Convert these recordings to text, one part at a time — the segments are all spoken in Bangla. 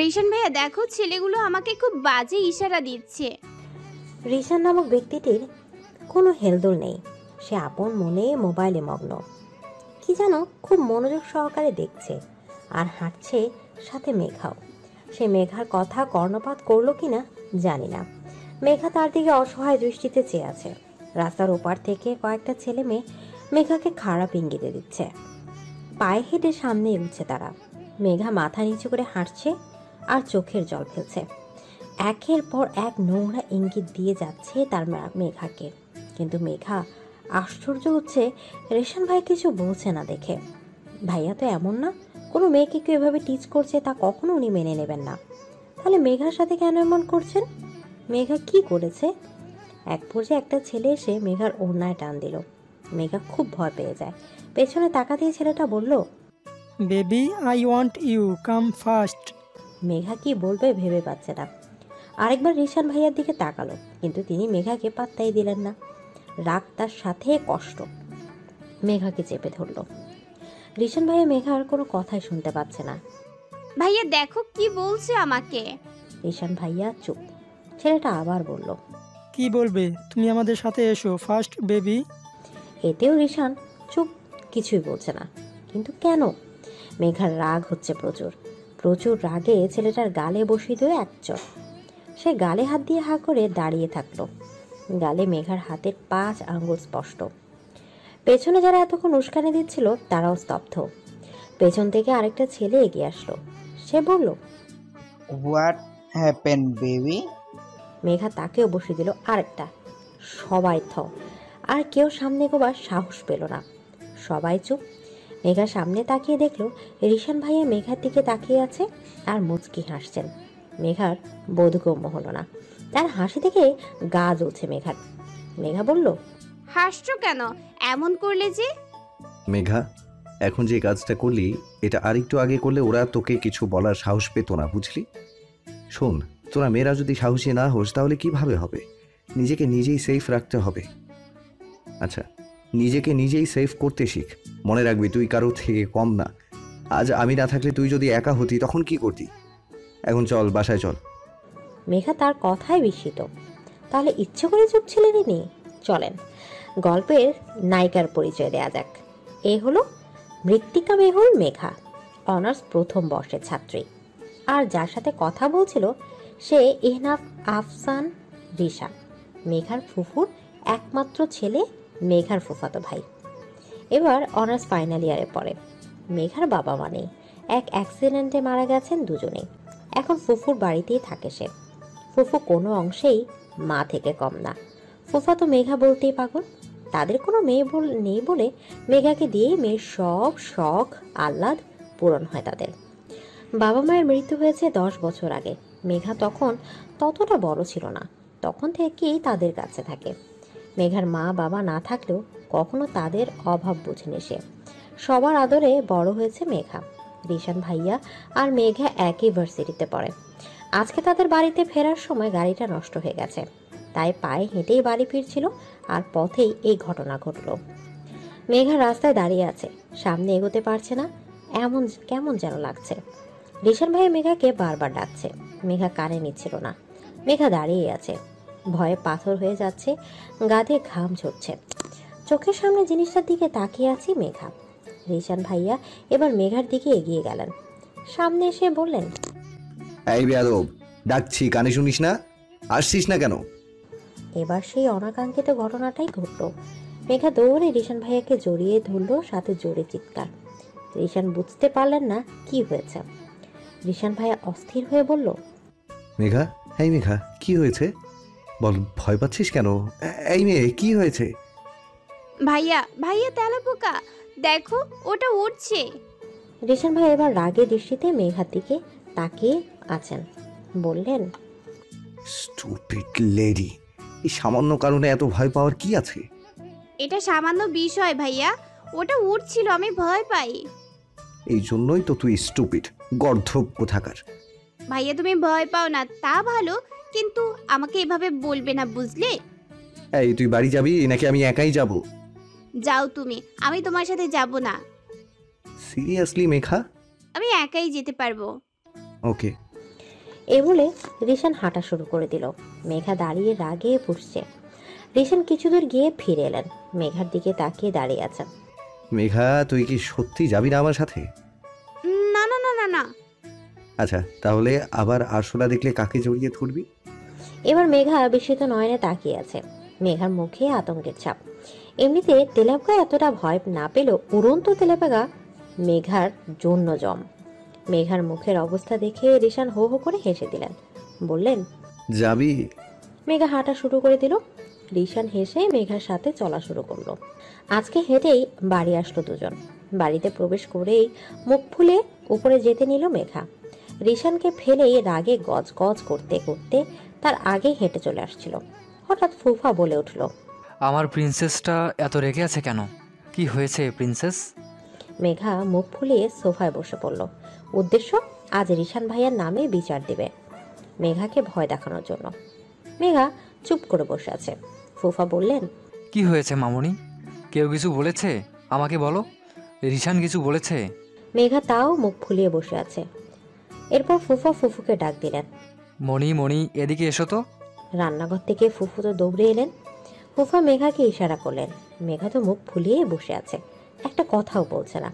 রিশান ভাইয়া দেখো, ছেলেগুলো আমাকে খুব বাজে ইশারা দিচ্ছে। রিশান নামক ব্যক্তিটির কোনো হেলদোল নেই। সে আপন মনে মোবাইলে মগ্ন। কি যেন খুব মনোযোগ সহকারে দেখছে আর হাঁটছে সাথে মেঘাও। সে মেঘার কথা কর্ণপাত করলো কিনা জানি না। মেঘা তার দিকে অসহায় দৃষ্টিতে চেয়ে আছে। রাস্তার ওপার থেকে কয়েকটা ছেলে মেয়ে মেঘাকে খারাপ ইঙ্গিতে দিচ্ছে। পায়ে হেঁটে সামনে এগোচ্ছে তারা। মেঘা মাথা নিচু করে হাঁটছে আর চোখের জল ফেলছে। একের পর এক নোংরা ইঙ্গিত দিয়ে যাচ্ছে তার মেঘাকে। কিন্তু মেঘা আশ্চর্য হচ্ছে রেশান ভাই কিছু বলছে না দেখে। ভাইয়া তো এমন না, কোনো মেয়েকে কেউ এভাবে টিচ করছে তা কখনো উনি মেনে নেবেন না। তাহলে মেঘার সাথে কেন এমন করছেন? মেঘা কি করেছে? এক পর্যায়ে একটা ছেলে এসে মেঘার ওড়নায় টান দিল। মেঘা খুব ভয় পেয়ে যায়। পেছনে তাকাতেই ছেলেটা বলল, baby I want you, come fast. Megha কি বলবে ভেবে পাচ্ছে না। আরেকবার রিশান ভাইয়ার দিকে তাকালো, কিন্তু তিনি মেঘাকে পাত্তাই দিলেন না। রাগ তার সাথে কষ্ট মেঘাকে চেপে ধরল। রিশান ভাইয়া মেঘার কোনো কথাই শুনতে পাচ্ছে না। ভাইয়া দেখো কি বলছে আমাকে। রিশান ভাইয়া চুপ। ছেলেটা আবার বলল, কি বলবে? তুমি আমাদের সাথে এসো ফার্স্ট বেবি। এতেও রিশান চুপ, কিছুই বলছে না। কিন্তু কেন? মেঘার রাগ হচ্ছে প্রচুর। প্রচুর রাগে ছেলেটার গালে বসিয়ে দিয়ে এক চড়। সে গালে হাত দিয়ে হা করে দাঁড়িয়ে থাকলো। গালে মেঘার হাতের 5 আঙ্গুল স্পষ্ট। পেছনে যারা এতক্ষণ উস্কানি দিচ্ছিল তারাও স্তব্ধ। পেছন থেকে আরেকটা ছেলে এগিয়ে আসলো। সে বলল, হোয়াট হ্যাপেন বেবি? মেঘা তাকেও বসিয়ে দিল আরেকটা। সবাই থ। আর কেউ সামনে এগোবার সাহস পেল না। সবাই চুপ। মেঘা সামনে তাকিয়ে দেখলো রিশান ভাইয়া মেঘার দিকে তাকিয়ে আছে আর মুচকি হাসছেন। মেঘার বোধগম্য হলো না। তার হাসি দেখে গা জ্বলছে মেঘার। মেঘা বলল, হাসছো কেন? এমন করলে যে? মেঘা, এখন যে কাজটা করলি এটা আরেকটু আগে করলে ওরা তোকে কিছু বলার সাহস পেত না, বুঝলি? শোন, তোরা মেয়েরা যদি সাহসী না হোস তাহলে কিভাবে হবে? নিজেকে নিজেই সেফ রাখতে হবে। আচ্ছা, নিজেকে নিজেই সেফ করতে শিখ। মনে রাখবি তুই কারো থেকে কম না। আজ আমি না থাকলে তুই যদি একা হতি তখন কি করতি? এখন চল, বাসায় চল। মেঘা তার কথায় বিস্মিত। তাহলে ইচ্ছে করে চুপ ছিলেন ইনি? চলেন গল্পের নায়িকার পরিচয় দেয়া যাক। এ হলো মৃত্তিকা মেহুল মেঘা, অনার্স প্রথম বর্ষের ছাত্রী। আর যার সাথে কথা বলছিল সে ইহনাফ আফসান রিশা, মেঘার ফুফুর একমাত্র ছেলে, মেঘার ফুফাতো ভাই। এবার অনার্স ফাইনাল ইয়ারে পড়ে। মেঘার বাবা মা নেই, এক অ্যাক্সিডেন্টে মারা গেছেন দুজনেই। এখন ফুফুর বাড়িতেই থাকে সে। ফুফু কোনো অংশেই মা থেকে কম না। ফুফা তো মেঘা বলতেই পাগল। তাদের কোনো মেয়ে নেই বলে মেঘাকে দিয়েই মেয়ের সব শখ আহ্লাদ পূরণ হয় তাদের। বাবা মায়ের মৃত্যু হয়েছে 10 বছর আগে। মেঘা তখন ততটা বড় ছিল না, তখন থেকেই তাদের কাছে থাকে। মেঘার মা বাবা না থাকলেও কখনো তাদের অভাব বুঝেনি সে। সবার আদরে বড় হয়েছে মেঘা। রিশান ভাইয়া আর মেঘা একই ভার্সিটিতে পড়ে। আজকে তাদের বাড়িতে ফেরার সময় গাড়িটা নষ্ট হয়ে গেছে, তাই পায়ে হেঁটেই বাড়ি ফিরছিল আর পথেই এই ঘটনা ঘটল। মেঘা রাস্তায় দাঁড়িয়ে আছে, সামনে এগোতে পারছে না। এমন কেমন যেন লাগছে। রিশান ভাই মেঘাকে বারবার ডাকছে, মেঘা কানে নিচ্ছিল না। মেঘা দাঁড়িয়ে আছে, ভয়ে পাথর হয়ে যাচ্ছে, গা দিয়ে ঘাম ঝরছে। চোখের সামনে জিনিসটার দিকে তাকিয়ে আছি মেঘা। রিশান ভাইয়া এবার মেঘার দিকে এগিয়ে গেলেন। সামনে এসে বললেন, এই বেয়াদব, ডাকছি কানে শুনিস না? আসছিস না কেন? এবার সেই অনাকাঙ্ক্ষিত ঘটনাটাই ঘটল। মেঘা দৌড়ে রিশান ভাইয়াকে জড়িয়ে ধরল, সাথে জোরে চিৎকার। রিশান বুঝতে পারলেন না কি হয়েছে। রিশান ভাইয়া অস্থির হয়ে বলল, মেঘা, এই মেঘা, কি হয়েছে বল? ভয় পাচ্ছিস কেন? এই মেয়ে, কি হয়েছে? ভাইয়া ভাইয়া তেলাপোকা দেখো, ওটা উঠছে। রিশান ভাই এবার রাগে দৃষ্টিতে মেঘার দিকে তাকিয়ে আছেন। বললেন, স্টুপিড লেডি, এই সামান্য কারণে এত ভয় পাওয়ার কি আছে? এটা সামান্য বিষয় ভাইয়া, ওটা উঠছিল, আমি ভয় পাই। এই জন্যই তো তুই স্টুপিড, গর্ধব কোথাকার। ভাইয়া তুমি ভয় পাও না তা ভালো, কিন্তু আমাকে এভাবে বলবে না, বুঝলে? এই তুই বাড়ি যাবি নাকি আমি একাই যাব? যাও তুমি, আমি তোমার সাথে যাব না। সিরিয়াসলি মেঘা? আমি একাই যেতে পারবো। ওকে, এ বলে রিশান হাঁটা শুরু করে দিল। মেঘা দাঁড়িয়ে রাগে ফুঁসছে। রিশান কিছু দূর গিয়ে ফিরে এলেন, মেঘার দিকে তাকিয়ে দাঁড়িয়ে আছেন। মেঘা, তুই কি সত্যি যাবি না আমার সাথে? না না না না না। আচ্ছা, তাহলে আবার আরশোলা দেখলে কাকে জড়িয়ে ধরবি? এবার মেঘা বিস্মিত নয়নে তাকিয়ে আছে। মেঘার মুখে আতঙ্কের ছাপ। এমনিতে তেলাপোকা এতটা ভয় না পেলেও উড়ন্ত তেলাপোকা মেঘার জন্য জম। মেঘার মুখের অবস্থা দেখে রিশান হো হো করে হেসে দিলেন, বললেন, যাবি? মেঘা হাঁটা শুরু করে দিল। রিশান হেসে মেঘার সাথে চলা শুরু করলো। আজকে হেঁটেই বাড়ি আসলো দুজন। বাড়িতে প্রবেশ করেই মুখ ফুলে উপরে যেতে নিল মেঘা। রিশানকে ফেলেই রাগে গজ গজ করতে করতে তার আগে হেঁটে চলে আসছিল। হঠাৎ ফুফা বলে উঠল, আমার প্রিন্সেসটা এত রেগে আছে কেন? কি হয়েছে প্রিন্সেস? মেঘা মুখ ফুলিয়ে সোফায় বসে পড়ল। উদ্দেশ্য, আজ রিশান ভাইয়ার নামে বিচার দিবে, মেঘাকে ভয় দেখানোর জন্য। মেঘা চুপ করে বসে আছে। ফুফা বললেন, কি হয়েছে মামনি? কেউ কিছু বলেছে? আমাকে বলো। রিশান কিছু বলেছে? মেঘা তাও মুখ ফুলিয়ে বসে আছে। এরপর ফুফা ফুফুকে ডাক দিলেন, মণি মণি, এদিকে এসো তো। রান্নাঘর থেকে ফুফু তো দৌড়ে এলেন। ফুফা মেঘাকে ইশারা করলেন। মেঘা তো মুখ ফুলিয়ে বসে আছে, একটা কথাও বলছে না।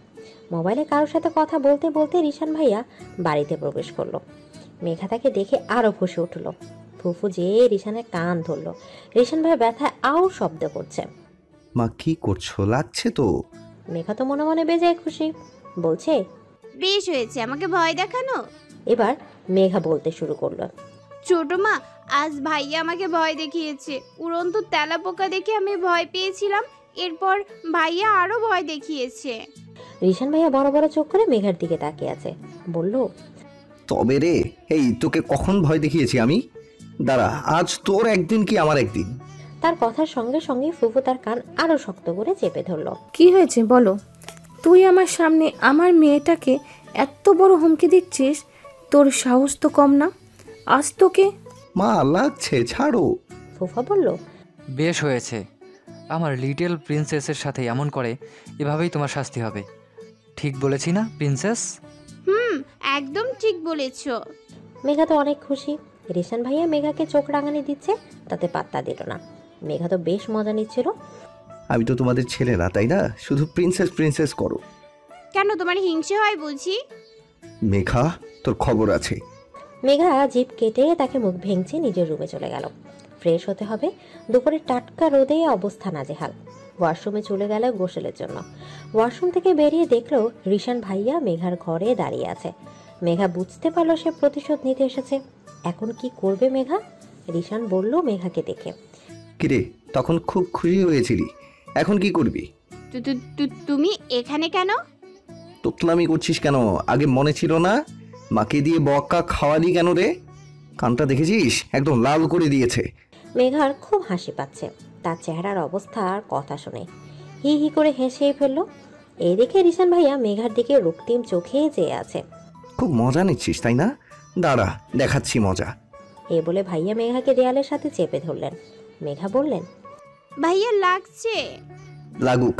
মোবাইলে কারোর সাথে কথা বলতে বলতে রিশান ভাইয়া বাড়িতে প্রবেশ করলো। মেঘা তাকে দেখে আরো ফুঁসে উঠল। ফুফু যেয়ে রিশানের কান ধরলো। রিশান ভাই ব্যথায় আও শব্দ করছে। মা, কি করছো? লাগছে তো। মেঘা তো মনে মনে বেজায় খুশি, বলছে, বেশ হয়েছে আমাকে ভয় দেখানো। এবার মেঘা বলতে শুরু করলো, ছোট মা, আজ ভাইয়া আমাকে ভয় দেখিয়েছে। উড়ন্ত তেলাপোকা দেখে আমি ভয় পেয়েছিলাম, এরপর ভাইয়া আরো ভয় দেখিয়েছে। রিশান ভাইয়া বড় বড় চোখ করে মেঘার দিকে তাকিয়ে আছে, বলল, তবে রে, এই তোকে কখন ভয় দেখিয়েছি আমি? দাঁড়া, আজ তোর একদিন কি আমার একদিন। তার কথার সঙ্গে সঙ্গে ফুফু তার কান আরো শক্ত করে চেপে ধরলো। কি হয়েছে বলো? তুই আমার সামনে আমার মেয়েটাকে এত বড় হুমকি দিচ্ছিস? তোর সাহস তো কম না। আজ তোকে। মা, লাগছে, ছাড়ো। ফুফা বলল, বেশ হয়েছে। আমার লিটল প্রিন্সেসের সাথে এমন করে, এভাবেই তোমার শাস্তি হবে। ঠিক বলেছি না প্রিন্সেস? একদম ঠিক বলেছো। মেঘা তো অনেক খুশি। রিশান ভাইয়া মেঘাকে চোখ রাঙানি দিচ্ছে, তাতে পাত্তা দিল না। মেঘা তো বেশ মজা নিচ্ছিল। আমি তো তোমাদের ছেলে না, তাই না? শুধু প্রিন্সেস প্রিন্সেস করো। কেন, তোমার হিংসে হয় বুঝি? মেঘা, তোর খবর আছে। মেঘা জিভ কেটে তাকে মুখ ভেঙচে নিজের রুমে চলে গেল। ফ্রেশ হতে হবে, দুপুরে টাটকা রোদে অবস্থা নাজেহাল। ওয়াশরুমে চলে গেল গোসলের জন্য। ওয়াশরুম থেকে বেরিয়ে দেখলো রিশান ভাইয়া মেঘার ঘরে দাঁড়িয়ে আছে। মেঘা বুঝতে পারলো সে প্রতিশোধ নিতে এসেছে। এখন কি করবে মেঘা? রিশান বলল মেঘাকে দেখে, কিরে, তখন খুব খুশি হয়েছিলি, এখন কি করবি? তুমি এখানে কেন? তোতলামি করছিস কেন? আগে মনে ছিল না? মাকে দিয়ে বক্কা খাওয়ালি কেন রে? কানটা দেখেছিস, একদম লাল করে দিয়েছে। মেঘার খুব হাসি পাচ্ছে তার চেহারার অবস্থা আর কথা শুনে। হি হি করে হেসেই ফেললো। এই দেখে রিশান ভাইয়া মেঘার দিকে রক্তিম চোখে চেয়ে আছে। খুব মজা নিচ্ছিস, তাই না? দাঁড়া, দেখাচ্ছি মজা। এ বলে ভাইয়া মেঘাকে দেয়ালের সাথে চেপে ধরলেন। মেঘা বললেন, ভাইয়া লাগছে। লাগুক,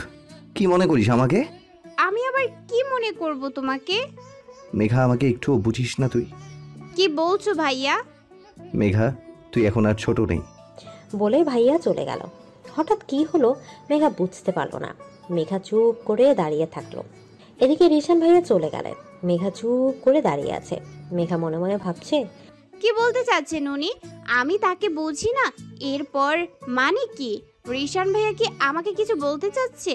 কি মনে করিস আমাকে? আমি আবার কি মনে করব তোমাকে? মেঘা, আমাকে একটুও বুঝিস না তুই? কি বলছো ভাইয়া? মেঘা, তুই এখন আর ছোট নেই। বলে ভাইয়া চলে গেল। হঠাৎ কি হলো মেঘা বুঝতে পারলো না। মেঘা চুপ করে দাঁড়িয়ে থাকলো। এদিকে রিশান ভাইয়া চলে গেলেন। মেঘা চুপ করে দাঁড়িয়ে আছে। মেঘা মনে মনে ভাবছে, কি বলতে চাচ্ছেন উনি? আমি তাকে বুঝি না, এরপর মানে কি? রিশান ভাইয়া কি আমাকে কিছু বলতে চাচ্ছে?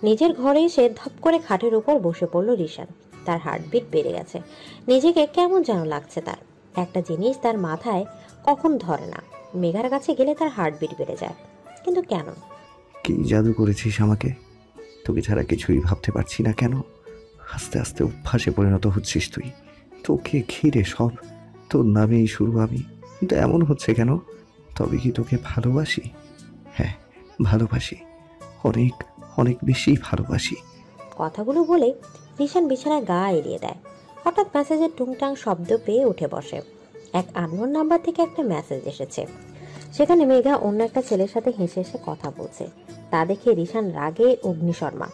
নিজের ঘরে এসে ধপ করে খাটের উপর বসে পড়লো রিশান। তার হার্টবিট বেড়ে গেছে। নিজেকে কেমন যেন লাগছে তার। একটা জিনিস তার মাথায় কখন ধরে না, মেঘার কাছে গেলে তার হার্টবিট বেড়ে যায়। কিন্তু কেন? কি জাদু করেছিস আমাকে? তোকে ছাড়া কিছুই ভাবতে পারছি না কেন? আস্তে আস্তে অভ্যাসে পরিণত হচ্ছিস তুই। তোকে ঘিরে সব, তোর নামেই শুরু আমি। কিন্তু এমন হচ্ছে কেন? তবে কি তোকে ভালোবাসি? হ্যাঁ, ভালোবাসি, অনেক অনেক বেশি ভালোবাসি। কথাগুলো বলে রিশান বিছানায় গা এড়িয়ে দেয়। হঠাৎ মেসেজের টুংটাং শব্দ পেয়ে উঠে বসে। এক আননোন নাম্বার থেকে একটা মেসেজ এসেছে। সেখানে মেঘা অন্য একটা ছেলের সাথে হেসে হেসে কথা বলছে। তা দেখে রিশান রাগে অগ্নিশর্মা।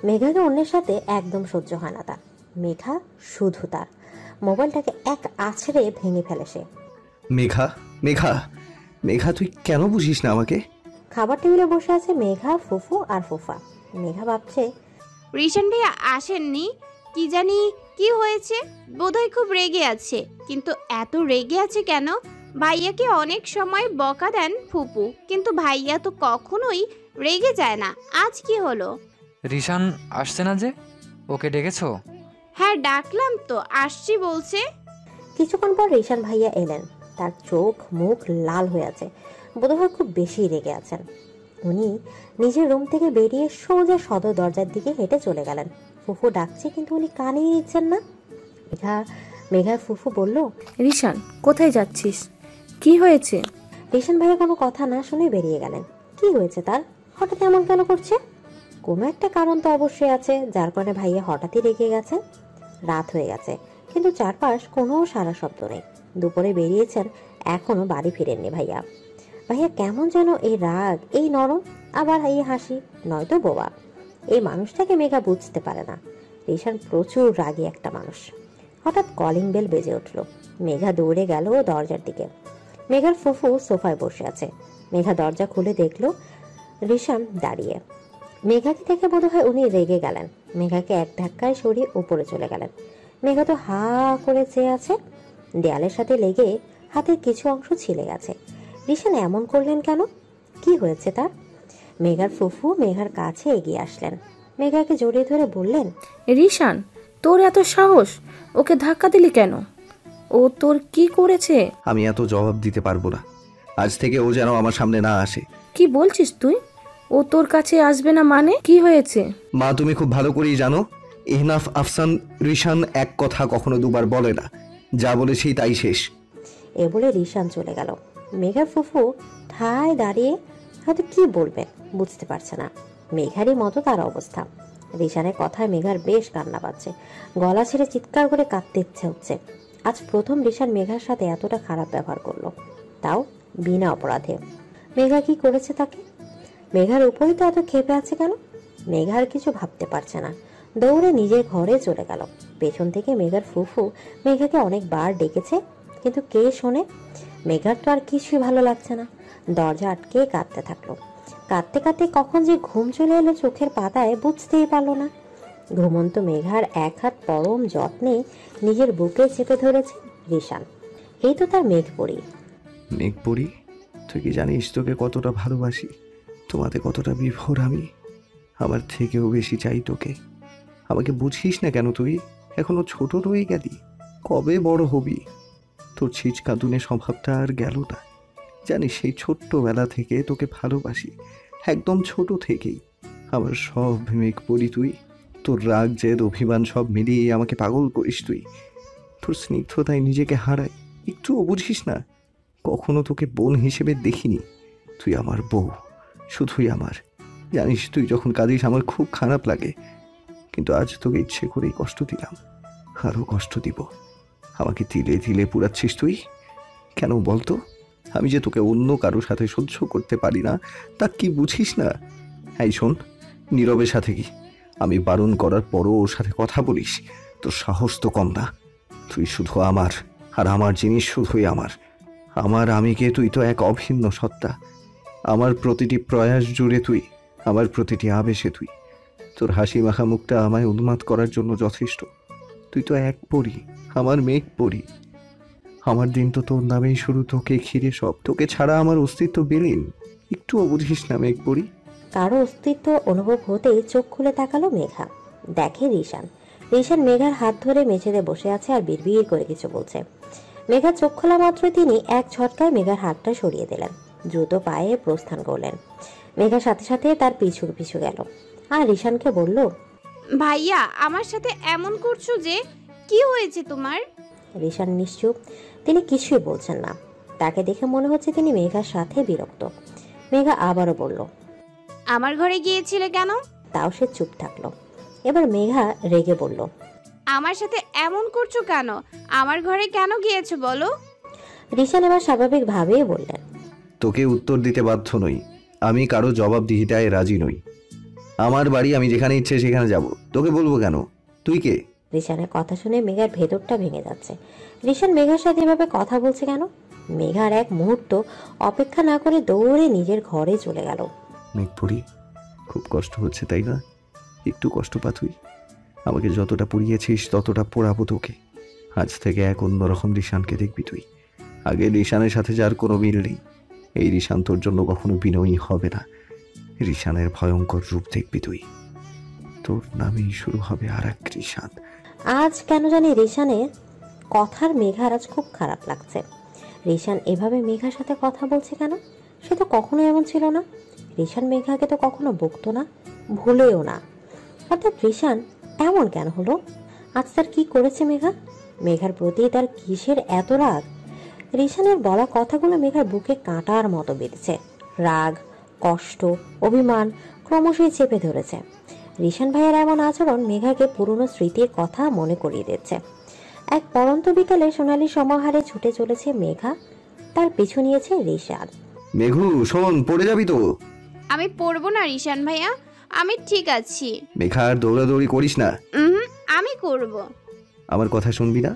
মেঘাকে অন্যের সাথে একদম সহ্য হয় না তার। মেঘা শুধু তার। মোবাইলটাকে এক আছড়ে ভেঙে ফেলে সে। মেঘা, মেঘা, মেঘা, তুই কেন বুঝিস না আমাকে? খাবার টেবিলে বসে আছে মেঘা, ফুফু আর ফুফা। মেঘা ভাবছে রিশান ভাইয়া আসেননি, কি জানি কি হয়েছে, বোধহয় খুব রেগে আছে। কিন্তু এত রেগে আছে কেন? ভাইয়াকে অনেক সময় বকা দেন ফুপু, কিন্তু ভাইয়া তো কখনোই রেগে যায় না। আজ কি হলো? রিশান আসছে না যে, ওকে ডেকেছো? হ্যাঁ ডাকলাম তো, আসছি বলছে। কিছুক্ষণ পর রিশান ভাইয়া এলেন। তার চোখ মুখ লাল হয়ে আছে, বোধহয় খুব বেশি রেগে আছেন। উনি নিজের রুম থেকে বেরিয়ে সোজা সদর দরজার দিকে হেঁটে চলে গেলেন। ফুফু ডাকছে কিন্তু উনি কানেই নিচ্ছেন না। মেঘার ফুফু বলল, রিশান কোথায় যাচ্ছিস? কি হয়েছে? রিশান ভাইয়া কোনো কথা না শুনে বেরিয়ে গেলেন। কি হয়েছে তার? হঠাৎ এমন কেন করছে? কোনো একটা কারণ তো অবশ্যই আছে যার কারণে ভাইয়া হঠাৎই রেগে গেছে। রাত হয়ে গেছে কিন্তু চারপাশ কোনো সারা শব্দ নেই। দুপুরে বেরিয়েছেন, এখনো বাড়ি ফিরেননি ভাইয়া। ভাইয়া কেমন যেন এই রাগ, এই নরম, আবার এই হাসি, নয়তো বোবা। এই মানুষটাকে মেঘা বুঝতে পারে না। রিশান প্রচুর রাগী একটা মানুষ। হঠাৎ কলিং বেল বেজে উঠল। মেঘা দৌড়ে গেল দরজার দিকে। মেঘার ফুফু সোফায় বসে আছে। মেঘা দরজা খুলে দেখলো রিশান দাঁড়িয়ে। মেঘাকে দেখে বোধ হয় উনি রেগে গেলেন। মেঘাকে এক ধাক্কায় সরিয়ে উপরে চলে গেলেন। মেঘা তো হা করে চেয়ে আছে। দেয়ালের সাথে লেগে হাতের কিছু অংশ ছিলে গেছে। রিশান এমন করলেন কেন? কি হয়েছে তার? মেঘার ফুফু মেঘার কাছে এগিয়ে আসলেন। মেঘাকে জড়িয়ে ধরে বললেন, রিশান তোর এত সাহস, ওকে ধাক্কা দিলি কেন? ও তোর কি করেছে? আমি এত জবাব দিতে পারবো না। আজ থেকে ও যেন আমার সামনে না আসে। কি বলছিস তুই? ও তোর কাছে আসবে না মানে? কি হয়েছে? মা, তুমি খুব ভালো করেই জানো ইহনাফ আফসান রিশান এক কথা কখনো দুবার বলে না। যা বলেছি তাই শেষ। এ বলে রিশান চলে গেল। মেঘার ফুফু ঠায় দাঁড়িয়ে হয়তো কি বলবেন বুঝতে পারছে না। মেঘারই মতো তার অবস্থা। রিশানের কথায় মেঘার বেশ কান্না পাচ্ছে। গলা ছেড়ে চিৎকার করে কাঁদতে ইচ্ছে হচ্ছে। আজ প্রথম রিশান মেঘার সাথে এতটা খারাপ ব্যবহার করলো, তাও বিনা অপরাধে। মেঘা কি করেছে তাকে? মেঘার উপরই তো এত ক্ষেপে আছে কেন? মেঘার কিছু ভাবতে পারছে না। দৌড়ে নিজের ঘরে চলে গেল। পেছন থেকে মেঘার ফুফু মেঘাকে অনেকবার ডেকেছে, কিন্তু কে শোনে? মেঘার তো আর কিছুই ভালো লাগছে না। দরজা আটকে কাঁদতে থাকলো। কাঁদতে কাঁদতে কখন যে ঘুম চলে এলো চোখের পাতায় বুঝতেই পারলো না। ঘুমন্ত মেঘার এক হাত পরম যত্নে নিজের বুকে চেপে ধরেছে রিশান। এই তো তার মেঘপরি। মেঘপরি, তুই কি জানিস তোকে কতটা ভালোবাসি? তোমাতে কতটা বিভোর আমি। আমার থেকেও বেশি চাই তোকে। আমাকে বুঝিস না কেন তুই? এখনো ছোট রয়ে গেলি। কবে বড় হবি? তোর ছিচকাঁদুনে স্বভাবটা আর গেল না। জানিস সেই ছোট্টবেলা থেকে তোকে ভালোবাসি, একদম ছোট থেকেই। আমার সব মেঘপরি তুই। তোর রাগ জেদ অভিমান সব মিলিয়ে আমাকে পাগল করিস তুই। তোর স্নিগ্ধতায় নিজেকে হারাই। একটুও বুঝিস না? কখনো তোকে বোন হিসেবে দেখিনি। তুই আমার বউ, শুধুই আমার। জানিস তুই যখন কাঁদিস আমার খুব খারাপ লাগে, কিন্তু আজ তোকে ইচ্ছে করেই কষ্ট দিলাম, আরও কষ্ট দিব। আমাকে তিলে তিলে পুরাচ্ছিস তুই কেন বলতো? আমি যে তোকে অন্য কারোর সাথে সহ্য করতে পারি না, তা কি বুঝিস না? এই শোন, নীরবের সাথে কি আমি বারণ করার পরও ওর সাথে কথা বলিস? তোর সাহস তো কম না। তুই শুধু আমার, আর আমার জিনিস শুধুই আমার। আমার আমিকে তুই তো এক অভিন্ন সত্তা। আমার প্রতিটি প্রয়াস জুড়ে তুই, আমার প্রতিটি আবেশে তুই। তোর হাসি মাখা মুখটা আমায় উন্মাদ করার জন্য যথেষ্ট। তুই তো এক পরি, আমার মেঘ পরি। আমার দিন তো তোর নামেই শুরু, তোকে ঘিরে সব। তোকে ছাড়া আমার অস্তিত্ব বিলীন। একটুও বুঝিস না মেঘ পরি? কারো অস্তিত্ব অনুভব হতেই চোখ খুলে তাকালো মেঘা। দেখে রিশান। রিশান মেঘার হাত ধরে মেঝেতে বসে আছে আর বিড়বিড় করে কিছু বলছে। মেঘা চোখ খোলা মাত্রই তিনি এক ঝটকায় মেঘার হাতটা সরিয়ে দিলেন। দ্রুত পায়ে প্রস্থান করলেন। মেঘার সাথে সাথে তার পিছু পিছু গেল আর রিশানকে বলল, ভাইয়া আমার সাথে এমন করছো যে? কি হয়েছে তোমার? রিশান নিশ্চুপ। তিনি কিছুই বলছেন না। তাকে দেখে মনে হচ্ছে তিনি মেঘার সাথে বিরক্ত। মেঘা আবারও বলল, আমার ঘরে গিয়েছিলে কেন? তাও সে চুপ থাকলো। এবার মেঘা রেগে বলল, আমার সাথে এমন করছো কেন? আমার ঘরে কেন গিয়েছো বলো? রিশান এবার স্বাভাবিকভাবেই বললেন, তোকে উত্তর দিতে বাধ্য নই। আমি কারো জবাবদিহিতায় রাজি নই। আমার বাড়ি, আমি যেখানে ইচ্ছে সেখানে যাব। তোকে বলবো কেন? তুই কে? রিশানের কথা শুনে মেঘার ভেতরটা ভেঙে যাচ্ছে। রিশান মেঘার সাথে এভাবে কথা বলছে কেন? মেঘার এক মুহূর্ত অপেক্ষা না করে দৌড়ে নিজের ঘরে চলে গেল। মেঘপুরি, খুব কষ্ট হচ্ছে তাই না? একটু কষ্ট পা তুই। আমাকে যতটা পুড়িয়েছিস ততটা পোড়াবো তোকে। আজ থেকে এক অন্যরকম রিশানকে দেখবি তুই। আগে রিশানের সাথে যার কোনো মিল নেই, এই রিশান তোর জন্য কখনো বিনয়ী হবে না। রিশানের ভয়ঙ্কর রূপ দেখবি তুই। তোর নামেই শুরু হবে আর এক রিশান। আজ কেন জানি রিশানের কথার মেঘার আজ খুব খারাপ লাগছে। রিশান এভাবে মেঘার সাথে কথা বলছে কেন? সে তো কখনো এমন ছিল না। রিশান মেঘাকে তো কখনো বকতো না, ভুলেও না। অর্থাৎ রিশান এমন কেন হলো? আজ তার কি করেছে মেঘা? মেঘার প্রতি তার কিসের এত রাগ? রিশানের বলা কথাগুলো মেঘার বুকে কাঁটার মতো বেঁধেছে। রাগ, কষ্ট, অভিমান ক্রমশই চেপে ধরেছে। রিশান ভাইয়ের এমন আচরণ মেঘাকে পুরনো স্মৃতির কথা মনে করিয়ে দিচ্ছে। এক পরন্ত বিকালে সোনালী সমাহারে ছুটে চলেছে মেঘা, তার পিছু নিয়েছে রিশান। মেঘু শোন, পড়ে যাবি তো। আমি পড়বো না রিশান ভাইয়া, আমি ঠিক আছি। মেঘা আর দৌড়াদৌড়ি করিস না। আমি করব। আমার কথা শুনবি না?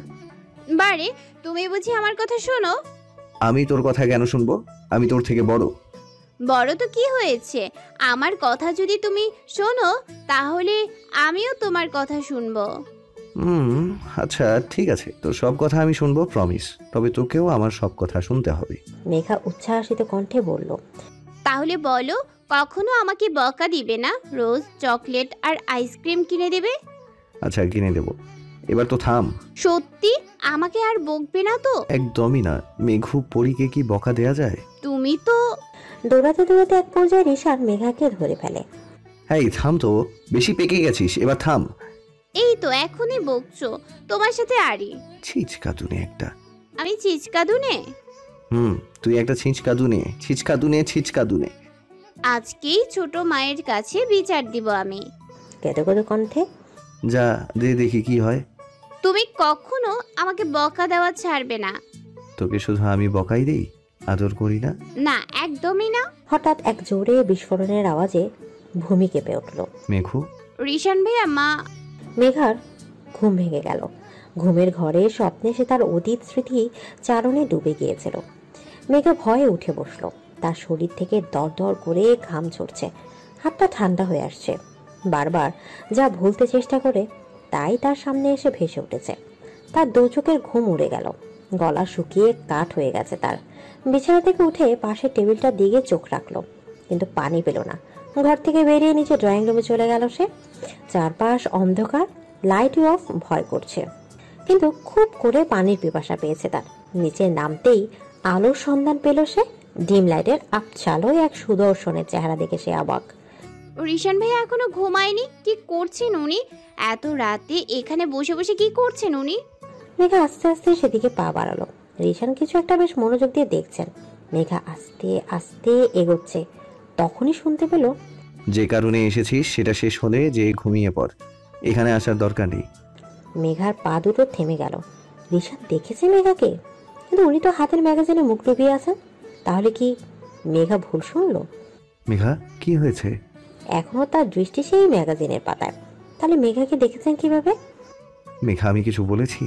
বারে, তুমি বুঝি আমার কথা শোনো? আমি তোর কথা কেন শুনবো? আমি তোর থেকে বড়। বড় তো কি হয়েছে? আমার কথা যদি তুমি শোনো তাহলে আমিও তোমার কথা শুনবো। আচ্ছা ঠিক আছে, তোর সব কথা আমি শুনবো, প্রমিস। তবে তোকেও আমার সব কথা শুনতে হবে। মেঘা উচ্ছ্বাসিত কণ্ঠে বলল। তাহলে বলো, কখনো আমাকে বকা দিবে না? রোজ চকলেট আর আইসক্রিম কিনে দেবে? আচ্ছা কিনে দেবো, এবার তো থাম। সত্যি আমাকে আর বকবে না তো? একদমই না। মেঘু পরীকে কি বকা দেয়া যায়? তুমি তো। দৌড়াতে দৌড়াতে এক পর্যায়ে রিশান মেঘাকে ধরে ফেলে। এই থাম তো, বেশি পেকে গেছিস, এবার থাম। এই তো এখনই বকছো, তোমার সাথে আরি। ছিচকাদুনে একটা। আমি চিচকাদুনে? তুই একটা ছিচকাদুনে, ছিচকাদুনে, ছিচকাদুনে। আজকেই ছোট মায়ের কাছে বিচার দিব আমি। কেঁদো কেঁদো কণ্ঠে। যা দে দেখি কি হয়। তুমি কখনো আমাকে বকা দেওয়া ছাড়বে না। তোকে শুধু আমি বকাই দেই, আদর করি না? না, একদমই না। হঠাৎ এক জোরে বিস্ফোরণের আওয়াজে ভূমি কেঁপে উঠল। মেঘু। রিশান ভাইয়া, মা। মেঘার ঘুম ভেঙে গেল। ঘুমের ঘরে স্বপ্নে সে তার অতীত স্মৃতি চারণে ডুবে গিয়েছিল। মেঘা ভয়ে উঠে বসল। তার শরীর থেকে দরদর করে ঘাম ঝরছে, হাতটা ঠান্ডা হয়ে আসছে। বারবার যা ভুলতে চেষ্টা করে তাই তার সামনে এসে ভেসে উঠেছে। তার দু চোখের ঘুম উড়ে গেল, গলা শুকিয়ে কাঠ হয়ে গেছে তার। বিছানা থেকে উঠে পাশের টেবিলটার দিকে চোখ রাখলো, কিন্তু পানি পেল না। ঘর থেকে বেরিয়ে নিচে ড্রয়িং রুমে চলে গেল সে। চারপাশ অন্ধকার, লাইট অফ, ভয় করছে। কিন্তু খুব করে পানির পিপাসা পেয়েছে তার। নিচে নামতেই আলোর সন্ধান পেল সে। ডিম লাইটের আপছালোয় এক সুদর্শনের চেহারা দেখে সে অবাক। রিশান ভাইয়া এখনো ঘুমায়নি? কি করছেন উনি? এত রাতে এখানে বসে বসে কি করছেন উনি? মেঘা আস্তে আস্তে সেদিকে পা বাড়ালো। রিশান কিছু একটা বেশ মনোযোগ দিয়ে দেখছেন। মেঘা আস্তে আস্তে এগোচ্ছে। তখনই শুনতে পেল, যে কারণে এসেছিস সেটা শেষ হলে যে ঘুমিয়ে পড়, এখানে আসার দরকার নেই। মেঘার পা দুটো থেমে গেল। রিশান দেখেছে মেঘাকে, কিন্তু উনি তো হাতের ম্যাগাজিনে মুখ ডুবিয়ে আছেন। তাহলে কি মেঘা ভুল শুনলো? মেঘা কি হয়েছে? এখনো তার দৃষ্টি সেই ম্যাগাজিনের পাতায়। তাহলে মেঘাকে দেখেছেন কিভাবে? মেঘা আমি কিছু বলেছি?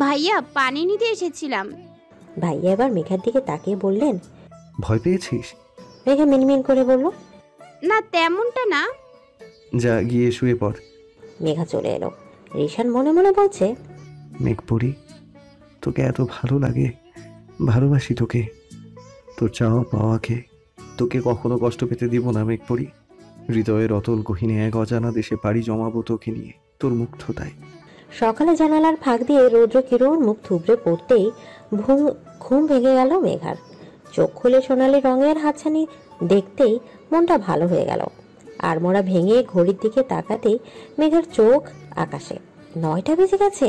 ভাইয়া, পানি নিতে এসেছিলাম। ভাইয়া এবার মেঘার দিকে তাকিয়ে বললেন, ভয় পেয়েছিস? মেঘা মিনমিন করে বলল, না তেমনটা না। যা গিয়ে শুয়ে পড়। মেঘা চলে এলো। রিশান মনে মনে বলছে, মেঘপুরি, তোকে এত ভালো লাগে, ভালোবাসি তোকে, তোর চাওয়া পাওয়াকে। তোকে কখনো কষ্ট পেতে দিব না মেঘপুরি। হৃদয়ের অতল গহীনে এক অজানা দেশে পাড়ি জমাবো তোকে নিয়ে, তোর মুগ্ধতায়। সকালে জানালার ফাঁক দিয়ে রৌদ্র কিরণ মুখ থুবড়ে পড়তেই ঘুম ভেঙে গেল মেঘার। চোখ খুলে সোনালি রঙের হাতছানি দেখতেই মনটা ভালো হয়ে গেল। আর মোড়া ভেঙে ঘড়ির দিকে তাকাতেই মেঘার চোখ আকাশে। 9টা বেজে গেছে।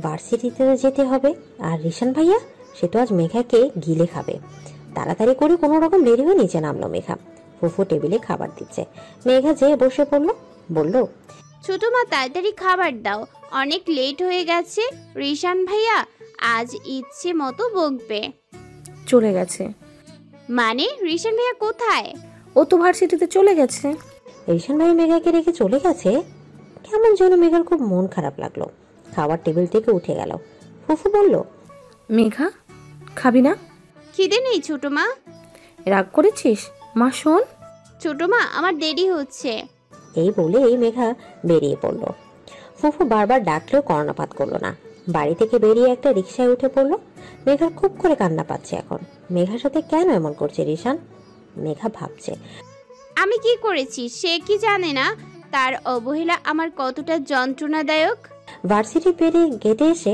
ভার্সিটিতে যেতে হবে। আর রিশান ভাইয়া, সে তো আজ মেঘাকে গিলে খাবে। তাড়াতাড়ি করে কোনো রকম রেডি হয়ে নিচে নামলো মেঘা। ফুফু টেবিলে খাবার দিচ্ছে। মেঘা যেয়ে বসে পড়লো, বলল, ছোট মা তাড়াতাড়ি খাবার দাও, অনেক লেট হয়ে গেছে। রিশান ভাইয়া আজ ইচ্ছে মতো বকবে। চলে গেছে। মানে রিশান ভাইয়া কোথায়? ও তো ভার্সিটিতে চলে গেছে। রিশান ভাই মেঘাকে রেখে চলে গেছে? কেমন যেন মেঘার খুব মন খারাপ লাগলো। খাবার টেবিল থেকে উঠে গেল। ফুফু বলল, মেঘা, খাবি না? খিদে নেই ছোট মা। রাগ করেছিস? মা শোন। ছোট মা, আমার দেরি হচ্ছে। এই বলে এই মেঘা বেরিয়ে পড়ল। ফুফু বারবার ডাকলেও কর্ণপাত করলো না। বাড়ি থেকে বেরিয়ে একটা রিকশায় উঠে পড়লো। মেঘার খুব করে কান্না পাচ্ছে এখন। মেঘার সাথে কেন এমন করছে রিশান? মেঘা ভাবছে, আমি কি করেছি সে কি জানে না? তার অবহেলা আমার কতটা যন্ত্রণাদায়ক। ভার্সিটি পেরিয়ে গেটে এসে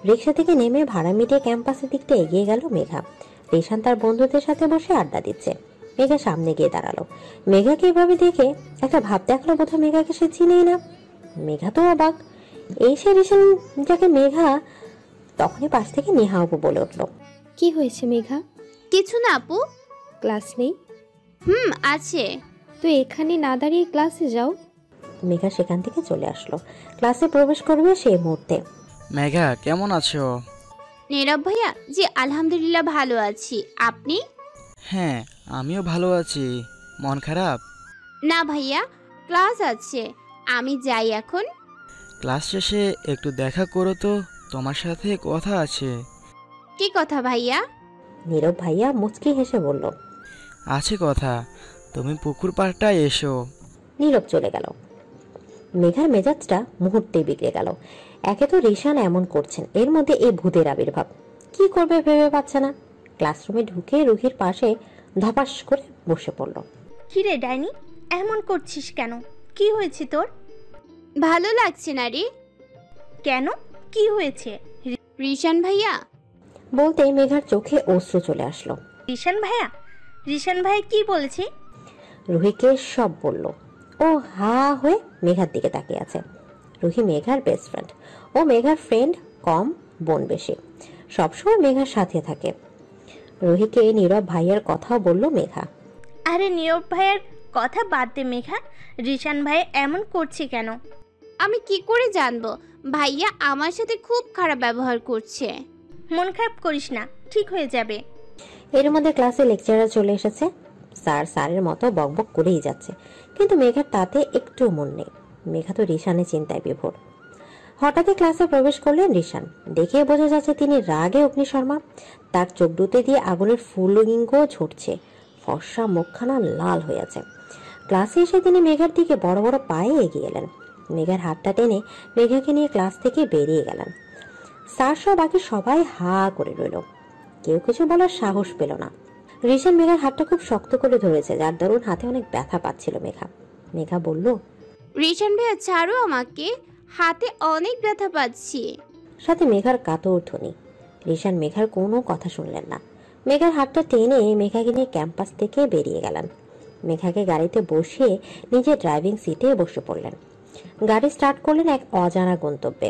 রিকশা থেকে নেমে ভাড়া মিটিয়ে ক্যাম্পাসের দিকটা এগিয়ে গেল মেঘা। রিশান তার বন্ধুদের সাথে বসে আড্ডা দিচ্ছে। মেঘা সামনে গিয়ে দাঁড়ালো। মেঘাকে এভাবে দেখে একটা ভাব দেখলো, বোধহয় মেঘাকে সে চিনেই না। মেঘা তো অবাক। এই সে রিশান যাকে মেঘা। তখনই পাশ থেকে নেহা আপু বলে উঠলো, কি হয়েছে মেঘা? কিছু না আপু। ক্লাস নেই? আছে। তো এখানে না দাঁড়িয়ে ক্লাসে যাও। মেঘা সেখান থেকে চলে আসলো। ক্লাসে প্রবেশ করবে সেই মুহূর্তে। মেঘা, কেমন আছো? নীরব ভাইয়া, জি আলহামদুলিল্লাহ ভালো আছি। আপনি? হ্যাঁ, আমিও ভালো আছি। মন খারাপ? না ভাইয়া, ক্লাস আছে, আমি যাই এখন। ক্লাস শেষে একটু দেখা করো তো, তোমার সাথে কথা আছে। কি কথা ভাইয়া? নীরব ভাইয়া মুচকি হেসে বলল, আছে কথা, তুমি পুকুর পাড়টায় এসো। নীরব চলে গেল। মেঘার মেজাজটা মুহূর্তেই বিগড়ে গেল। একে তো রিশান এমন করছেন, এর মধ্যে এই ভূতের আবির্ভাব। কি করবে ভেবে পাচ্ছে না। ক্লাসরুমে ঢুকে রুহির পাশে ধপাস করে বসে পড়ল। কিরে ডাইনি, এমন করছিস কেন? কি হয়েছে তোর? ভালো লাগছে না রে। কেন, কি হয়েছে? রিশান ভাইয়া বলতেই মেঘার চোখে অশ্রু চলে আসলো। রিশান ভাইয়া? রিশান ভাই কি বলেছে? রুহিকে সব বলল। ও হা হয়ে মেঘার দিকে তাকিয়ে আছে। রুহি মেঘার বেস্ট ফ্রেন্ড। ও মেঘার ফ্রেন্ড কম, বোন বেশি। সবসময় মেঘার সাথে থাকে। রুহিকে নীরব ভাইয়ার কথাও বলল মেঘা। আরে নীরব ভাইয়ের কথা বাদ দে মেঘা, রিশান ভাই এমন করছে কেন? আমি কি করে জানবো? ভাইয়া আমার সাথে খুব খারাপ ব্যবহার করছে। মন খারাপ করিস না, ঠিক হয়ে যাবে। এর মধ্যে ক্লাসে লেকচারার চলে এসেছে। স্যারের মতো বকবক করেই যাচ্ছে, কিন্তু মেঘার তাতে একটু মন নেই। মেঘা তো রিশানের চিন্তায় বিভোর। হঠাৎই ক্লাসে প্রবেশ করলেন রিশান। দেখে বোঝা যাচ্ছে তিনি রাগে অগ্নিশর্মা। তার চোখ দুটো দিয়ে আগুনের ফুললিঙ্গ ঝরছে। ফর্সা মুখখানা লাল হয়ে আছে। ক্লাসে এসে তিনি মেঘার দিকে বড় বড় পায়ে এগিয়ে এলেন। মেঘার হাতটা টেনে মেঘাকে নিয়ে ক্লাস থেকে বেরিয়ে গেলেন। স্যার সহ বাকি সবাই হা করে রইল। কেউ কিছু বলার সাহস পেল না। রিশান মেঘার হাতটা খুব শক্ত করে ধরেছে, যার দরুন হাতে অনেক ব্যথা পাচ্ছিল মেঘা। মেঘা বলল, রিশান ভাইয়া ছাড়ো আমাকে, হাতে অনেক ব্যথা পাচ্ছি। সাথে মেঘার কাতর ধ্বনি। রিশান মেঘার কোনো কথা শুনলেন না। মেঘার হাতটা টেনে মেঘাকে নিয়ে ক্যাম্পাস থেকে বেরিয়ে গেলেন। মেঘাকে গাড়িতে বসিয়ে নিজে ড্রাইভিং সিটে বসে পড়লেন। গাড়ি স্টার্ট করলেন এক অজানা গন্তব্যে।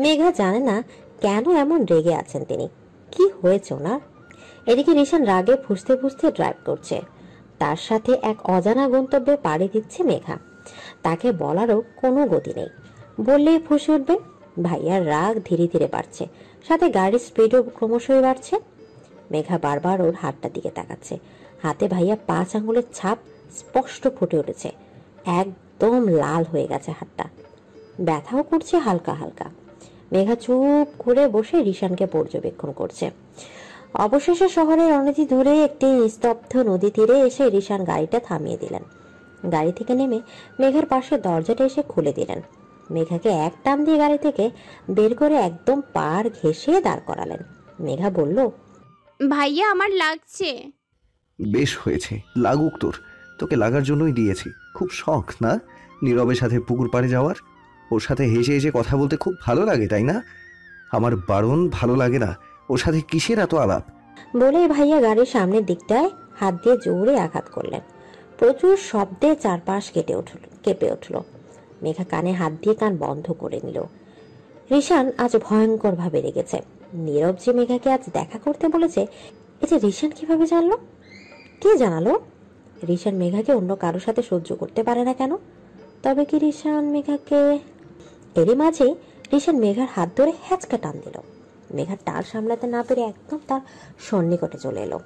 মেঘা জানে না কেন এমন রেগে আছেন তিনি, কি হয়েছে ওনার। এদিকে রিশান রাগে ফুঁসতে ফুঁসতে ড্রাইভ করছে। তার সাথে এক অজানা গন্তব্যে পাড়ি দিচ্ছে মেঘা। তাকে বলারও কোনো গতি নেই, বললেই ফুঁসে উঠবে। ভাইয়ার রাগ ধীরে ধীরে বাড়ছে, সাথে গাড়ির স্পিডও ক্রমশই বাড়ছে। মেঘা বারবার ওর হাতটার দিকে তাকাচ্ছে। হাতে ভাইয়া 5 আঙ্গুলের ছাপ স্পষ্ট ফুটে উঠেছে। একদম লাল হয়ে গেছে হাতটা, ব্যথাও করছে হালকা হালকা। মেঘা চুপ করে বসে রিশানকে পর্যবেক্ষণ করছে। অবশেষে শহরের অনতি দূরে একটি নিস্তব্ধ নদী তীরে এসে রিশান গাড়িটা থামিয়ে দিলেন। গাড়ি থেকে নেমে মেঘার পাশে দরজাটা এসে খুলে দিলেন। মেঘাকে এক টান দিয়ে গাড়ি থেকে বের করে একদম পার ঘেঁষে দাঁড় করালেন। মেঘা বলল, ভাইয়া আমার লাগছে। বেশ হয়েছে, লাগুক তোর, তোকে লাগার জন্যই দিয়েছি। খুব শখ না নীরবের সাথে পুকুর পাড়ে যাওয়ার? ওর সাথে হেসে হেসে কথা বলতে খুব ভালো লাগে, তাই না? আমার বারণ ভালো লাগে না। ওর সাথে কিসের এত আলাপ? বলে ভাইয়া গাড়ির সামনের দিকটায় হাত দিয়ে জোরে আঘাত করলেন। প্রচুর শব্দে চারপাশ কেঁপে উঠল। মেঘা কানে হাত দিয়ে কান বন্ধ করে নিল। রিশান আজ ভয়ঙ্কর ভাবে রেগেছে। নীরব যে মেঘাকে আজ দেখা করতে বলেছে, এটা রিশান কিভাবে জানলো? কে জানালো? রিশান মেঘাকে অন্য কারোর সাথে সহ্য করতে পারে না কেন? তবে কি রিশান মেঘাকে? এরই মাঝে রিশান মেঘার হাত ধরে হ্যাচকা টান দিল। মেঘার টাল সামলাতে না পেরে একদম তার সন্নিকটে চলে এলো।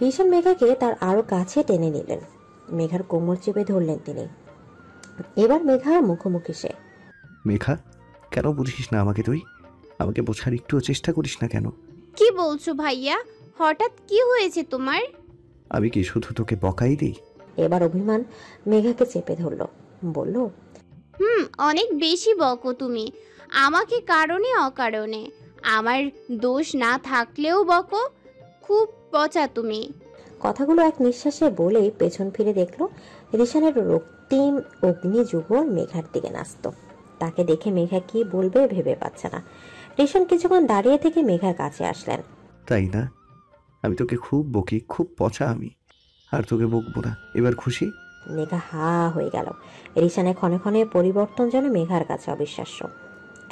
রিশান মেঘাকে তার আরো কাছে টেনে নিলেন। মেঘার কোমর চেপে ধরলেন তিনি। এবার মেঘার মুখোমুখি সে। মেঘা, কেন বুঝিস না আমাকে তুই? আমাকে বোঝার একটুও চেষ্টা করিস না কেন? কি বলছো ভাইয়া? হঠাৎ কি হয়েছে তোমার? আমি কি শুধু তোকে বকাই দিই? এবার অভিমান মেঘাকে চেপে ধরল, বলল, অনেক বেশি বকো তুমি আমাকে, কারণে অকারণে। আমার দোষ না থাকলেও বকো, খুব পচা তুমি। কথাগুলো এক নিঃশ্বাসে বলে পেছন ফিরে দেখলো রিশানের রক্তিম অগ্নি যুগল মেঘার দিকে নাচত। তাকে দেখে মেঘা কি বলবে ভেবে পাচ্ছে না। রিশান কিছুক্ষণ দাঁড়িয়ে থেকে মেঘার কাছে আসলেন। তাই না? আমি তোকে খুব বকি, খুব পচা আমি, আর তোকে বকবো না। এবার খুশি? মেঘা হা হয়ে গেল। রিশানের ক্ষণে ক্ষণে পরিবর্তন যেন মেঘার কাছে অবিশ্বাস্য।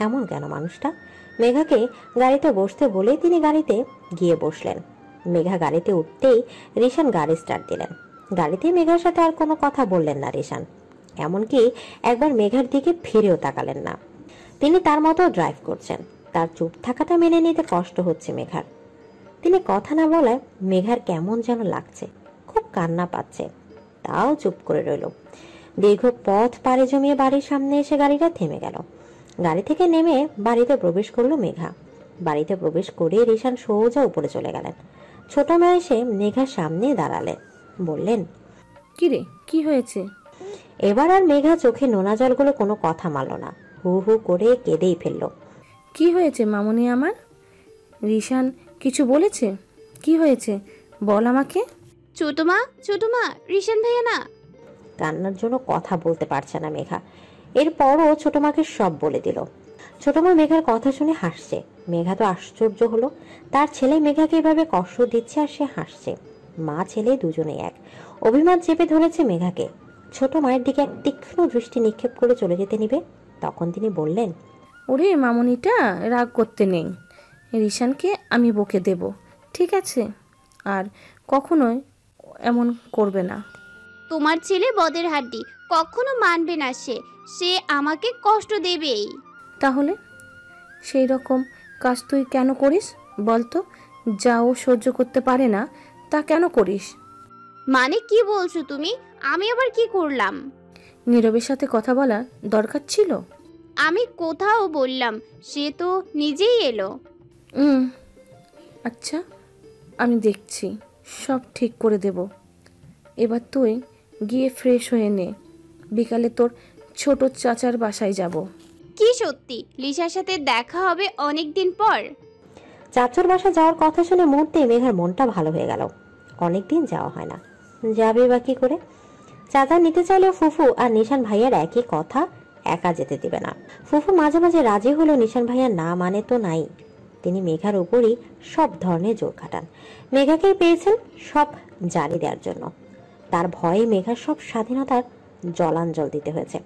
এমন কেন মানুষটা? মেঘাকে গাড়িতে বসতে বলেই তিনি গাড়িতে গিয়ে বসলেন। মেঘা গাড়িতে উঠতেই রিশান গাড়ি স্টার্ট দিলেন। গাড়িতে মেঘার সাথে আর কোনো কথা বললেন না রিশান, এমনকি একবার মেঘার দিকে ফিরেও তাকালেন না। তিনি তার মতো ড্রাইভ করছেন, তার চুপ থাকাটা মেনে নিতে কষ্ট হচ্ছে মেঘার। তিনি কথা না বলায় মেঘার কেমন যেন লাগছে, খুব কান্না পাচ্ছে, তাও চুপ করে রইল। দীর্ঘ পথ পাড়ি জমিয়ে বাড়ির সামনে এসে গাড়িটা থেমে গেল। গাড়ি থেকে নেমে বাড়িতে প্রবেশ করলো মেঘা। বাড়িতে প্রবেশ করে রিশান সোজা উপরে চলে গেলেন। ছোট মেয়ে এসে মেঘার সামনে দাঁড়ালেন, বললেন, কিরে, কি হয়েছে? এবার আর মেঘা চোখে নোনা জলগুলো কোনো কথা মানল না, হু হু করে কেঁদেই ফেলল। কি হয়েছে মামুনি আমার? রিশান কিছু বলেছে? কি হয়েছে বল আমাকে। ছোট মা, রিশান ভাইয়া না। কান্নার জন্য কথা বলতে পারছে না মেঘা। এরপরও ছোট মাকে সব বলে দিল। ছোট মা মেঘার কথা শুনে হাসছে। মেঘা তো আশ্চর্য হলো, তার ছেলে মেঘাকে এভাবে কষ্ট দিচ্ছে আর সে হাসছে। মা ছেলে দুজনেই এক। অভিমান চেপে ধরেছে মেঘাকে। ছোট মায়ের দিকে এক তীক্ষ্ণ দৃষ্টি নিক্ষেপ করে চলে যেতে নিবে, তখন তিনি বললেন, ওরে মামুনিটা, রাগ করতে নেই, রিশানকে আমি বকে দেব, ঠিক আছে? আর কখনোই এমন করবে না। তোমার ছেলে বদের হাড্ডি, কখনো মানবে না সে আমাকে কষ্ট দেবেই। তাহলে সেই রকম কাজ তুই কেন করিস বলতো? যা ও সহ্য করতে পারে না তা কেন করিস? মানে কি বলছো তুমি? আমি আবার কি করলাম? নীরবের সাথে কথা বলা দরকার ছিল। আমি কোথাও বললাম, সে তো নিজেই এলো। আচ্ছা, আমি দেখছি, সব ঠিক করে দেব। এবার তুই গিয়ে ফ্রেশ হয়ে নে, বিকালে তোর ছোট চাচার বাসায় যাব। কি সত্যি লিসার সাথে দেখা হবে অনেক দিন পর? চাচুর বাসা যাওয়ার কথা শুনে মুহূর্তে মেঘার মনটা ভালো হয়ে গেল। অনেকদিন যাওয়া হয় না, যাবে বা কি করে? চাচা নিতে চাইলেও ফুফু আর নিশান ভাইয়ার একই কথা, একা যেতে দিবে না। ফুফু মাঝে মাঝে রাজি হলো, নিশান ভাইয়া না মানে তো নাই। তিনি মেঘার উপরই সব ধরনের জোর খাটান। মেঘাকেই পেয়েছেন সব জারি দেওয়ার জন্য। তার ভয়ে মেঘার সব স্বাধীনতার জলাঞ্জল দিতে হয়েছে।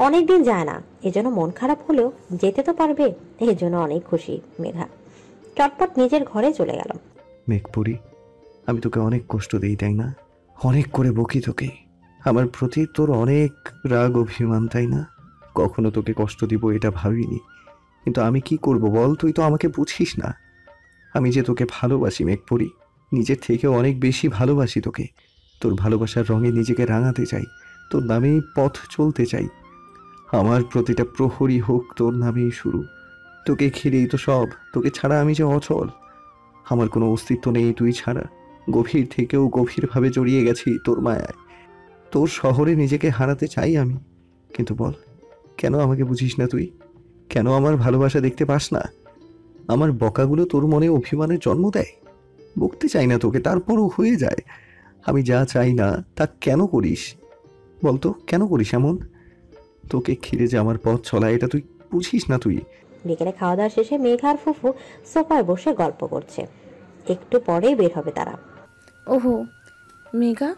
অনেকদিন যায় না, এজন্য মন খারাপ হলেও যেতে তো পারবে, এই জন্য অনেক খুশি মেঘা। চটপট নিজের ঘরে চলে গেল। মেঘপুরি, আমি তোকে অনেক কষ্ট দিই তাই না? অনেক করে বকি তোকে। আমার প্রতি তোর অনেক রাগ অভিমান তাই না? কখনো তোকে কষ্ট দিব এটা ভাবিনি, কিন্তু আমি কি করব বল? তুই তো আমাকে বুঝিস না। আমি যে তোকে ভালোবাসি মেঘপুরি, নিজের থেকেও অনেক বেশি ভালোবাসি তোকে। তোর ভালোবাসার রঙে নিজেকে রাঙাতে চাই, তোর নামেই পথ চলতে চাই। আমার প্রতিটা প্রহরী হোক তোর নামেই শুরু। তোকে ঘিরেই তো সব, তোকে ছাড়া আমি যে অচল। আমার কোনো অস্তিত্ব নেই তুই ছাড়া। গভীর থেকেও গভীরভাবে জড়িয়ে গেছি তোর মায়ায়। তোর শহরে নিজেকে হারাতে চাই আমি, কিন্তু বল কেন আমাকে বুঝিস না তুই? কেন আমার ভালোবাসা দেখতে পাস না? আমার বকাগুলো তোর মনে অভিমানের জন্ম দেয়। বকতে চাই না তোকে, তারপরও হয়ে যায়। আমি যা চাই না তা কেন করিস বলতো? কেন করিস এমন? তোকে ঘিরে যে আমার পথ চলা, এটা তুই বুঝিস না তুই? বিকেলে খাওয়া দাওয়া শেষে মেঘা আর ফুফু সোফায় বসে গল্প করছে। একটু পরেই বের হবে তারা। ওহো মেঘা,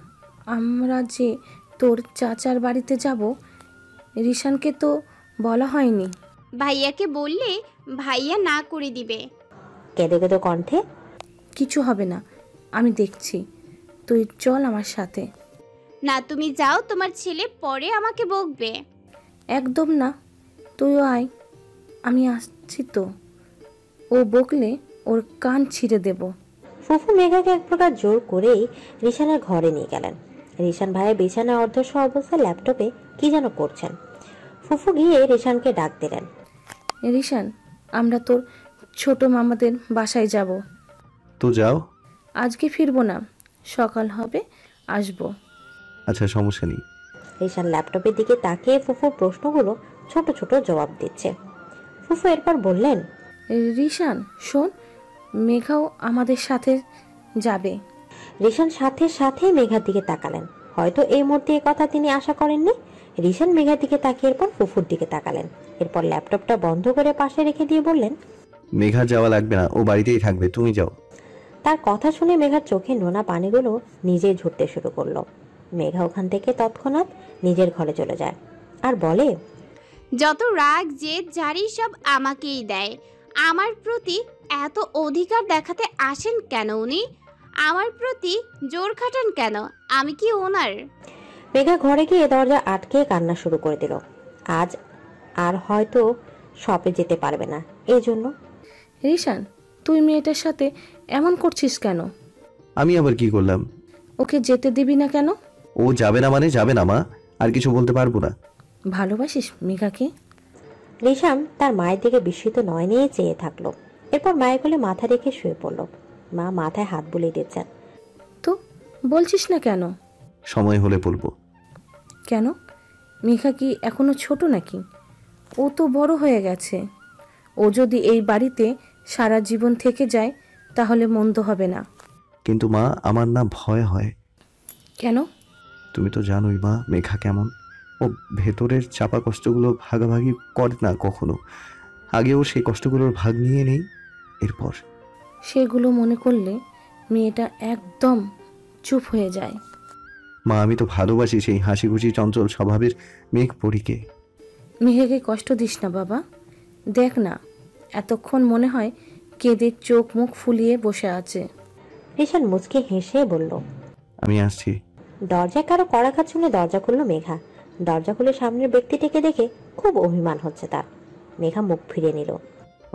আমরা যে তোর চাচার বাড়িতে যাব, রিশানকে তো বলা হয়নি। ভাইয়াকে বললে ভাইয়া না করে দিবে। কেঁদে কেঁদে কণ্ঠে, কিছু হবে না, আমি দেখছি, তুই চল আমার সাথে। না, তুমি যাও, তোমার ছেলে পরে আমাকে বকবে। একদম না, তুইও আয়, আমি আসছি তো। ও বকলে ওর কান ছিঁড়ে দেব। ফুফু মেঘাকে এক প্রকার জোর করেই রিশানের ঘরে নিয়ে গেলেন। রিশান ভাইয়ের বিছানায় অর্ধশ অবস্থায় ল্যাপটপে কি যেন করছেন। ফুফু গিয়ে রিশানকে ডাক দিলেন। রিশান, আমরা তোর ছোট মামাদের বাসায় যাব। তো যাও। আজকে ফিরবো না, সকাল হবে আসবো। আচ্ছা, সমস্যা নেই। রিশান ল্যাপটপের দিকে তাকিয়ে ফুফুর প্রশ্নগুলো ছোট ছোট জবাব দিচ্ছে। ফুফু এরপর বললেন, রিশান শোন, মেঘাও আমাদের সাথে যাবে। রিশান সাথে সাথে মেঘার দিকে তাকালেন। হয়তো এই মুহূর্তে এই কথা তিনি আশা করেননি। রিশান মেঘার দিকে তাকিয়ে এরপর ফুফুর দিকে তাকালেন। এরপর ল্যাপটপটা বন্ধ করে পাশে রেখে দিয়ে বললেন, মেঘা যাওয়া লাগবে না, ও বাড়িতেই থাকবে, তুমি যাও। তার কথা শুনে মেঘার চোখে নোনা পানিগুলো নিজেই ঝরতে শুরু করলো। মেঘা ওখান থেকে তৎক্ষণাৎ নিজের ঘরে চলে যায় আর বলে, যত রাগ জেদ জারি সব আমাকেই দেয়। আমার প্রতি এত অধিকার দেখাতে আসেন কেন উনি? আমার প্রতি জোর খাটান কেন? আমি কি ওনার? মেঘা ঘরে গিয়ে দরজা আটকে কান্না শুরু করে দিল। আজ আর হয়তো শপে যেতে পারবে না এই জন্য। রিশান, তুই মেয়েটার সাথে এমন করছিস কেন? আমি আবার কি করলাম? ওকে যেতে দিবি না কেন? ও যাবে না মানে যাবে না মা, আর কিছু বলতে পারবো না। ভালোবাসিস মেঘাকে? রিশান তার মায়ের দিকে বিস্মিত নয়নে চেয়ে থাকলো। এরপর মায়ের কোলে মাথা রেখে শুয়ে পড়ল। মা মাথায় হাত বুলিয়ে দিচ্ছেন। তো বলছিস না কেন? সময় হলে বলবো। কেন? মেঘা কি এখনো ছোট নাকি? ও তো বড় হয়ে গেছে। ও যদি এই বাড়িতে সারা জীবন থেকে যায় তাহলে মন্দ হবে না। কিন্তু মা, আমার না ভয় হয়। কেন? তুমি তো জানোই মা মেঘা কেমন। ও ভেতরের চাপা কষ্টগুলো ভাগাভাগি করে না কখনো। আগেও সেই কষ্টগুলোর ভাগ নিয়ে নেই। এরপর সেগুলো মনে করলে মেয়েটা একদম চুপ হয়ে যায়। মা, আমি তো ভালোবাসি সেই হাসি খুশি চঞ্চল স্বভাবের মেঘ পরীকে। মেঘাকে কষ্ট দিস না বাবা। দেখ না, এতক্ষণ মনে হয় কেঁদে চোখ মুখ ফুলিয়ে বসে আছে। রিশান মুচকে হেসে বলল, আমি আসছি। দরজায় কারো কড়াঘাত শুনে দরজা খুলল মেঘা। দরজা খুলে সামনের ব্যক্তিটিকে দেখে খুব অভিমান হচ্ছে তার। মেঘা মুখ ফিরিয়ে নিল।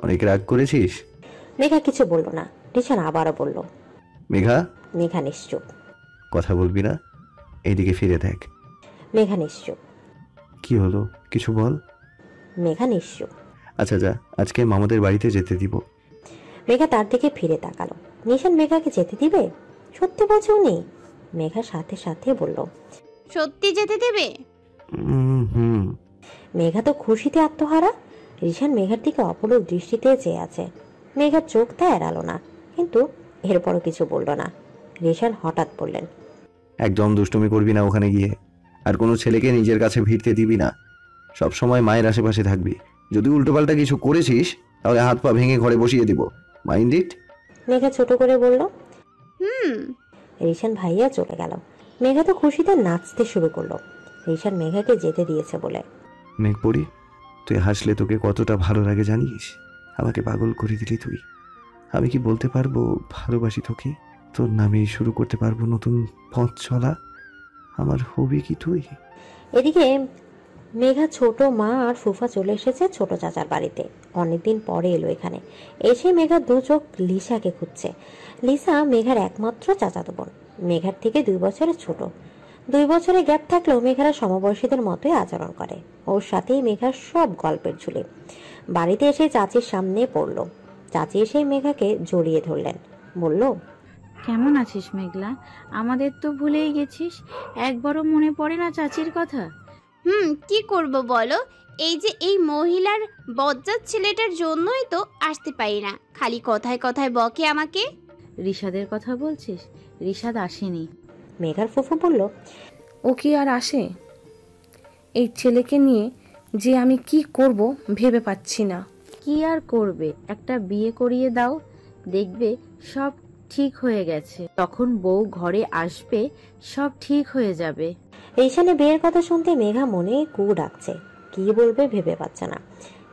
অনেক রাগ করেছিস? মেঘা কিছু বলল না। রিশান আবারও বলল, মেঘা। মেঘা নিশ্চুপ। কথা বলবি না? এইদিকে ফিরে দেখ। মেঘা নিশ্চুপ। কি হলো, কিছু বল। মেঘা নিশ্চুপ। আচ্ছা যা, আজকে মামাদের বাড়িতে যেতে দিব। মেঘা তার দিকে ফিরে তাকালো। নিশান মেঘাকে যেতে দিবে? সত্যি বলছে উনি? মেঘা সাথে সাথে বলল, সত্যি যেতে দেবে? হুম। মেঘা তো খুশিতে আত্মহারা। রিশান মেঘার দিকে অপলক দৃষ্টিতে চেয়ে আছে। মেঘার চোখ তা এড়ালো না, কিন্তু এরপরও কিছু বলল না। রিশান হঠাৎ বললেন, একদম দুষ্টুমি করবি না ওখানে গিয়ে। আর কোনো ছেলেকে নিজের কাছে ভিড়তে দিবি না। সব সময় মায়ের আশেপাশে থাকবি। যদি উল্টোপাল্টা কিছু করেছিস তাহলে হাত পা ভেঙে ঘরে বসিয়ে দিব। Mind it. মেঘা ছোট করে বলল, হুম। রিশান ভাইয়া চলে গেল। মেঘা তো খুশিতে নাচতে শুরু করলো রিশান মেঘাকে যেতে দিয়েছে বলে। মেঘ পড়ি, তুই হাসলে তোকে কতটা ভালো লাগে জানিস? আমাকে পাগল করে দিলি তুই। আমি কি বলতে পারবো ভালোবাসি তোকে? তোর নামেই শুরু করতে পারবো নতুন পথ চলা। আমার হবি কি তুই? এদিকে মেঘা ছোট মা আর ফুফা চলে এসেছে ছোট চাচার বাড়িতে। অনেকদিন পরে এলো এখানে। এসে মেঘা দু চোখ লিসাকে খুঁজছে। লিসা মেঘার একমাত্র চাচাতো বোন। মেঘার থেকে 2 বছরের ছোট। 2 বছরের গ্যাপ থাকলেও মেঘারা সমবয়সীদের মতোই আচরণ করে। ওর সাথেই মেঘার সব গল্পের ঝুলি। বাড়িতে এসে চাচির সামনে পড়ল। চাচি এসে মেঘাকে জড়িয়ে ধরলেন, বলল, কেমন আছিস মেঘলা? আমাদের তো ভুলেই গেছিস। একবারও মনে পড়ে না চাচির কথা? কি করব বলো? এই যে এই মহিলার বজ্জাত ছেলেটার জন্যই তো আসতে পারি না। খালি কথায় কথায় বকে আমাকে। রিশাদের কথা বলছিস? রিশাদ আসেনি। মেঘার ফুফু বলল, ও কি আর আসে? এই ছেলেকে নিয়ে যে আমি কি করব ভেবে পাচ্ছি না। কি আর করবে, একটা বিয়ে করিয়ে দাও, দেখবে সব ঠিক হয়ে গেছে। তখন বউ ঘরে আসবে, সব ঠিক হয়ে যাবে। রিশানে বিয়ের কথা শুনতে মেঘা মনে কু ডাকছে। কি বলবে ভেবে পাচ্ছে না।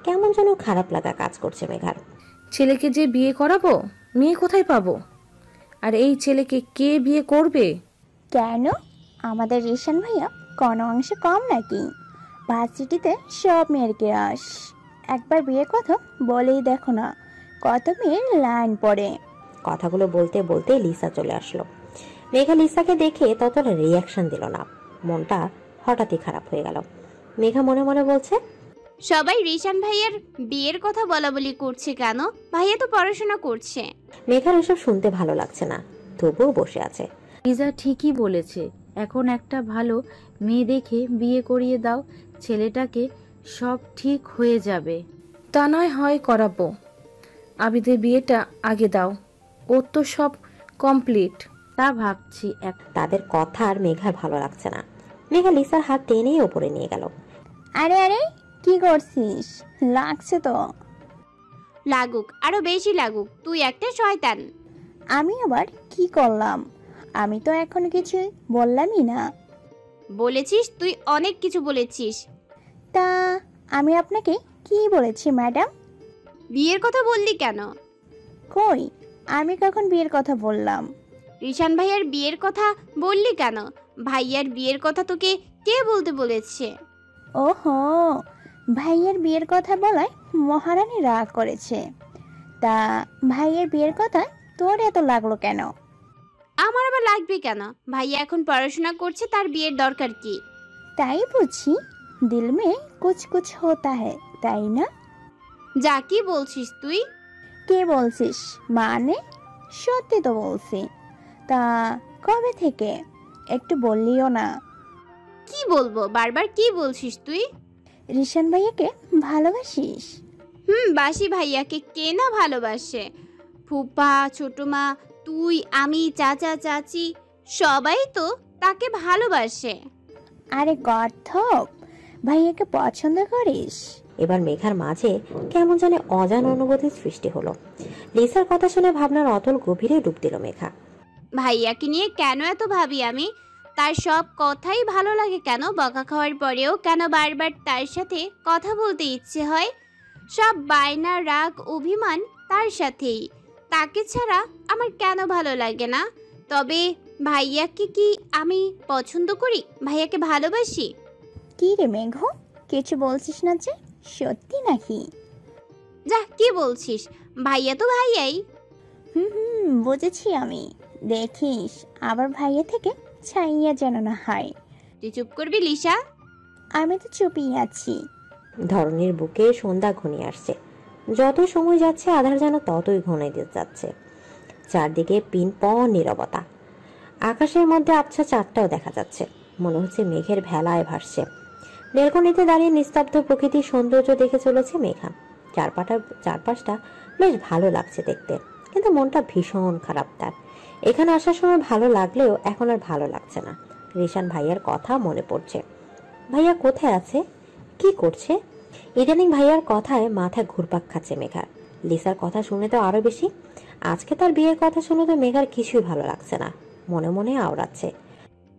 কেমন যেন খারাপ লাগা কাজ করছে মেঘার। ছেলেকে যে বিয়ে করাবো, মেয়ে কোথায় পাবো? আর এই ছেলেকে কে বিয়ে করবে? কেন, আমাদের রিশান ভাইয়া কোনো অংশে কম নাকি? ভার্সিটিতে সব মেয়ের ক্রাশ। একবার বিয়ের কথা বলেই দেখো না, কত মেয়ের লাইন পড়ে। কথাগুলো বলতে বলতে লিসা চলে আসলো। মেঘা লিসাকে দেখে ততটা রিয়াকশন দিল না। মনটা হঠাৎই খারাপ হয়ে গেল। মেঘা মনে মনে বলছে, সবাই রিশান ভাইয়ার বিয়ের কথা বলা বলি করছে কেন? ভাইয়া তো পড়াশোনা করছে। মেঘার এসব শুনতে ভালো লাগছে না, তবুও বসে আছে। লিজা ঠিকই বলেছে, এখন একটা ভালো মেয়ে দেখে বিয়ে করিয়ে দাও, ছেলেটাকে সব ঠিক হয়ে যাবে। তা নয় হয় করাবো, আবিদের বিয়েটা আগে দাও, ওর তো সব কমপ্লিট। তা ভাবছি তাদের কথা আর মেঘার ভালো লাগছে না। মেঘা লিসার হাত টেনেই ওপরে নিয়ে গেল। আরে আরে কি করছিস? লাগছে তো। লাগুক, আরো বেশি লাগুক, তুই একটা শয়তান। আমি আবার কি করলাম? আমি তো এখন কিছু বললামই না। বলেছিস, তুই অনেক কিছু বলেছিস। তা আমি আপনাকে কি বলেছি ম্যাডাম? বিয়ের কথা বললি কেন? কই, আমি কখন বিয়ের কথা বললাম? রিশান ভাইয়ার বিয়ের কথা বললি কেন? ভাইয়ার বিয়ের কথা তোকে কে বলতে বলেছে? ওহো, ভাইয়ের বিয়ের কথা বলায় মহারানী রাগ করেছে। তা ভাইয়ের বিয়ের কথা তোর এত লাগলো কেন? আমার আবার লাগবে কেন? ভাইয়া এখন পড়াশোনা করছে, তার বিয়ের দরকার কি? তাই বুঝি দিল মে কুছ কুছ হোতা হ্যায়, তাই না? যা কি বলছিস তুই? কে বলছিস মানে? সত্যি তো বলছি। তা কবে থেকে? একটু বললিও না। কি বলবো, বারবার কি বলছিস তুই? রিশান ভাইয়াকে ভালোবাসিস? বাসি। ভাইয়াকে কে না ভালোবাসে? ফুপা, ছোট মা, তুই, আমি, চাচা, চাচি, সবাই তো তাকে ভালোবাসে। আরে গর্ধপ, ভাইয়াকে পছন্দ করিস? এবার মেঘার মাঝে কেমন জানে অজানা অনুভূতির সৃষ্টি হলো। লিসার কথা শুনে ভাবনার অতল গভীরে ডুব দিল মেঘা। ভাইয়াকে নিয়ে কেন এত ভাবি আমি? তার সব কথাই ভালো লাগে কেন? বকা খাওয়ার পরেও কেন বারবার তার সাথে কথা বলতে ইচ্ছে হয়? সব বায়না, রাগ, অভিমান তার সাথেই। তাকে ছাড়া আমার কেন ভালো লাগে না? তবে ভাইয়াকে কি আমি পছন্দ করি? ভাইয়াকে ভালোবাসি। কি রে মেঘ, কিছু বলছিস না যে? সত্যি নাকি? যা, কি বলছিস? ভাইয়া তো ভাইয়াই। বুঝেছি আমি। দেখিস আবার ভাইয়া থেকে ছাইয়া যেন না হয়। তুই চুপ করবি লিসা? আমি তো চুপই আছি। ধরনীর বুকে সন্ধ্যা ঘনিয়ে আসছে। যত সময় যাচ্ছে আধার যেন ততই ঘনাইতে যাচ্ছে। চারদিকে পিনপন নীরবতা। আকাশের মধ্যে আবছা চাঁদটাও দেখা যাচ্ছে, মনে হচ্ছে মেঘের ভেলায় ভাসছে। বেলকনিতে দাঁড়িয়ে নিস্তব্ধ প্রকৃতির সৌন্দর্য দেখে চলেছে মেঘা। চারপাশটা বেশ ভালো লাগছে দেখতে, কিন্তু মনটা ভীষণ খারাপ তার। এখানে আসার সময় ভালো লাগলেও এখন আর ভালো লাগছে না। রিশান ভাইয়ার কথা মনে পড়ছে। ভাইয়া কোথায় আছে, কি করছে? ইদানিং ভাইয়ার কথায় মাথা ঘুরপাক খাচ্ছে মেঘার। লিসার কথা শুনে তো আরো বেশি। আজকে তার বিয়ের কথা শুনে তো মেঘার কিছুই ভালো লাগছে না, মনে মনে আওড়াচ্ছে।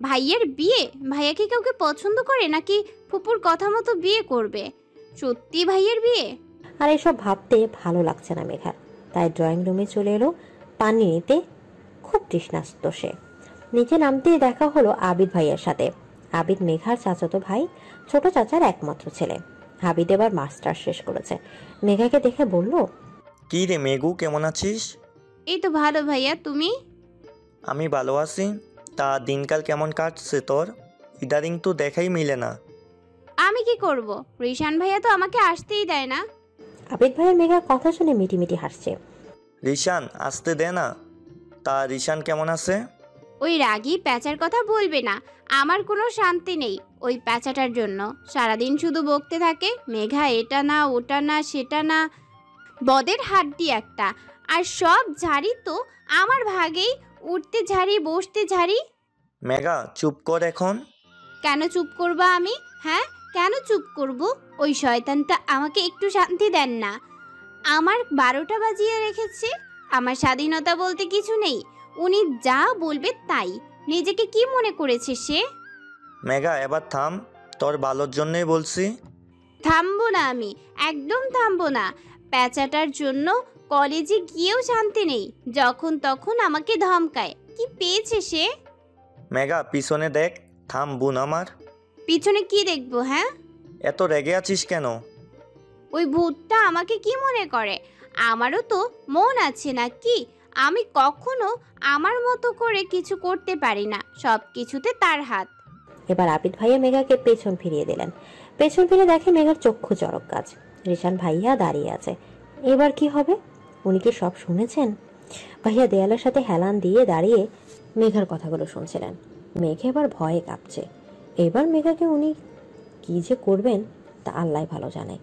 ভাইয়ের বিয়ে? ভাইয়া কি কাউকে পছন্দ করে নাকি ফুপুর কথা মতো বিয়ে করবে? সত্যি ভাইয়ের বিয়ে? আর এসব ভাবতে ভালো লাগছে না মেঘার, তাই ড্রয়িং রুমে চলে এলো পানি নিতে। খুব তৃষ্ণাস্ত সে। নিচে নামতেই দেখা হলো আবিদ ভাইয়ের সাথে। আবিদ মেঘার চাচাতো ভাই, ছোট চাচার একমাত্র ছেলে। আবিদ এবার মাস্টার শেষ করেছে। মেঘাকে দেখে বলল, কি রে মেঘু, কেমন আছিস? এই তো ভালো ভাইয়া, তুমি? আমি ভালো আছি। তা দিনকাল কেমন কাটছে তোর? ইদারিং তো দেখাই মিলে না। আমি কি করব, রিশান ভাইয়া তো আমাকে আসতেই দেয় না। আবিদ ভাইয়ের মেঘার কথা শুনে মিটিমিটি হাসছে। রিশান আসতে দে না। তা রিশান কেমন আছে? ওই রাগী প্যাঁচার কথা বলবে না, আমার কোনো শান্তি নেই ওই প্যাঁচাটার জন্য। সারাদিন শুধু বকতে থাকে, মেঘা এটা না, ওটা না, সেটা না, বদের হাড্ডি একটা। আর সব ঝাড়ি তো আমার ভাগেই, উঠতে ঝাড়ি, বসতে ঝাড়ি। মেঘা চুপ কর এখন। কেন চুপ করবো আমি? হ্যাঁ, কেন চুপ করব? ওই শয়তানটা আমাকে একটু শান্তি দেন না। আমার 12টা বাজিয়ে রেখেছে। আমার স্বাধীনতা বলতে কিছু নেই, উনি যা বলবে তাই। নিজেকে কি মনে করেছে সে? মেঘা এবার থাম, তোর ভালোর জন্যই বলছি। থামবো না আমি, একদম থামবো না। প্যাঁচাটার জন্য কলেজে গিয়েও শান্তি নেই, যখন তখন আমাকে ধমকায়। কি পেয়েছে সে? মেঘা পিছনে দেখ। থাম বোন আমার। পিছনে কি দেখবো? হ্যাঁ, এত রেগে আছিস কেন? ওই ভূতটা আমাকে কি মনে করে? আমারও তো মন আছে নাকি? আমি কখনো আমার মতো করে কিছু করতে পারি না, সব কিছুতে তার হাত। এবার আবিদ ভাইয়া মেঘাকে পেছন ফিরিয়ে দিলেন। পেছন ফিরে দেখে মেঘার চক্ষু চড়ক গাছ। রিশান ভাইয়া দাঁড়িয়ে আছে। এবার কি হবে? উনি কি সব শুনেছেন? ভাইয়া দেয়ালের সাথে হেলান দিয়ে দাঁড়িয়ে মেঘার কথাগুলো শুনছিলেন। মেঘা এবার ভয়ে কাঁপছে। এবার মেঘাকে উনি কি যে করবেন তা আল্লাহ ভালো জানে।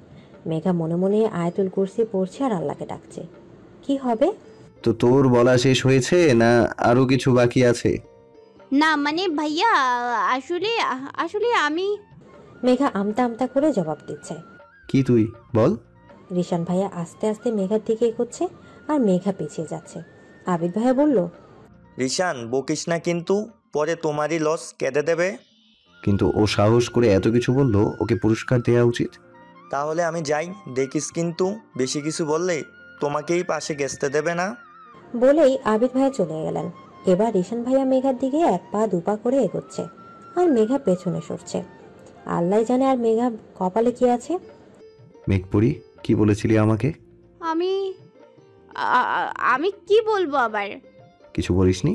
মেঘা মনে মনে আয়াতুল কুরসি পড়ছে আর আল্লাহকে ডাকছে। কি হবে? তো তোর বলা শেষ হয়েছে না আরো কিছু বাকি আছে? না মানে ভাইয়া আসলে আসলে আমি মেঘা আমতা আমতা করে জবাব দিচ্ছে। কি তুই বল? রিশান ভাইয়া আস্তে আস্তে মেঘার দিকে এগোচ্ছে আর মেঘা পিছিয়ে যাচ্ছে। আবিদ ভাইয়া বলল, রিশান বকিস না কিন্তু, পরে তোমারই লস কেঁদে দেবে। কিন্তু ও সাহস করে এত কিছু বললো, ওকে পুরস্কার দেওয়া উচিত। তাহলে আমি যাই, দেখিস কিন্তু বেশি কিছু বললে তোমাকেই পাশে ঘেঁচতে দেবে না। বলেই আবিদ ভাইয়া চলে গেলেন। এবার রিশান ভাইয়া মেঘার দিকে 1 পা 2 পা করে এগোচ্ছে আর মেঘা পেছনে সরছে। আল্লাহ জানে আর মেঘা কপালে কি আছে। মেঘপুরি, কি বলেছিলি আমাকে? আমি আমি কি বলবো আবার? কিছু বলিসনি?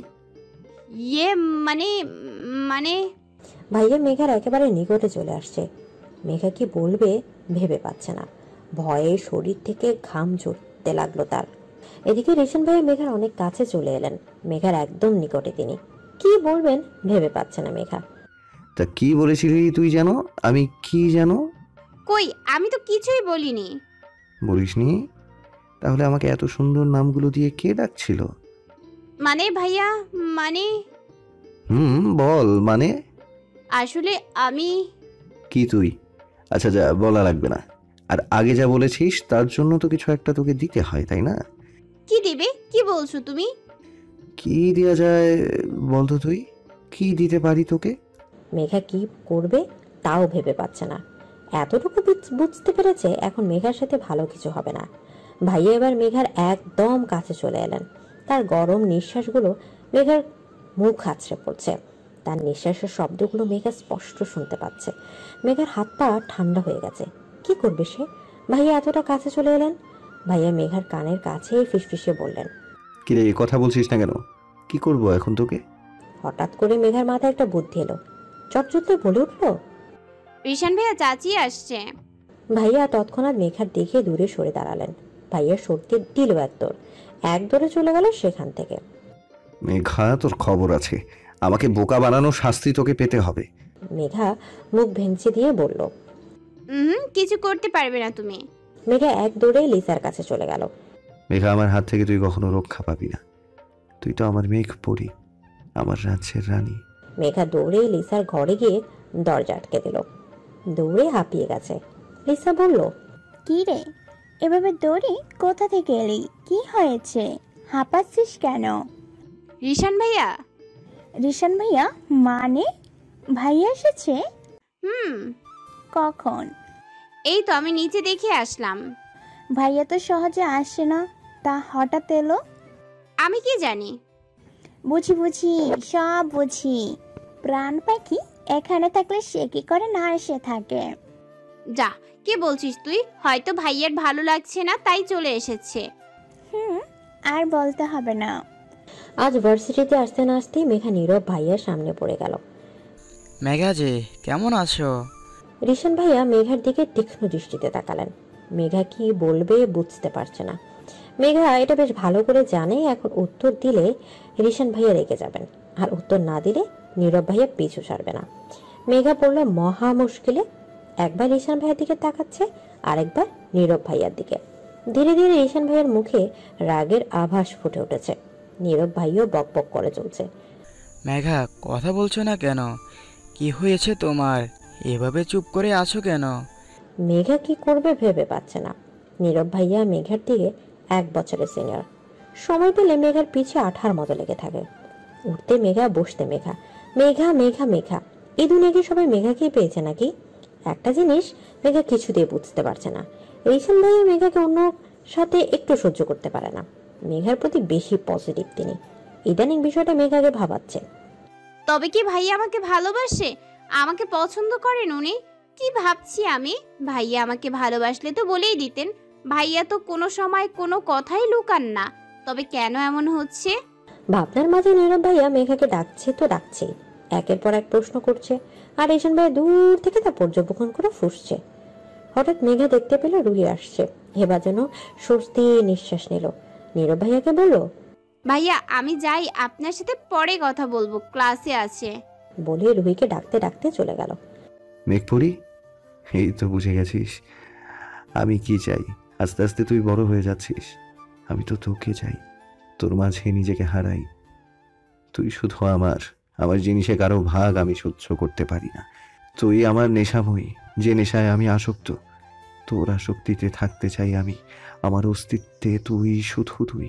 ইয়ে মানে মানে ভাইয়া মেঘার একেবারে নিকটে চলে আসছে। মেঘা কি বলবে ভেবে পাচ্ছে না। ভয়ে শরীর থেকে ঘাম ঝরতে লাগলো তার। এদিকে রেশন ভাইয়া মেঘার অনেক কাছে চলে এলেন। মেঘার একদম নিকটে তিনি। কি বলবেন ভেবে পাচ্ছে না মেঘা। তা কি বলেছিলি তুই? জানো আমি কি জানো? কই, আমি তো কিছুই বলিনি। বলিসনি? তাহলে আমাকে এত সুন্দর নামগুলো দিয়ে কে ডাকছিল? মানে ভাইয়া মানে বল। মানে আসলে আমি কি তুই? আচ্ছা যা, বলা লাগবে না। আর আগে যা বলেছিস তার জন্য তো কিছু একটা তোকে দিতে হয়, তাই না? কি দেবে? কি বলছো তুমি? কি দেয়া যায় বলতো তুই? কি দিতে পারি তোকে? মেঘা কি করবে তাও ভেবে পাচ্ছে না। এতটুকু বুঝতে পেরেছে এখন মেঘার সাথে ভালো কিছু হবে না। ভাইয়া এবার মেঘার একদম কাছে চলে এলেন। তার গরম নিঃশ্বাসগুলো মেঘার মুখ আছড়ে পড়ছে। তার নিঃশ্বাসের শব্দগুলো মেঘা স্পষ্ট শুনতে পাচ্ছে। মেঘার হাত পা ঠান্ডা হয়ে গেছে। কি করবে সে? ভাইয়া এতটা কাছে চলে এলেন। ভাইয়া মেঘার কানের কাছে ফিসফিসে বললেন, কিরে কথা বলছিস না কেন? কি করব এখন তোকে? হঠাৎ করে মেঘার মাথায় একটা বুদ্ধি এলো। চটচটে বলে উঠলো, রিশান ভাইয়া চাচি আসছে। ভাইয়া তৎক্ষণাৎ মেঘার দিকে দূরে সরে দাঁড়ালেন। ভাইয়া সরতে দিল এক দৌড়ে চলে গেল সেখান থেকে। মেঘা, তোর খবর আছে। আমাকে বোকা বানানো শাস্তি তোকে পেতে হবে। মেঘা মুখ ভেঙচি দিয়ে বলল, কিছু করতে পারবে না তুমি। মেঘা এক দৌড়ে লিসার কাছে চলে গেল। মেঘা, আমার হাত থেকে তুই কখনো রক্ষা পাবি না। তুই তো আমার মেঘপুরি, আমার রাজ্যের রানী। মেঘা দৌড়ে লিসার ঘরে গিয়ে দরজা আটকে দিল। দৌড়ে হাঁপিয়ে গেছে। লিসা বলল, কি রে, এভাবে দৌড়ে কোথা থেকে এলি? কি হয়েছে? হাঁপাচ্ছিস কেন? রিশান ভাইয়া। রিশান ভাইয়া মানে? ভাইয়া এসেছে? কখন? এই তো আমি নিচে দেখে আসলাম। ভাইয়া তো সহজে আসে না, তা হঠাৎ এলো? আমি কি জানি। বুঝি সব বুঝি। প্রাণ পাখি এখানে থাকলে সে কি করে না এসে থাকে? যা, কি বলছিস তুই? হয়তো ভাইয়ার ভালো লাগছে না তাই চলে এসেছে। আর বলতে হবে না। আজ ভার্সিটিতে আসতে না আসতেই মেঘা নীরব ভাইয়ার সামনে পড়ে গেল। মেঘা যে, কেমন আছো? রিশান ভাইয়া মেঘার দিকে তীক্ষ্ণ দৃষ্টিতে তাকালেন। মেঘা কি বলবে বুঝতে পারছে না। মেঘা এটা বেশ ভালো করে জানে এখন উত্তর দিলে রিশান ভাইয়া রেগে যাবেন, আর উত্তর না দিলে নীরব ভাইয়া পিছু ছাড়বে না। মেঘা পড়ল মহা মুশকিলে। একবার রিশান ভাইয়ের দিকে তাকাচ্ছে, আরেকবার নীরব ভাইয়ার দিকে। ধীরে ধীরে রিশান ভাইয়ের মুখে রাগের আভাস ফুটে উঠেছে। নীরব ভাইও বকবক করে চলছে। মেঘা, কথা বলছো না কেন? কি হয়েছে তোমার? এভাবে চুপ করে আছো কেন? মেঘা কি করবে ভেবে পাচ্ছে না। নীরব ভাইয়া মেঘার দিকে 1 বছরের সিনিয়র। সময় পেলে মেঘার পিছে আঠার মতো লেগে থাকে। উঠতে মেঘা, বসতে মেঘা, মেঘা মেঘা মেঘা। এই দুনিয়াকে সবাই মেঘাকেই পেয়েছে নাকি? একটা জিনিস মেঘা কিছুতেই বুঝতে পারছে না। রিশান ভাইয়া মেঘাকে অন্য সাথে একটু সহ্য করতে পারে না। মেঘার প্রতি বেশি পজিটিভ তিনি। ইদানিং বিষয়টা মেঘাকে ভাবাচ্ছে। তবে কি ভাইয়া আমাকে ভালোবাসে? আমাকে পছন্দ করেন উনি? কি ভাবছি আমি? ভাইয়া আমাকে ভালোবাসলে তো বলেই দিতেন। ভাইয়া তো কোনো সময় কোনো কথাই লুকান না। তবে কেন এমন হচ্ছে? ভাবনার মাঝে নীরব ভাইয়া মেঘাকে ডাকছে তো ডাকছে। একের পর এক প্রশ্ন করছে, আর ঈশান ভাই দূর থেকে তা পর্যবেক্ষণ করে ফুঁসছে। হঠাৎ মেঘা দেখতে পেল রুহি আসছে। এবার যেন স্বস্তি নিঃশ্বাস নিল। নীরব ভাইয়াকে বলল, ভাইয়া আমি যাই, আপনার সাথে পরে কথা বলবো, ক্লাসে আছে। বলে রুহিকে ডাকতে ডাকতে চলে গেল। মেঘপুরি, এই তো বুঝে গেছিস আমি কি চাই। আস্তে আস্তে তুই বড় হয়ে যাচ্ছিস, আমি তো তোকে চাই, তোর মাঝে নিজেকে হারাই। তুই শুধু আমার জিনিসে কারো ভাগ আমি সহ্য করতে পারি না। তুই আমার নেশাময়ী, যে নেশায় আমি আসক্ত। তোর আসক্তিতে থাকতে চাই আমি, আমার অস্তিত্বে তুই, শুধু তুই।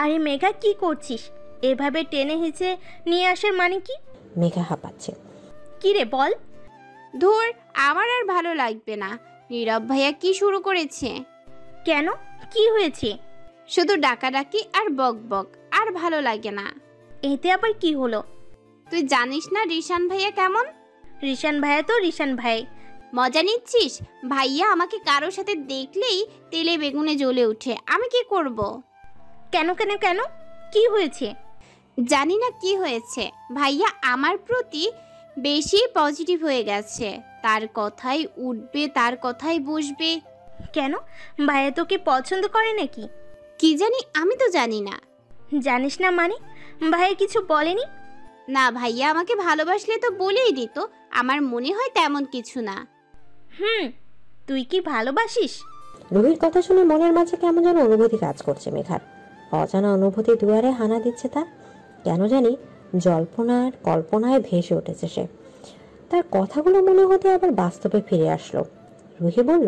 আরে মেঘা, কি করছিস? এভাবে টেনে হিচে নিয়ে আসার মানে কি? মেঘা হাঁপাচ্ছে। কি রে বল। ধুর, আমার আর ভালো লাগবে না। নীরব ভাইয়া কি শুরু করেছে? কেন, কি হয়েছে? শুধু ডাকাডাকি আর বক বক, আর ভালো লাগে না। এতে আবার কি হলো? তুই জানিস না রিশান ভাইয়া কেমন? রিশান ভাইয়া তো রিশান ভাই। মজা নিচ্ছিস? ভাইয়া আমাকে কারোর সাথে দেখলেই তেলে বেগুনে জ্বলে উঠে। আমি কি করব? কেন কেন কেন, কি হয়েছে? জানি না কি হয়েছে, ভাইয়া আমার প্রতি বেশি পজিটিভ হয়ে গেছে। তার কথাই উঠবে, তার কথাই বসবে। কেন, ভাইয়া তোকে পছন্দ করে নাকি? কি জানি, আমি তো জানি না। জানিস না মানে? ভাইয়া কিছু বলেনি? না, ভাইয়া আমাকে ভালোবাসলে তো বলেই দিত। আমার মনে হয় তেমন কিছু না। তুই কি ভালোবাসিস? রুহির কথা শুনে মনের মাঝে কেমন যেন অনুভূতি কাজ করছে মেঘার। অজানা অনুভূতি দুয়ারে হানা দিচ্ছে তার। কেন জানি জল্পনার কল্পনায় ভেসে উঠেছে সে। তার কথাগুলো মনে হতে আবার বাস্তবে ফিরে আসলো। রুহি বলল,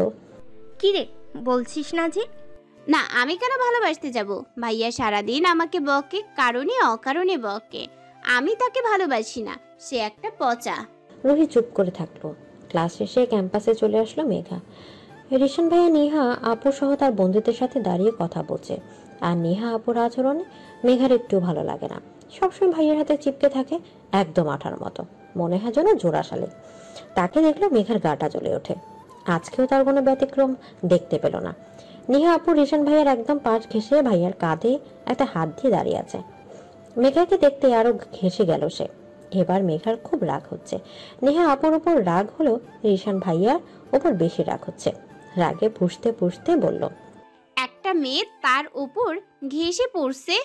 কি রে, বলছিস না যে? না, আমি কেন ভালোবাসতে যাব? ভাইয়া সারাদিন আমাকে বকে, কারণে অকারণে বকে। আমি তাকে ভালোবাসি না, সে একটা পচা। রুহি চুপ করে থাকলো। ক্লাস শেষে ক্যাম্পাসে চলে আসলো মেঘা। রিশান ভাইয়া নেহা আপু সহ তার বন্ধুদের সাথে দাঁড়িয়ে কথা বলছে। আর নেহা আপুর আচরণে মেঘার একটু ভালো লাগে না। সবসময় ভাইয়ের হাতে চিপকে থাকে, একদম আঠার মতো, মনে হয় যেন জোড়াশালে। তাকে দেখলো মেঘার গাটা জ্বলে ওঠে। আজকেও তার কোনো ব্যতিক্রম দেখতে পেল না। নেহা আপু রিশান ভাইয়ার একদম পাশ ঘেঁষে ভাইয়ার কাঁধে একটা হাত দিয়ে দাঁড়িয়ে আছে। মেঘাকে দেখতে আরো ঘেঁষে গেল সে। এবার মেঘার খুব রাগ হচ্ছে। নেহা আপুর উপর রাগ হলো, রিশান ভাইয়ার উপর বেশি রাগ হচ্ছে। রাগে ফুঁসতে ফুঁসতে বলল, একটা মেয়ে তার উপর ঘেঁষে পড়ছে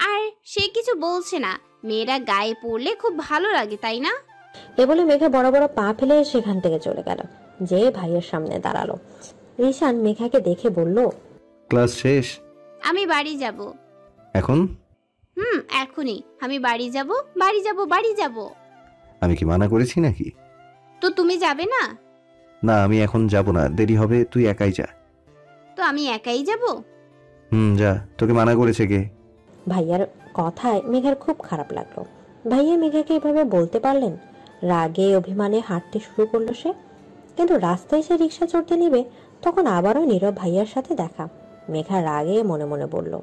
আর সে কিছু বলছে না। মেয়েরা গায়ে পড়লে খুব ভালো লাগে, তাই না? এ বলে মেঘা বড় বড় পা ফেলে সেখান থেকে চলে গেল, যে ভাইয়ের সামনে দাঁড়ালো। রিশান মেঘাকে দেখে বলল, ক্লাস শেষ? আমি বাড়ি যাব। এখন? এখনই আমি বাড়ি যাব, বাড়ি যাব, বাড়ি যাব। আমি কি মানা করেছি নাকি? তো তুমি যাবে না? না, আমি এখন যাব না, দেরি হবে, তুই একাই যা। তো আমি একাই যাব? যা, তোকে মানা করেছে কে? ভাইয়ার কথায় মেঘার খুব খারাপ লাগলো। ভাইয়া মেঘাকে এভাবে বলতে পারলেন? রাগে অভিমানে হাঁটতে শুরু করলো সে। কিন্তু রাস্তায় সে রিক্সা চড়তে নিবে, তখন আবারও নীরব ভাইয়ার সাথে দেখা। মেঘা রাগে মনে মনে বলল,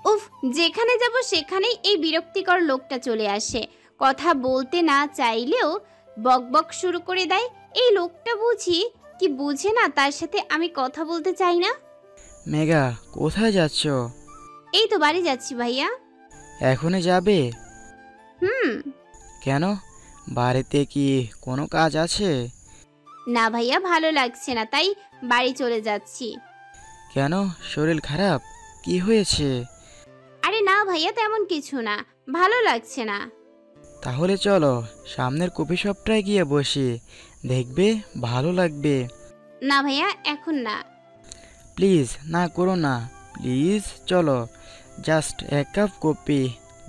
উফ, যেখানে যাব সেখানেই এই বিরক্তিকর লোকটা চলে আসে। কথা বলতে না চাইলেও বকবক শুরু করে দেয়। এই লোকটা বুঝি কি বুঝে না তার সাথে আমি কথা বলতে চাই না? মেঘা, কোথায় যাচ্ছ? এই তো বাড়ি যাচ্ছি ভাইয়া। এখনই যাবে? কেন, বাড়িতে কি কোনো কাজ আছে? না ভাইয়া, ভালো লাগছে না, তাই বাড়ি চলে যাচ্ছি। কেন, শরীর খারাপ? কি হয়েছে? আরে না ভাইয়া, তেমন কিছু না, ভালো লাগছে না। তাহলে চলো সামনের কফি শপটায় গিয়ে বসি, দেখবে ভালো লাগবে। না ভাইয়া, এখন না। প্লিজ না করো না, প্লিজ চলো, জাস্ট এক কাপ কফি,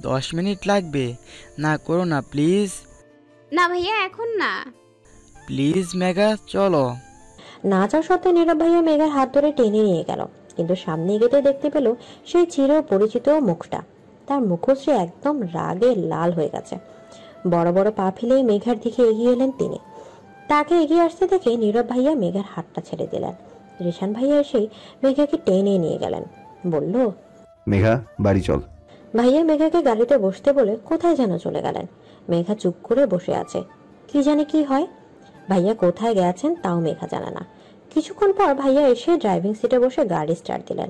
10 মিনিট লাগবে, না করো না প্লিজ। না ভাইয়া, এখন না। প্লিজ মেঘা, চলো। না যাওয়া সত্ত্বেও নীরব ভাইয়া মেঘার হাত ধরে টেনে নিয়ে গেল। কিন্তু সামনে এগোতে দেখতে পেল সেই চির পরিচিত মুখটা। তার মুখশ্রী একদম রাগে লাল হয়ে গেছে। বড় বড় পা ফেলে মেঘার দিকে এগিয়ে এলেন তিনি। তাকে এগিয়ে আসতে দেখে নীরব ভাইয়া মেঘার হাতটা ছেড়ে দিলেন। রিশান ভাইয়া এসে মেঘাকে টেনে নিয়ে গেলেন, বলল, মেঘা, বাড়ি চল। ভাইয়া মেঘাকে গাড়িতে বসতে বলে কোথায় যেন চলে গেলেন। মেঘা চুপ করে বসে আছে, কি জানে কি হয়। ভাইয়া কোথায় গেছেন তাও মেঘা জানে না। কিছুক্ষণ পর ভাইয়া এসে ড্রাইভিং সিটে বসে গাড়ি স্টার্ট দিলেন।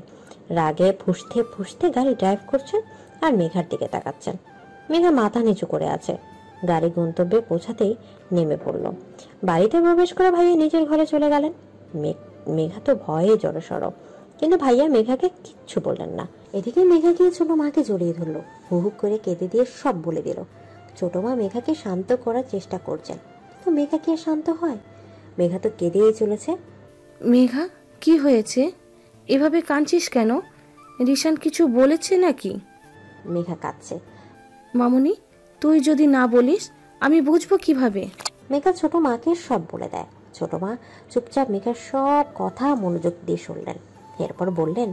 রাগে ফুঁসতে ফুঁসতে গাড়ি ড্রাইভ করছেন আর মেঘার দিকে তাকাচ্ছেন। মেঘা মাথা নিচু করে আছে। গাড়ি গন্তব্যে পৌঁছাতেই নেমে পড়ল। বাড়িতে প্রবেশ করে ভাইয়া নিজের ঘরে চলে গেলেন। মেঘা তো ভয়ে জড়সড়, কিন্তু ভাইয়া মেঘাকে কিচ্ছু বললেন না। এদিকে মেঘা গিয়ে ছোট মাকে জড়িয়ে ধরলো, হুহু করে কেঁদে দিয়ে সব বলে দিল। ছোট মা মেঘাকে শান্ত করার চেষ্টা করছেন, কিন্তু মেঘা কি আর শান্ত হয়? মেঘা তো কেঁদেই চলেছে। মেঘা, কি হয়েছে? এভাবে কাঁদছিস কেন? রিশান কিছু বলেছে নাকি? মেঘা কাঁদছে। মামুনি, তুই যদি না বলিস আমি বুঝবো কিভাবে? মেঘা ছোট মাকে সব বলে দেয়। ছোট মা চুপচাপ মেঘার সব কথা মনোযোগ দিয়ে শুনলেন। এরপর বললেন,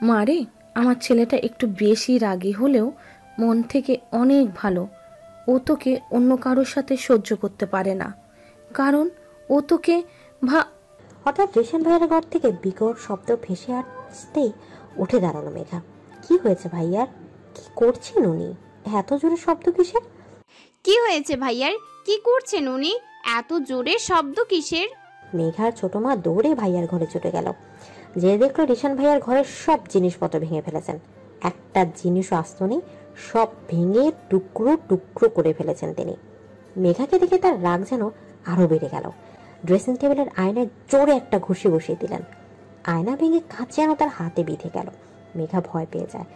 মা রে, আমার ছেলেটা একটু বেশি রাগী হলেও মন থেকে অনেক ভালো। ও তোকে অন্য কারোর সাথে সহ্য করতে পারে না, কারণ ও তোকে হঠাৎ রেশন ভাইয়ের ঘর থেকে বিকট শব্দ ভেসে আসতেই উঠে দাঁড়ালো মেঘা। কি হয়েছে ভাইয়ার? কি করছেন উনি? এত জোরে শব্দ কিসের? কি হয়েছে ভাইয়ার? কি করছেন উনি? এত জোরে শব্দ কিসের? মেঘার ছোট মা দৌড়ে ভাইয়ার ঘরে ছুটে গেল। যে দেখলো রেশন ভাইয়ার ঘরের সব জিনিসপত্র ভেঙে ফেলেছেন। একটা জিনিসও আস্ত নেই, সব ভেঙে টুকরো টুকরো করে ফেলেছেন তিনি। মেঘাকে দেখে তার রাগ যেন আরো বেড়ে গেল। ড্রেসিং টেবিলের আয়নায় জোরে একটা ঘুষি বসিয়ে দিলেন। আয়না ভেঙে কাঁচ যেন তার হাতে বিঁধে গেল। মেঘা ভয় পেয়ে যায়।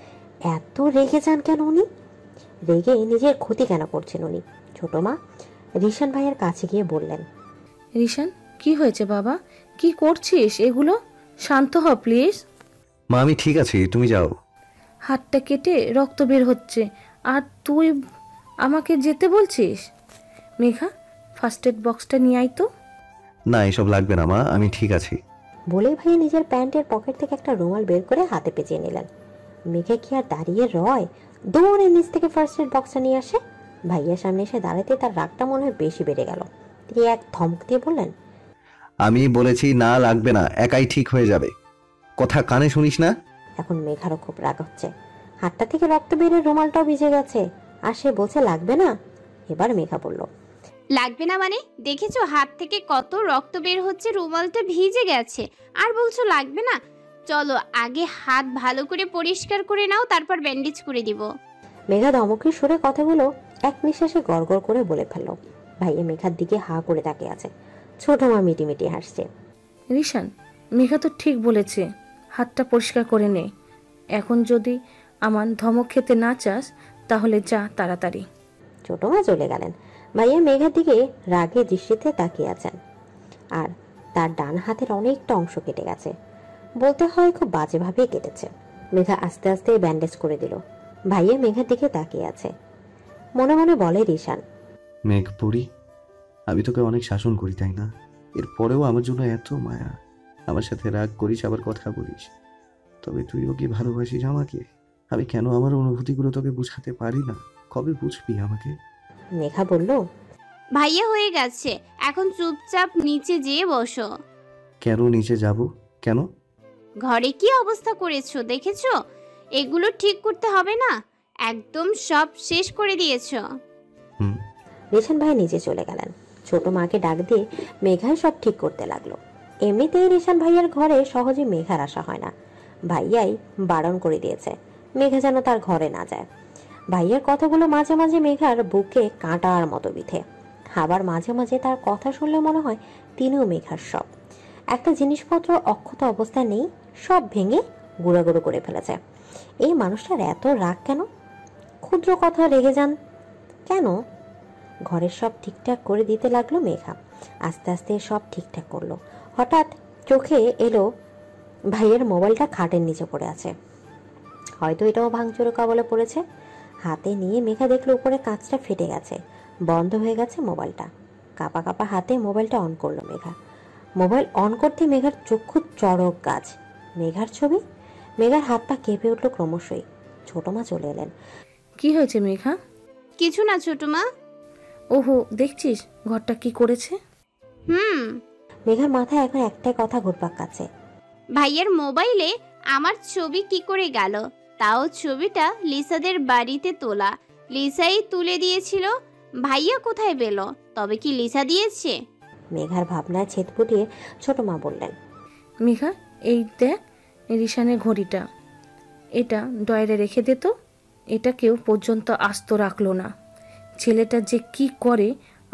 এত রেগে যান কেন উনি? রেগে নিজের ক্ষতি কেন করছেন উনি? ছোট মা রিশান ভাইয়ের কাছে গিয়ে বললেন, রিশান, কি হয়েছে বাবা? কি করছিস এগুলো? শান্ত হ প্লিজ। মা আমি ঠিক আছি, তুমি যাও। হাতটা কেটে রক্ত বের হচ্ছে আর তুই আমাকে যেতে বলছিস? মেঘা, ফার্স্ট এড বক্সটা নিয়ে আয় তো। না এসব লাগবে না মা, আমি ঠিক আছি। বলে ভাইয়া নিজের প্যান্টের পকেট থেকে একটা রুমাল বের করে হাতে পেঁচিয়ে নিলেন। মেঘা কি আর দাঁড়িয়ে রয়? দৌড়ে নিচ থেকে ফার্স্ট এড বক্সটা নিয়ে আসে। ভাইয়ার সামনে এসে দাঁড়াতে তার রাগটা মনে হয় বেশি বেড়ে গেল। তিনি এক ধমক দিয়ে বললেন, আমি বলেছি না লাগবে না, একাই ঠিক হয়ে যাবে। কথা কানে শুনিস না? এখন মেঘারও খুব রাগ হচ্ছে। হাতটা থেকে রক্ত বেরিয়ে রুমালটাও ভিজে গেছে, আর সে বলছে লাগবে না। এবার মেঘা বলল, লাগবে না মানে? দেখেছো হাত থেকে কত রক্ত বের হচ্ছে, রুমালটা ভিজে গেছে, আর বলছো লাগবে না? চলো আগে হাত ভালো করে পরিষ্কার করে নাও, তারপর ব্যান্ডেজ করে দিব। মেঘা ধমকের সুরে কথাগুলো এক নিঃশ্বাসে গড়গড় করে বলে ফেলল। ভাইয়া মেঘার দিকে হা করে তাকিয়ে আছে। ছোট মা মিটিমিটি হাসছে। রিশান, মেঘা তো ঠিক বলেছে, হাতটা পরিষ্কার করে নে। এখন যদি আমার ধমক খেতে না চাস তাহলে যা তাড়াতাড়ি। ছোট মা চলে গেলেন। ভাইয়া মেঘার দিকে রাগে দৃষ্টিতে তাকিয়ে আছেন, আর তার ডান হাতের অনেকটা অংশ কেটে গেছে। বলতে হয় খুব বাজেভাবে কেটেছে। মেঘা আস্তে আস্তে ব্যান্ডেজ করে দিল। ভাইয়া মেঘার দিকে তাকিয়ে আছে। মনে মনে বলে রিশান, মেঘ পড়ি, আমি তোকে অনেক শাসন করি তাই না? এরপরেও আমার জন্য এত মায়া। আমার সাথে রাগ করিস আবার কথা বলিস, তবে তুইও কি ভালোবাসিস আমাকে? আমি কেন আমার অনুভূতিগুলো তোকে বুঝাতে পারি না? কবে বুঝবি আমাকে? মেঘা বলল, ভাইয়া হয়ে গেছে, এখন চুপচাপ নিচে যেয়ে বসো। কেন নিচে যাব? কেন? ঘরে কি অবস্থা করেছো দেখেছো? এগুলো ঠিক করতে হবে না? একদম সব শেষ করে দিয়েছো। রেশন ভাই নিচে চলে গেলেন। ছোট মাকে ডাক দিয়ে মেঘাই সব ঠিক করতে লাগলো। এমনিতেই রেশন ভাইয়ের ঘরে সহজে মেঘার আসা হয় না। ভাইয়াই বারণ করে দিয়েছে মেঘা যেন তার ঘরে না যায়। ভাইয়ের কথাগুলো মাঝে মাঝে মেঘার বুকে কাঁটার মতো বিঁধে, আবার মাঝে মাঝে তার কথা শুনলে মনে হয় তিনিও মেঘার সব। একটা জিনিসপত্র অক্ষত অবস্থায় নেই, সব ভেঙে গুঁড়াগুঁড়ো করে ফেলেছে। এই মানুষটার এত রাগ কেন? ক্ষুদ্র কথা রেগে যান কেন? ঘরের সব ঠিকঠাক করে দিতে লাগলো মেঘা। আস্তে আস্তে সব ঠিকঠাক করলো। হঠাৎ চোখে এলো ভাইয়ের মোবাইলটা খাটের নিচে পড়ে আছে। হয়তো এটাও ভাঙচুরো কবলে পড়েছে। হাতে নিয়ে মেঘা দেখলো উপরে কাঁচটা ফেটে গেছে, বন্ধ হয়ে গেছে মোবাইলটা। কাপা কাপা হাতে মোবাইলটা অন করলো মেঘা। মোবাইল অন করতে মেঘার চক্ষু চড়ক গাছ। মেঘার ছবি। মেঘার হাত পা কেঁপে উঠলো ক্রমশই। ছোট মা চলে এলেন। কি হয়েছে মেঘা? কিছু না ছোট মা। ওহো, দেখছিস ঘরটা কি করেছে? মেঘার মাথায় এখন একটাই কথা ঘুরপাক খাচ্ছে, ভাইয়ের মোবাইলে আমার ছবি কি করে গেল? তাও ছবিটা লিসাদের বাড়িতে তোলা, লিসাই তুলে দিয়েছিল। ভাইয়া কোথায় পেল? তবে কি লিসা দিয়েছে? মেঘার ভাবনায় ছেদ ফুটিয়ে ছোট মা বললেন, মেঘা, এই দেখ রিশানের ঘড়িটা, এটা ডয়ারে রেখে দে তো। এটা কেউ পর্যন্ত আস্ত রাখলো না। ছেলেটা যে কি করে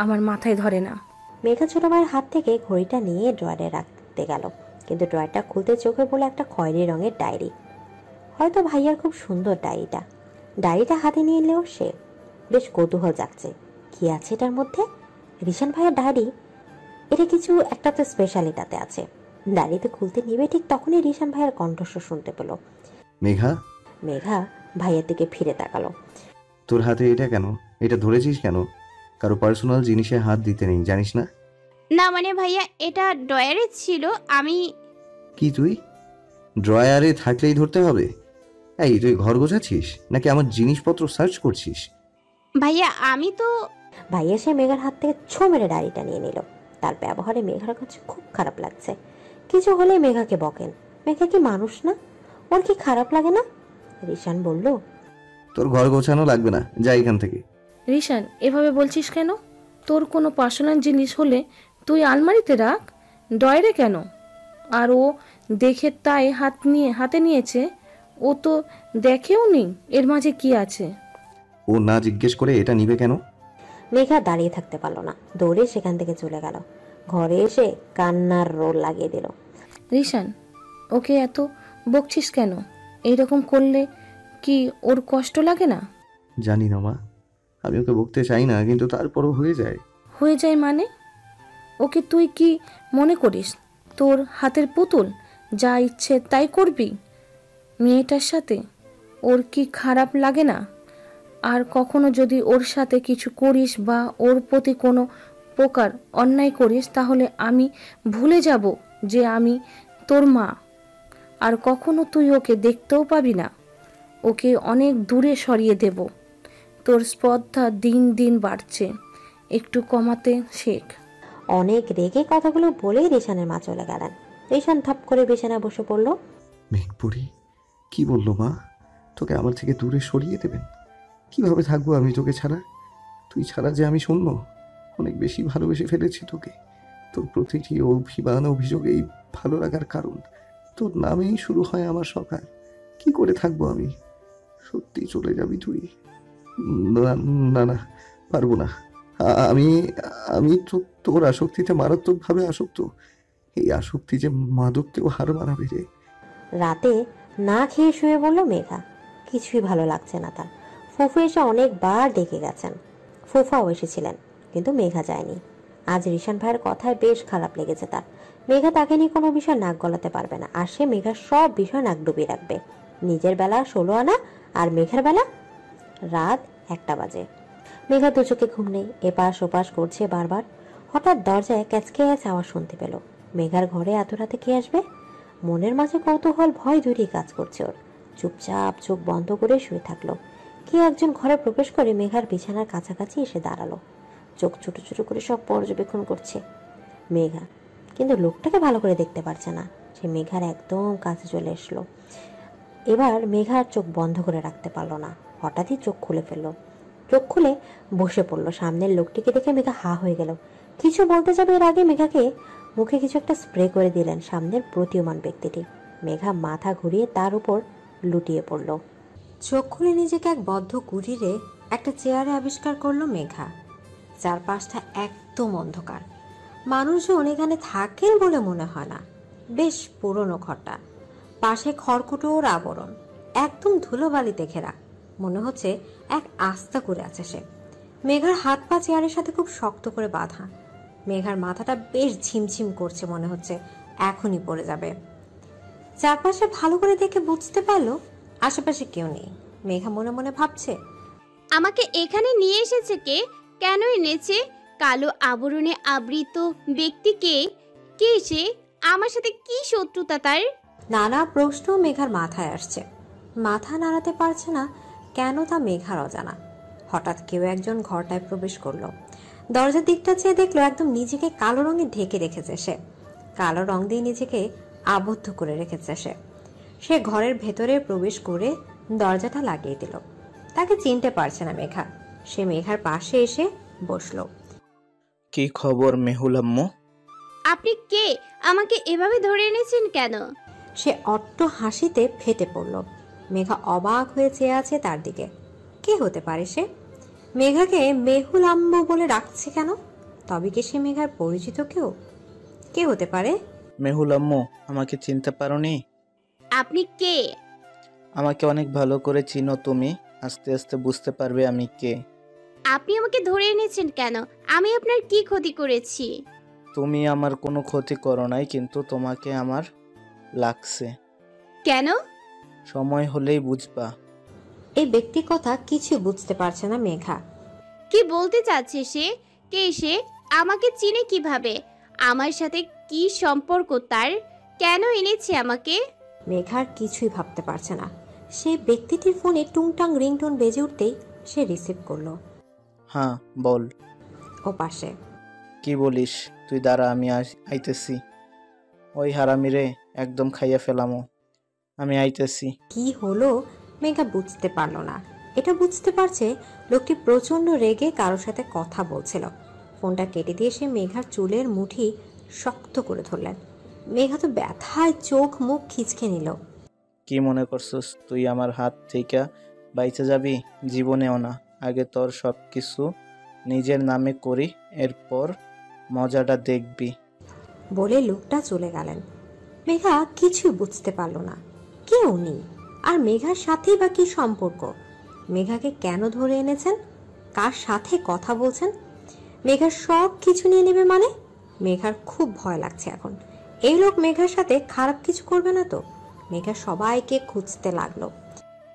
আমার মাথায় ধরে না। মেঘা ছোট ভাইয়ের হাত থেকে ঘড়িটা নিয়ে ড্রয়ারে রাখতে গেল, কিন্তু ড্রয়ারটা খুলতে চোখে পড়লো একটা খয়েরি রঙের ডায়েরি। হয়তো ভাইয়ার খুব সুন্দর ডায়েরিটা হাতে নিয়ে এলেও সে বেশ কৌতূহল জাগছে। কি আছে এটার মধ্যে? রিশান ভাইয়ের ডায়েরি, এটা কিছু একটা তো স্পেশালিটাতে আছে। ডায়েরিতে খুলতে নিবে ঠিক তখনই রিশান ভাইয়ের কণ্ঠস্বর শুনতে পেল। মেঘা। মেঘা ভাইয়ের দিকে ফিরে তাকালো। তোর হাতে এটা কেন? এটা ধরেছিস কেন? কারো পার্সোনাল জিনিসে হাত দিতে নেই, জানিস না? না মানে ভাইয়া, এটা ড্রয়ারে ছিল। আমি কি তুই ড্রয়ারে থাকলেই ধরতে হবে? এই তুই ঘর গোছাচ্ছিস নাকি আমার জিনিসপত্র সার্চ করছিস? ভাইয়া আমি তো। ভাইয়া সে মেঘার হাত থেকে ছো মেরে ডায়েরিটা নিয়ে নিল। তার ব্যবহারে মেঘার কাছে খুব খারাপ লাগছে। কিছু হলে মেঘাকে বকেন। মেঘা কি মানুষ না? ওর কি খারাপ লাগে না? রিশান বলল, তোর ঘর গোছানো লাগবে না, যা এখান থেকে। রিশান, এভাবে বলছিস কেন? তোর কোনো পার্সোনাল জিনিস হলে তুই আলমারিতে রাখ, ড্রয়ারে কেন? আর ও দেখে তাই হাতে নিয়েছে, ও তো দেখেও নি এর মাঝে কি আছে। ও না জিজ্ঞেস করে এটা নিবে কেন? মেঘা দাঁড়িয়ে থাকতে পারলো না, দৌড়ে সেখান থেকে চলে গেল। ঘরে এসে কান্নার রোল লাগিয়ে দিল। রিশান, ওকে এত বকছিস কেন? এইরকম করলে কি ওর কষ্ট লাগে না? জানি না মা, আমি ওকে বকতে চাই না, কিন্তু তারপরও হয়ে যায়। হয়ে যায় মানে? ওকে তুই কি মনে করিস তোর হাতের পুতুল, যা ইচ্ছে তাই করবি মেয়েটার সাথে? ওর কি খারাপ লাগে না? আর কখনো যদি ওর সাথে কিছু করিস বা ওর প্রতি কোনো প্রকার অন্যায় করিস, তাহলে আমি ভুলে যাব যে আমি তোর মা। আর কখনো তুই ওকে দেখতেও পাবি না। ওকে অনেক দূরে সরিয়ে দেব। তোর স্পর্ধা দিন দিন বাড়ছে, একটু কমাতে শেখ। অনেক রেগে কথাগুলো বলেই রিশানের মা চলে গেলেন। রিশান থপ করে বিছানায় বসে পড়ল। মেঘপুরি কি বললো মা? তোকে আমার থেকে দূরে সরিয়ে দেবেন? কিভাবে থাকবো আমি তোকে ছাড়া? তুই ছাড়া যে আমি শূন্য। অনেক বেশি ভালোবেসে ফেলেছি তোকে। তোর প্রতিটি অভিমান অভিযোগ এই ভালো লাগার কারণ। তোর নামেই শুরু হয় আমার সকাল। কি করে থাকবো আমি? সত্যি চলে যাবি তুই? না না না, পারবো না। আমি আমি তো তোর আসক্তিতে মারাত্মকভাবে আসক্ত। এই আসক্তি যে মাদককেও হার মানাবে রে। রাতে না খেয়ে শুয়ে বলল মেঘা। কিছুই ভালো লাগছে না তার। ফুফু এসে অনেকবার ডেকে গেছেন। ফুফাও এসেছিলেন, কিন্তু মেঘা যায়নি। আজ রিশান ভাইয়ের কথায় বেশ খারাপ লেগেছে তার। মেঘা তাকে নিয়ে কোনো বিষয় নাক গলাতে পারবে না, আর সে মেঘার সব বিষয় নাক ডুবিয়ে রাখবে। নিজের বেলা 16 আনা, আর মেঘার বেলা রাত 1টা বাজে। মেঘা দু চোখে ঘুম নেই, এপাশ ওপাশ করছে বারবার। হঠাৎ দরজায় ক্যাচকে আওয়াজ শুনতে পেল। মেঘার ঘরে এত রাতে কে আসবে? মনের মাঝে কৌতূহল ভয় দুটোই কাজ করছে ওর। চুপচাপ চোখ বন্ধ করে শুয়ে থাকলো। কে একজন ঘরে প্রবেশ করে মেঘার বিছানার কাছাকাছি এসে দাঁড়ালো। চোখ ছোট ছোট করে সব পর্যবেক্ষণ করছে মেঘা, কিন্তু লোকটাকে ভালো করে দেখতে পারছে না। সে মেঘার একদম কাছে চলে এসলো। এবার মেঘার চোখ বন্ধ করে রাখতে পারলো না। হঠাৎই চোখ খুলে ফেললো। চোখ খুলে বসে পড়লো। সামনের লোকটিকে দেখে মেঘা হা হয়ে গেল। কিছু বলতে যাবে এর আগে মেঘাকে মুখে কিছু একটা স্প্রে করে দিলেন সামনের প্রতীয়মান ব্যক্তিটি। মেঘা মাথা ঘুরিয়ে তার উপর লুটিয়ে পড়ল। চোখ খুলে নিজেকে এক বদ্ধ কুটিরে একটা চেয়ারে আবিষ্কার করলো মেঘা। চারপাশটা একদম অন্ধকার। মানুষজন এখানে থাকেন বলে মনে হয় না। বেশ পুরনো ঘরটা, পাশে খড়কুটোর আবরণ, একদম ধুলোবালিতে ঘেরা। মনে হচ্ছে এক আস্থা করে আছে সে। মেঘার হাত পা চেয়ারের সাথে খুব শক্ত করে বাঁধা। মেঘার মাথাটা বেশ ঝিমঝিম করছে, মনে হচ্ছে এখনই পড়ে যাবে। চারপাশে ভালো করে দেখে বুঝতে পারলো আশেপাশে কেউ নেই। মেঘা মনে মনে ভাবছে, আমাকে এখানে নিয়ে এসেছে কে? কেন এনেছে? কালো আবরণে আবৃত ব্যক্তিকে কে সে? আমার সাথে কি শত্রুতা তার? নানা প্রশ্ন মেঘার মাথায় আসছে। মাথা নাড়াতে পারছে না কেন, তা মেঘার অজানা। হঠাৎ কেউ একজন ঘরটায় প্রবেশ করলো। দরজার দিকটা চেয়ে দেখলো একদম নিজেকে কালো রঙে ঢেকে রেখেছে সে। কালো রং দিয়ে নিজেকে আবদ্ধ করে রেখেছে সে। সে ঘরের ভেতরে প্রবেশ করে দরজাটা লাগিয়ে দিল। তাকে চিনতে পারছে না মেঘা। সে মেঘার পাশে এসে বসলো। কি খবর মেহুল আম্মু? আপনি কে? আমাকে এভাবে ধরে এনেছেন কেন? সে অট্ট হাসিতে ফেটে পড়ল। মেঘা অবাক হয়ে চেয়ে আছে তার দিকে। কে হতে পারে সে? মেঘাকে মেহুল আম্মু বলে ডাকছে কেন? তবে কি সে মেঘার পরিচিত কেউ? কে হতে পারে? মেহুল আম্মু, আমাকে চিনতে পারোনি? আপনি কে? আমাকে অনেক ভালো করে চিনো তুমি, আস্তে আস্তে বুঝতে পারবে আমি কে। আপনি আমাকে ধরে এনেছেন কেন? আমি আপনার কি ক্ষতি করেছি? তুমি আমার কোনো ক্ষতি করো নাই, কিন্তু তোমাকে আমার লাগছে। কেন? সময় হলেই বুঝবা। এই ব্যক্তির কথা কিছু বুঝতে পারছে না মেঘা। কি বলতে চাচ্ছে সে? কে সে? আমাকে চিনে কিভাবে? আমার সাথে কি সম্পর্ক তার? কেন এনেছে আমাকে? মেঘার কিছুই ভাবতে পারছে না। সেই ব্যক্তিটির ফোনে টুংটাং রিংটোন বেজে উঠতেই সে রিসিভ করলো। হ্যাঁ বল। ও পাশে। কি বলিস? তুই দাঁড়া, আমি আইতেছি। ওই হারামিরে একদম খাইয়া ফেলামো, আমি আইতেছি। কি হলো মেঘা বুঝতে পারলো না। এটা বুঝতে পারছে লোকটি প্রচন্ড রেগে কারোর সাথে কথা বলছিল। ফোনটা কেটে দিয়ে সে মেঘার চুলের মুঠি শক্ত করে ধরলেন। মেঘা তো ব্যথায় চোখ মুখ খিচকে নিল। কি মনে করছিস তুই আমার হাত থেকে বাইচে যাবি? জীবনেও না। আগে তোর সব কিছু নিজের নামে করি, এরপর মজাটা দেখবি। বলে লোকটা চলে গেলেন। মেঘা কিছু বুঝতে পারল না। কে উনি? আর মেঘার সাথেই বা কি সম্পর্ক? মেঘাকে কেন ধরে এনেছেন? কার সাথে কথা বলছেন? মেঘার সব কিছু নিয়ে নেবে মানে? মেঘার খুব ভয় লাগছে এখন। এই লোক মেঘার সাথে খারাপ কিছু করবে না তো? মেঘা সবাইকে খুঁজতে লাগলো।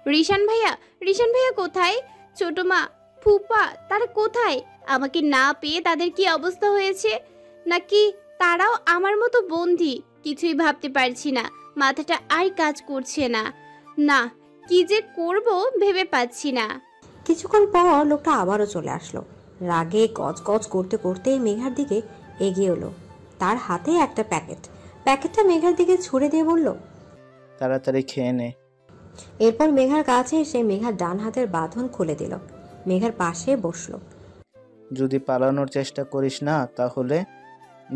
রিশান ভাইয়া কোথায়? ছোট মা, ফুপা, তারা কোথায়? আমাকে না পেয়ে তাদের কি অবস্থা হয়েছে? নাকি তারাও আমার মতো বন্দী? কিছুই ভাবতে পারছি না, মাথাটা আর কাজ করছে না। না, কি যে করব ভেবে পাচ্ছি না। কিছুক্ষণ পর লোকটা আবারও চলে আসলো। রাগে গজগজ করতে করতে মেঘার দিকে এগিয়ে এলো। তার হাতে একটা প্যাকেটটা মেঘার দিকে ছুড়ে দিয়ে বলল, তাড়াতাড়ি খেয়ে নে। এরপর মেঘার কাছে এসে মেঘার ডান হাতের বাঁধন খুলে দিল। মেঘার পাশে বসলো। যদি পালানোর চেষ্টা করিস না তাহলে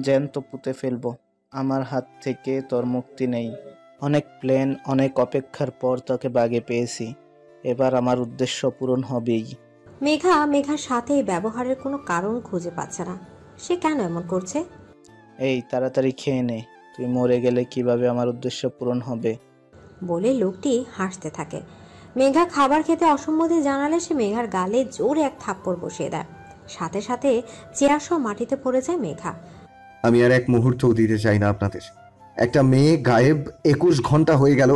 জ্যান্ত পুঁতে ফেলবো। আমার হাত থেকে তোর মুক্তি নেই। অনেক প্ল্যান, অনেক অপেক্ষার পর তোকে বাগে পেয়েছি। এবার আমার উদ্দেশ্য পূরণ হবেই। মেঘার সাথে এই ব্যবহারের কোনো কারণ খুঁজে পাচ্ছে না। সে কেন এমন করছে? এই তাড়াতাড়ি খেয়ে নে, তুই মরে গেলে কিভাবে আমার উদ্দেশ্য পূরণ হবে? বলে লোকটি হাসতে থাকে। মেঘা খাবার খেতে অসম্মতি জানালে সে মেঘার গালে জোরে এক থাপ্পড় বসিয়ে দেয়। সাথে সাথে চেয়ার সহ মাটিতে পড়ে যায় মেঘা। আমি আর এক মুহূর্তও দিতে চাই না আপনাদের। একটা মেয়ে গায়েব 21 ঘন্টা হয়ে গেল,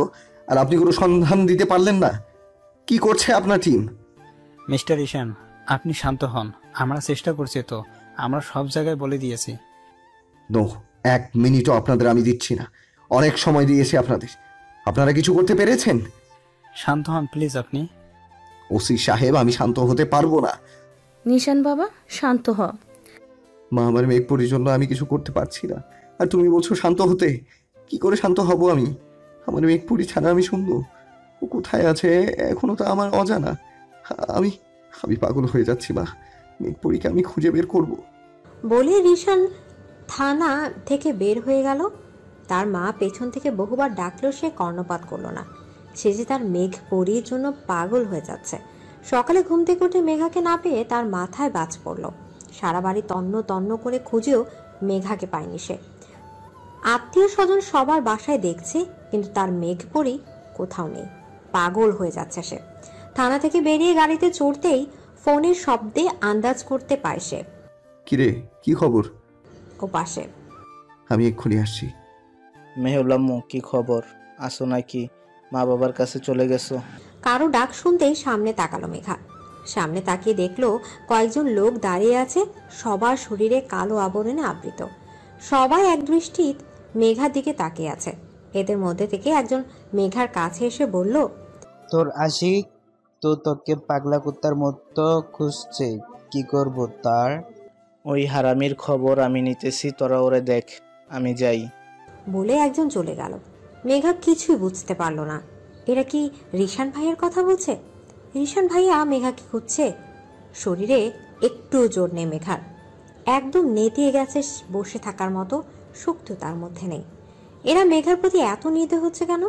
আর আপনি কোনো সন্ধান দিতে পারলেন না। কি করছে আপনার টিম? মিস্টার ঈশান, আপনি শান্ত হন। আমরা চেষ্টা করছি তো, আমরা সব জায়গায় বলে দিয়েছি। নো, 1 মিনিটও আপনাদের আমি দিচ্ছি না। অনেক সময় দিয়েছি আপনাদের। আপনারা কিছু করতে পেরেছেন? শান্ত হন প্লিজ। আপনি ওসি সাহেব, আমি শান্ত হতে পারবো না। নিশান বাবা, শান্ত হ। মা, আমার মেঘপুরীর জন্য আমি কিছু করতে পারছি না, আর তুমি বলছো শান্ত হতে। কি করে শান্ত হব আমি? আমার মেঘপুরী ছাড়া আমি শূন্য। ও কোথায় আছে এখনো তা আমার অজানা। আমি পাগল হয়ে যাচ্ছি মা। মেঘপুরীকে আমি খুঁজে বের করব। বলে রিশান থানা থেকে বের হয়ে গেল। তার মা পেছন থেকে বহুবার ডাকলেও সে কর্ণপাত করলো না। সে যে তার মেঘপুরীর জন্য পাগল হয়ে যাচ্ছে। সকালে ঘুম থেকে উঠে মেঘাকে না পেয়ে তার মাথায় বাজ পড়ল। সারা বাড়ি তন্ন তন্ন করে খুঁজেও মেঘাকে পায়নি সে। আত্মীয় স্বজন সবার বাসায় দেখছে, কিন্তু তার মেঘপুরী কোথাও নেই। পাগল হয়ে যাচ্ছে সে। থানা থেকে বেরিয়ে গাড়িতে চড়তেই ফোনের শব্দে আন্দাজ করতে পায় সে। কিরে, কি খবর? ও পাশে। আমি এক্ষুনি আসছি। মেহুল আম্মু, কি খবর? আসো নাকি? মা বাবার কাছে চলে গেছো? কারো ডাক শুনতেই সামনে তাকালো মেঘা। সামনে তাকিয়ে দেখলো কয়েকজন লোক দাঁড়িয়ে আছে, সবার শরীরে কালো আবরণে আবৃত। সবাই এক দৃষ্টি মেঘার দিকে তাকিয়ে আছে। এদের মধ্যে থেকে একজন মেঘার কাছে এসে বলল, তোর আশিক তো তোকে পাগলা কুত্তার মতো খুঁজছে, কি করব তার? ওই হারামির খবর আমি নিতেছি, তোরা ওরে দেখ, আমি যাই। বলে একজন চলে গেল। মেঘা কিছুই বুঝতে পারলো না। এরা কি রিশান ভাইয়ের কথা বলছে? রিশান ভাইয়া মেঘাকে খুঁজছে। শরীরে একটু জোর নেই মেঘার। একদম নেতিয়ে গেছে বসে থাকার মতো শক্তি তার মধ্যে নেই। এরা মেঘার প্রতি এত নিতে হচ্ছে কেন?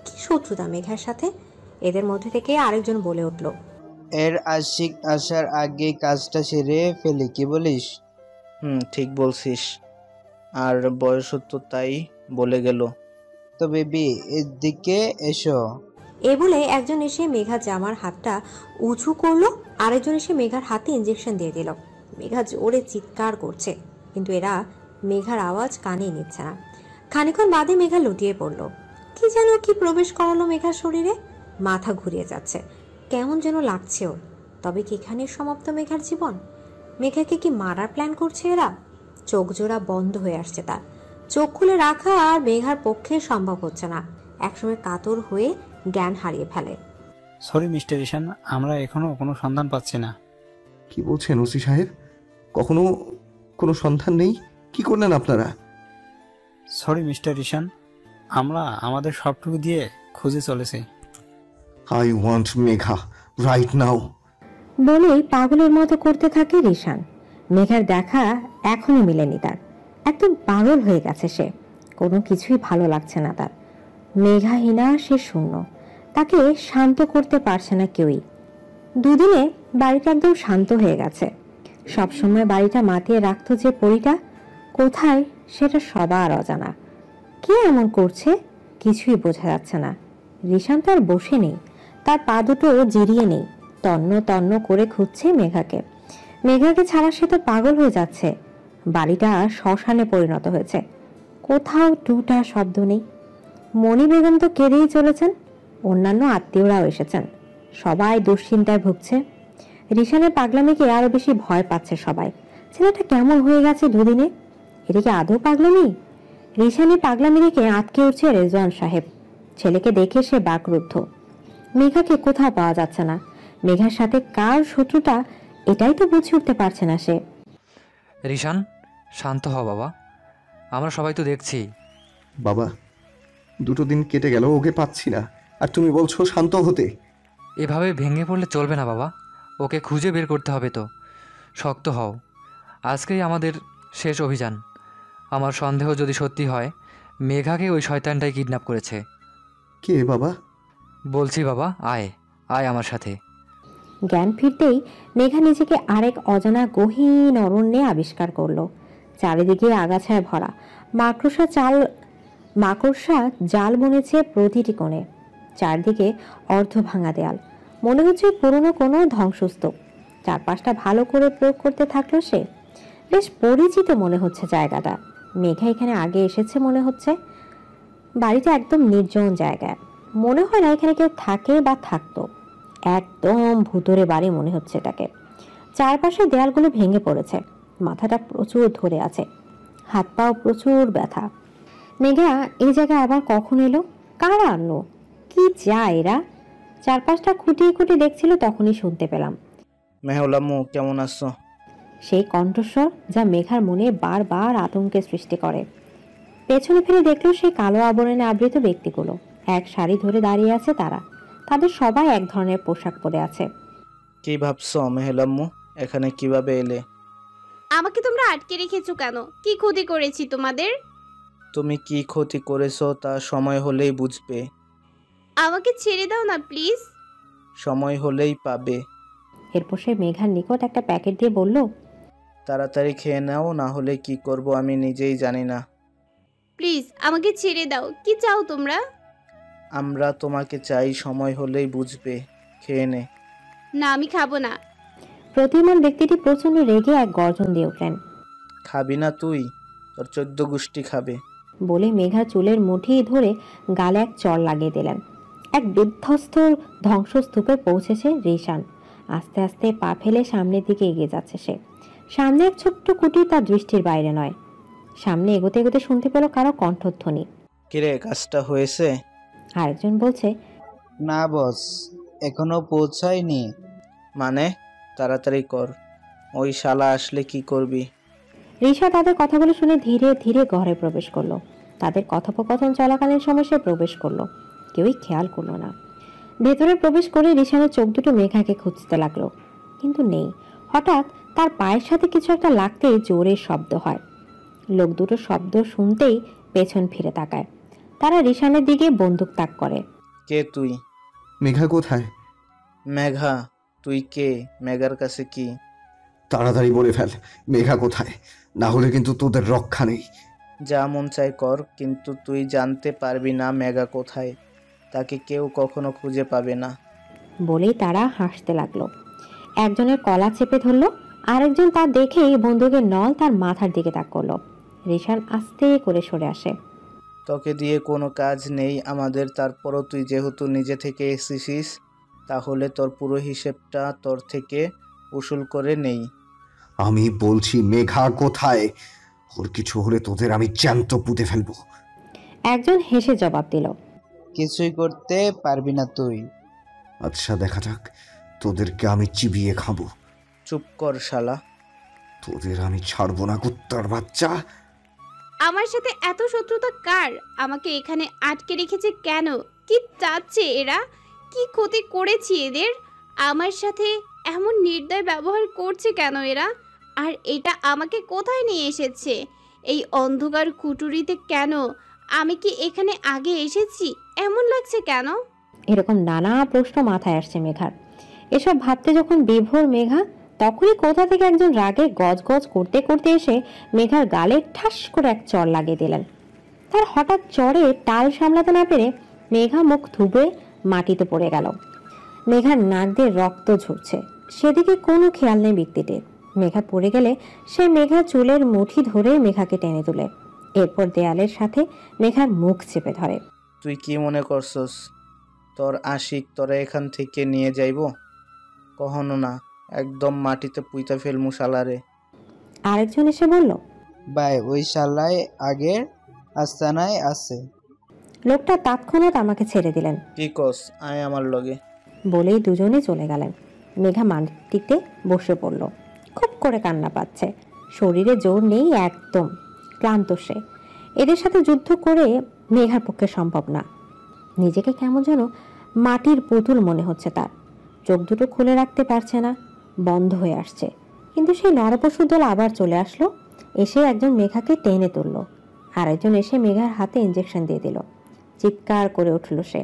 কি শত্রুতা মেঘার সাথে? এদের মধ্যে থেকে আরেকজন বলে উঠল, এর আশিক আসার আগে কাজটা সেরে ফেলি, কি বলিস? ঠিক বলছিস, আর বয়সও তো তাই বলে গেল। তো বেবি এদিকে এসো। এ বলে একজন এসে মেঘার জামার হাতটা উঁচু করলো, আরেকজন এসে মেঘার হাতে ইঞ্জেকশন দিয়ে দিল। মেঘা জোরে চিৎকার করছে, কিন্তু এরা মেঘার আওয়াজ কানে নিচ্ছে না। খানিকক্ষণ বাদে মেঘা লুটিয়ে পড়লো। কি যেন কি প্রবেশ করালো মেঘার শরীরে, মাথা ঘুরিয়ে যাচ্ছে, কেমন যেন লাগছে ওর। তবে কি এখানে সমাপ্ত মেঘার জীবন? মেঘাকে কি মারার প্ল্যান করছে এরা? চোখ জোড়া বন্ধ হয়ে আসছে তার, চোখ খুলে রাখা আর মেঘার পক্ষে সম্ভব হচ্ছে না। একসময় কাতর হয়ে জ্ঞান হারিয়ে ফেলে। সরি মিস্টার ঈশান, আমরা এখনো কোনো সন্ধান পাচ্ছি না। কি বলছেন ওসি সাহেব? কখনো কোনো সন্ধান নেই? কি করলেন আপনারা? সরি মিস্টার ঈশান, আমরা আমাদের সবটুকু দিয়ে খুঁজে চলেছি। I want Megha right now বলেই পাগলের মতো করতে থাকে রিশান। মেঘার দেখা এখনো মিলেনি তার, একদম পাগল হয়ে গেছে সে। কোনো কিছুই ভালো লাগছে না তার। মেঘাহীনা সে শূন্য, তাকে শান্ত করতে পারছে না কেউই। দুদিনে বাড়িটা একদম শান্ত হয়ে গেছে। সবসময় বাড়িটা মাতিয়ে রাখতো যে পরিটা, কোথায় সেটা সবার অজানা। কে এমন করছে কিছুই বোঝা যাচ্ছে না। রিশান তার বসে নেই, তার পা দুটো জিরিয়ে নেই, তন্ন তন্ন করে খুঁজছে মেঘাকে। মেঘাকে ছাড়া সে তো পাগল হয়ে যাচ্ছে। বাড়িটা শ্মশানে পরিণত হয়েছে, কোথাও টুটা শব্দ নেই। মণি বেগম তো কেঁদেই চলেছেন, অন্যান্য আত্মীয়রাও এসেছেন, সবাই দুশ্চিন্তায় ভুগছে। রিশানের পাগলামিকে আরো বেশি ভয় পাচ্ছে সবাই। ছেলেটা কেমন হয়ে গেছে দুদিনে, এটা কি আদৌ পাগলামি? রিশানের পাগলামি দেখে আটকে উঠছে রেজওয়ান সাহেব। ছেলেকে দেখে সে বাকরুদ্ধ। মেঘাকে কোথাও পাওয়া যাচ্ছে না। মেঘার সাথে কার শত্রুতা এটাই তো বুঝে উঠতে পারছে না সে। রিশান, শান্ত হ বাবা, আমরা সবাই তো দেখছি। বাবা, 2 দিন কেটে গেল, ওকে পাচ্ছি না, আর তুমি বলছো শান্ত হতে? এভাবে ভেঙে পড়লে চলবে না বাবা, ওকে খুঁজে বের করতে হবে তো। শক্ত হও, আজকেই আমাদের শেষ অভিযান। আমার সন্দেহ যদি সত্যি হয়, মেঘাকে ওই শয়তানটাই কিডন্যাপ করেছে। কে বাবা? বলছি বাবা, আয় আয় আমার সাথে। জ্ঞান ফিরতেই মেঘা নিজেকে আরেক অজানা গহীন অরণ্যে আবিষ্কার করলো। চারিদিকে আগাছায় ভরা, মাকড়সা জাল বুনেছে প্রতিটি কোণে। চারদিকে অর্ধ ভাঙা দেয়াল, মনে হচ্ছে পুরনো কোনো ধ্বংসস্তূপ। চারপাশটা ভালো করে প্রয়োগ করতে থাকলো সে। বেশ পরিচিত মনে হচ্ছে জায়গাটা। মেঘা এখানে আগে এসেছে মনে হচ্ছে। বাড়িটা একদম নির্জন জায়গায়, মনে হয় না এখানে কেউ থাকে বা থাকতো। একদম ভুতুরে বাড়ি মনে হচ্ছে এটাকে। চারপাশে দেয়ালগুলো ভেঙে পড়েছে, মাথাটা প্রচুর ধরে আছে, হাত পাও প্রচুর ব্যথা। মেঘা এই জায়গায় আবার কখন এলো? কারা আনলো? কি যায় এরা? চারপাশটা খুঁটিয়ে খুঁটিয়ে দেখছিল, তখনই শুনতে পেলাম মেহুলাম্মু, কেমন আছো? সেই কণ্ঠস্বর যা মেঘার মনে বারবার আতঙ্কের সৃষ্টি করে। পেছনে ফিরে দেখলো সেই কালো আবরণে আবৃত ব্যক্তিগুলো এক সারি ধরে দাঁড়িয়ে আছে। তারা, তাদের সবাই এক ধরনের পোশাক পরে আছে। কি ভাবছো মেহুলাম্মু, এখানে কিভাবে এলে? আমাকে তোমরা আটকে রেখেছো কেন? কি ক্ষতি করেছি তোমাদের? তুমি কি ক্ষতি করেছো তা সময় হলেই বুঝবে। আমাকে ছেড়ে দাও না প্লিজ। সময় হলেই পাবে। এরপর সে মেঘার নিকট একটা প্যাকেট দিয়ে বলল, তাড়াতাড়ি খেয়ে নাও, না হলে কি করব আমি নিজেই জানি না। প্লিজ আমাকে ছেড়ে দাও। কি চাও তোমরা? আমরা তোমাকে চাই, সময় হলেই বুঝবে, খেয়ে নে। না, আমি খাবো না। প্রতিমান ব্যক্তিটি প্রচন্ড রেগে এক গর্জন দিয়ে উঠলেন। খাবি না তুই? তোর 14 গোষ্ঠী খাবে। বলে মেঘা চুলের মুঠি ধরে গালে এক চড় লাগিয়ে দিলেন। এক বিধ্বস্ত ধ্বংসস্তূপে পৌঁছেছে রিশান। আস্তে আস্তে পা ফেলে সামনের দিকে এগিয়ে যাচ্ছে সে। সামনে এক ছোট্ট কুটি তার দৃষ্টির বাইরে নয়। সামনে এগোতে এগোতে শুনতে পেল কারো কণ্ঠধ্বনি। কিরে, কাজটা হয়েছে? আরেকজন বলছে, না বস, এখনো পৌঁছায়নি। মানে? তাড়াতাড়ি কর, ওই শালা আসলে কি করবি? রিশা তাদের কথাগুলো শুনে ধীরে ধীরে ঘরে প্রবেশ করলো। তাদের কথোপকথন চলাকালীন সময় সে প্রবেশ করলো, কেউই খেয়াল করলো না। ভেতরে প্রবেশ করে রিশানের চোখ দুটো মেঘাকে খুঁজতে লাগলো, কিন্তু নেই। হঠাৎ তার পায়ের সাথে কিছু একটা লাগতেই জোরে শব্দ হয়। লোক দুটো শব্দ শুনতেই পেছন ফিরে তাকায়। তারা রিশানের দিকে বন্দুক তাক করে। কে তুই? মেঘা কোথায়? মেঘা? তুই কে? মেঘার কাছে কি? তাড়াতাড়ি বলে ফেল, মেঘা কোথায়? না হলে কিন্তু তোদের রক্ষা নেই। যা মন চাই কর, কিন্তু তুই জানতে পারবি না মেঘা কোথায়। তাকে কেউ কখনো খুঁজে পাবে না। বলেই তারা হাসতে লাগলো। একজনের কলা চেপে ধরলো, আরেকজন তা দেখেই বন্দুকের নল তার মাথার দিকে তাক করলো। রিশান আস্তে করে সরে আসে। তোকে দিয়ে কোনো কাজ নেই আমাদের, তারপরও তুই যেহেতু নিজে থেকে এসেছিস তাহলে তোর পুরো হিসেবটা তোর থেকে উসুল করে নেই। আমি বলছি মেঘা কোথায়? ওর কিছু হলে তোদের আমি জ্যান্ত পুঁতে ফেলবো। একজন হেসে জবাব দিল, কিছুই করতে পারবি না তুই। আচ্ছা দেখা যাক, তোদেরকে আমি চিবিয়ে খাবো। চুপ কর শালা, তোদের আমি ছাড়বো না কুত্তার বাচ্চা। আমার সাথে এত শত্রুতা কার? আমাকে এখানে আটকে রেখেছে কেন? কি চাচ্ছে এরা? কি ক্ষতি করেছি এদের? আমার সাথে এমন নির্দয় ব্যবহার করছে কেন এরা? আর এটা আমাকে কোথায় নিয়ে এসেছে? এই অন্ধকার কুটুরিতে কেন? আমি কি এখানে আগে এসেছি? এমন লাগছে কেন? এরকম নানা প্রশ্ন মাথায় আসছে মেঘার। এসব ভাবতে যখন বিভোর মেঘা, তখনই কোথা থেকে একজন রাগে গজগজ করতে করতে এসে মেঘার গালে ঠাস করে এক চড় লাগিয়ে দিলেন। তার হঠাৎ চড়ে টাল সামলাতে না পেরে মেঘা মুখ থুবড়ে মাটিতে পড়ে গেল। মেঘার নাক দিয়ে রক্ত ঝরছে, সেদিকে কোনো খেয়াল নেই ব্যক্তিটির। মেঘা পড়ে গেলে সে মেঘার চুলের মুঠি ধরে মেঘাকে টেনে তোলে, এরপর দেয়ালের সাথে মেঘার মুখ চেপে ধরে। তুই কি মনে করছস তোর আশিক তোরা এখান থেকে নিয়ে যাইব? কখনো না, একদম মাটিতে পুইতা ফেলমু শালারে। আরেকজন এসে বলল, ভাই ওই শালায় আগের আস্তানায় আছে। লোকটা তৎক্ষণাৎ আমাকে ছেড়ে দিলেন। কি কস? আয় আমার লগে। বলেই দুজনে চলে গেলেন। মেঘা মাটিতে বসে পড়ল, খুব করে কান্না পাচ্ছে। শরীরে জোর নেই একদম, ক্লান্ত সে। এদের সাথে যুদ্ধ করে মেঘার পক্ষে সম্ভব না। নিজেকে কেমন যেন মাটির পুতুল মনে হচ্ছে তার। চোখ দুটো খুলে রাখতে পারছে না, বন্ধ হয়ে আসছে। কিন্তু সেই নরপশুর দল আবার চলে আসলো, এসে একজন মেঘাকে টেনে তুলল, আরেকজন এসে মেঘার হাতে ইঞ্জেকশন দিয়ে দিল। চিৎকার করে উঠল সে।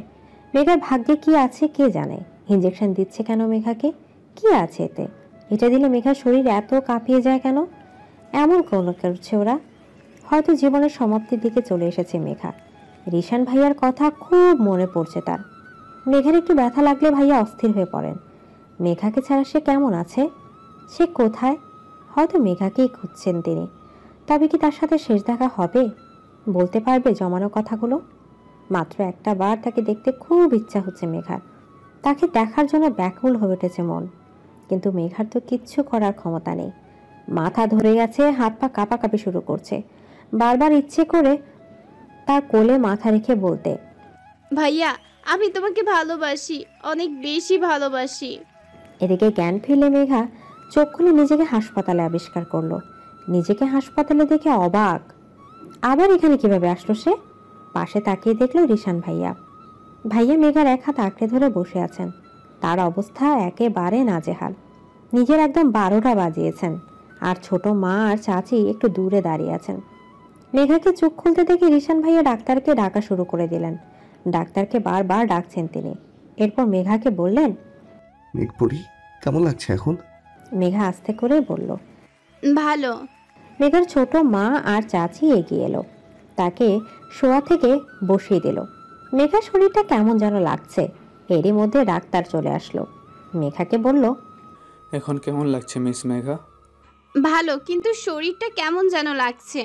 মেঘার ভাগ্যে কি আছে কে জানে? ইঞ্জেকশন দিচ্ছে কেন মেঘাকে? কি আছে এতে? এটা দিলে মেঘার শরীর এত কাঁপিয়ে যায় কেন? এমন কোনো করছে ওরা। হয়তো জীবনের সমাপ্তির দিকে চলে এসেছে মেঘা। রিশান ভাইয়ার কথা খুব মনে পড়ছে তার। মেঘার একটু ব্যথা লাগলে ভাইয়া অস্থির হয়ে পড়েন। মেঘাকে ছাড়া সে কেমন আছে? সে কোথায়? হয়তো মেঘাকেই খুঁজছেন তিনি। তবে কি তার সাথে শেষ দেখা হবে? বলতে পারবে জমানো কথাগুলো? মাত্র একটা বার তাকে দেখতে খুব ইচ্ছা হচ্ছে মেঘার। তাকে দেখার জন্য ব্যাকুল হয়ে উঠেছে মন। কিন্তু মেঘার তো কিচ্ছু করার ক্ষমতা নেই। মাথা ধরে গেছে, হাত পা কাঁপাকাঁপি শুরু করছে। বারবার ইচ্ছে করে তার কোলে মাথা রেখে বলতে, ভাইয়া আমি তোমাকে ভালোবাসি, অনেক বেশি ভালোবাসি। এদিকে জ্ঞান ফিরলে মেঘা চোখ খুলে নিজেকে হাসপাতালে আবিষ্কার করলো। নিজেকে হাসপাতালে দেখে অবাক। আবার এখানে কিভাবে আসলো সে? পাশে তাকিয়ে দেখলো রিশান ভাইয়া। ভাইয়া মেঘার এক হাত আঁকড়ে ধরে বসে আছেন। তার অবস্থা একেবারে নাজেহাল। নিজের একদম 12টা বাজিয়েছেন, আর ছোট মা আর চাচি একটু দূরে দাঁড়িয়ে আছেন। মেঘাকে চোখ খুলতে দেখে রিশান ভাইয়া ডাক্তারকে ডাকা শুরু করে দিলেন। ডাক্তারকে বারবার ডাকছেন তিনি। এরপর মেঘাকে বললেন, মেঘপুরি কেমন লাগছে এখন? মেঘা আস্তে করে বলল, ভালো। মেঘার ছোট মা আর চাচি এগিয়ে এলো, তাকে শোয়া থেকে বসিয়ে দিল। মেঘার শরীরটা কেমন যেন লাগছে। এরই মধ্যে ডাক্তার চলে আসলো। মেঘাকে বলল, এখন কেমন লাগছে মিস মেঘা? ভালো, কিন্তু শরীরটা কেমন যেন লাগছে।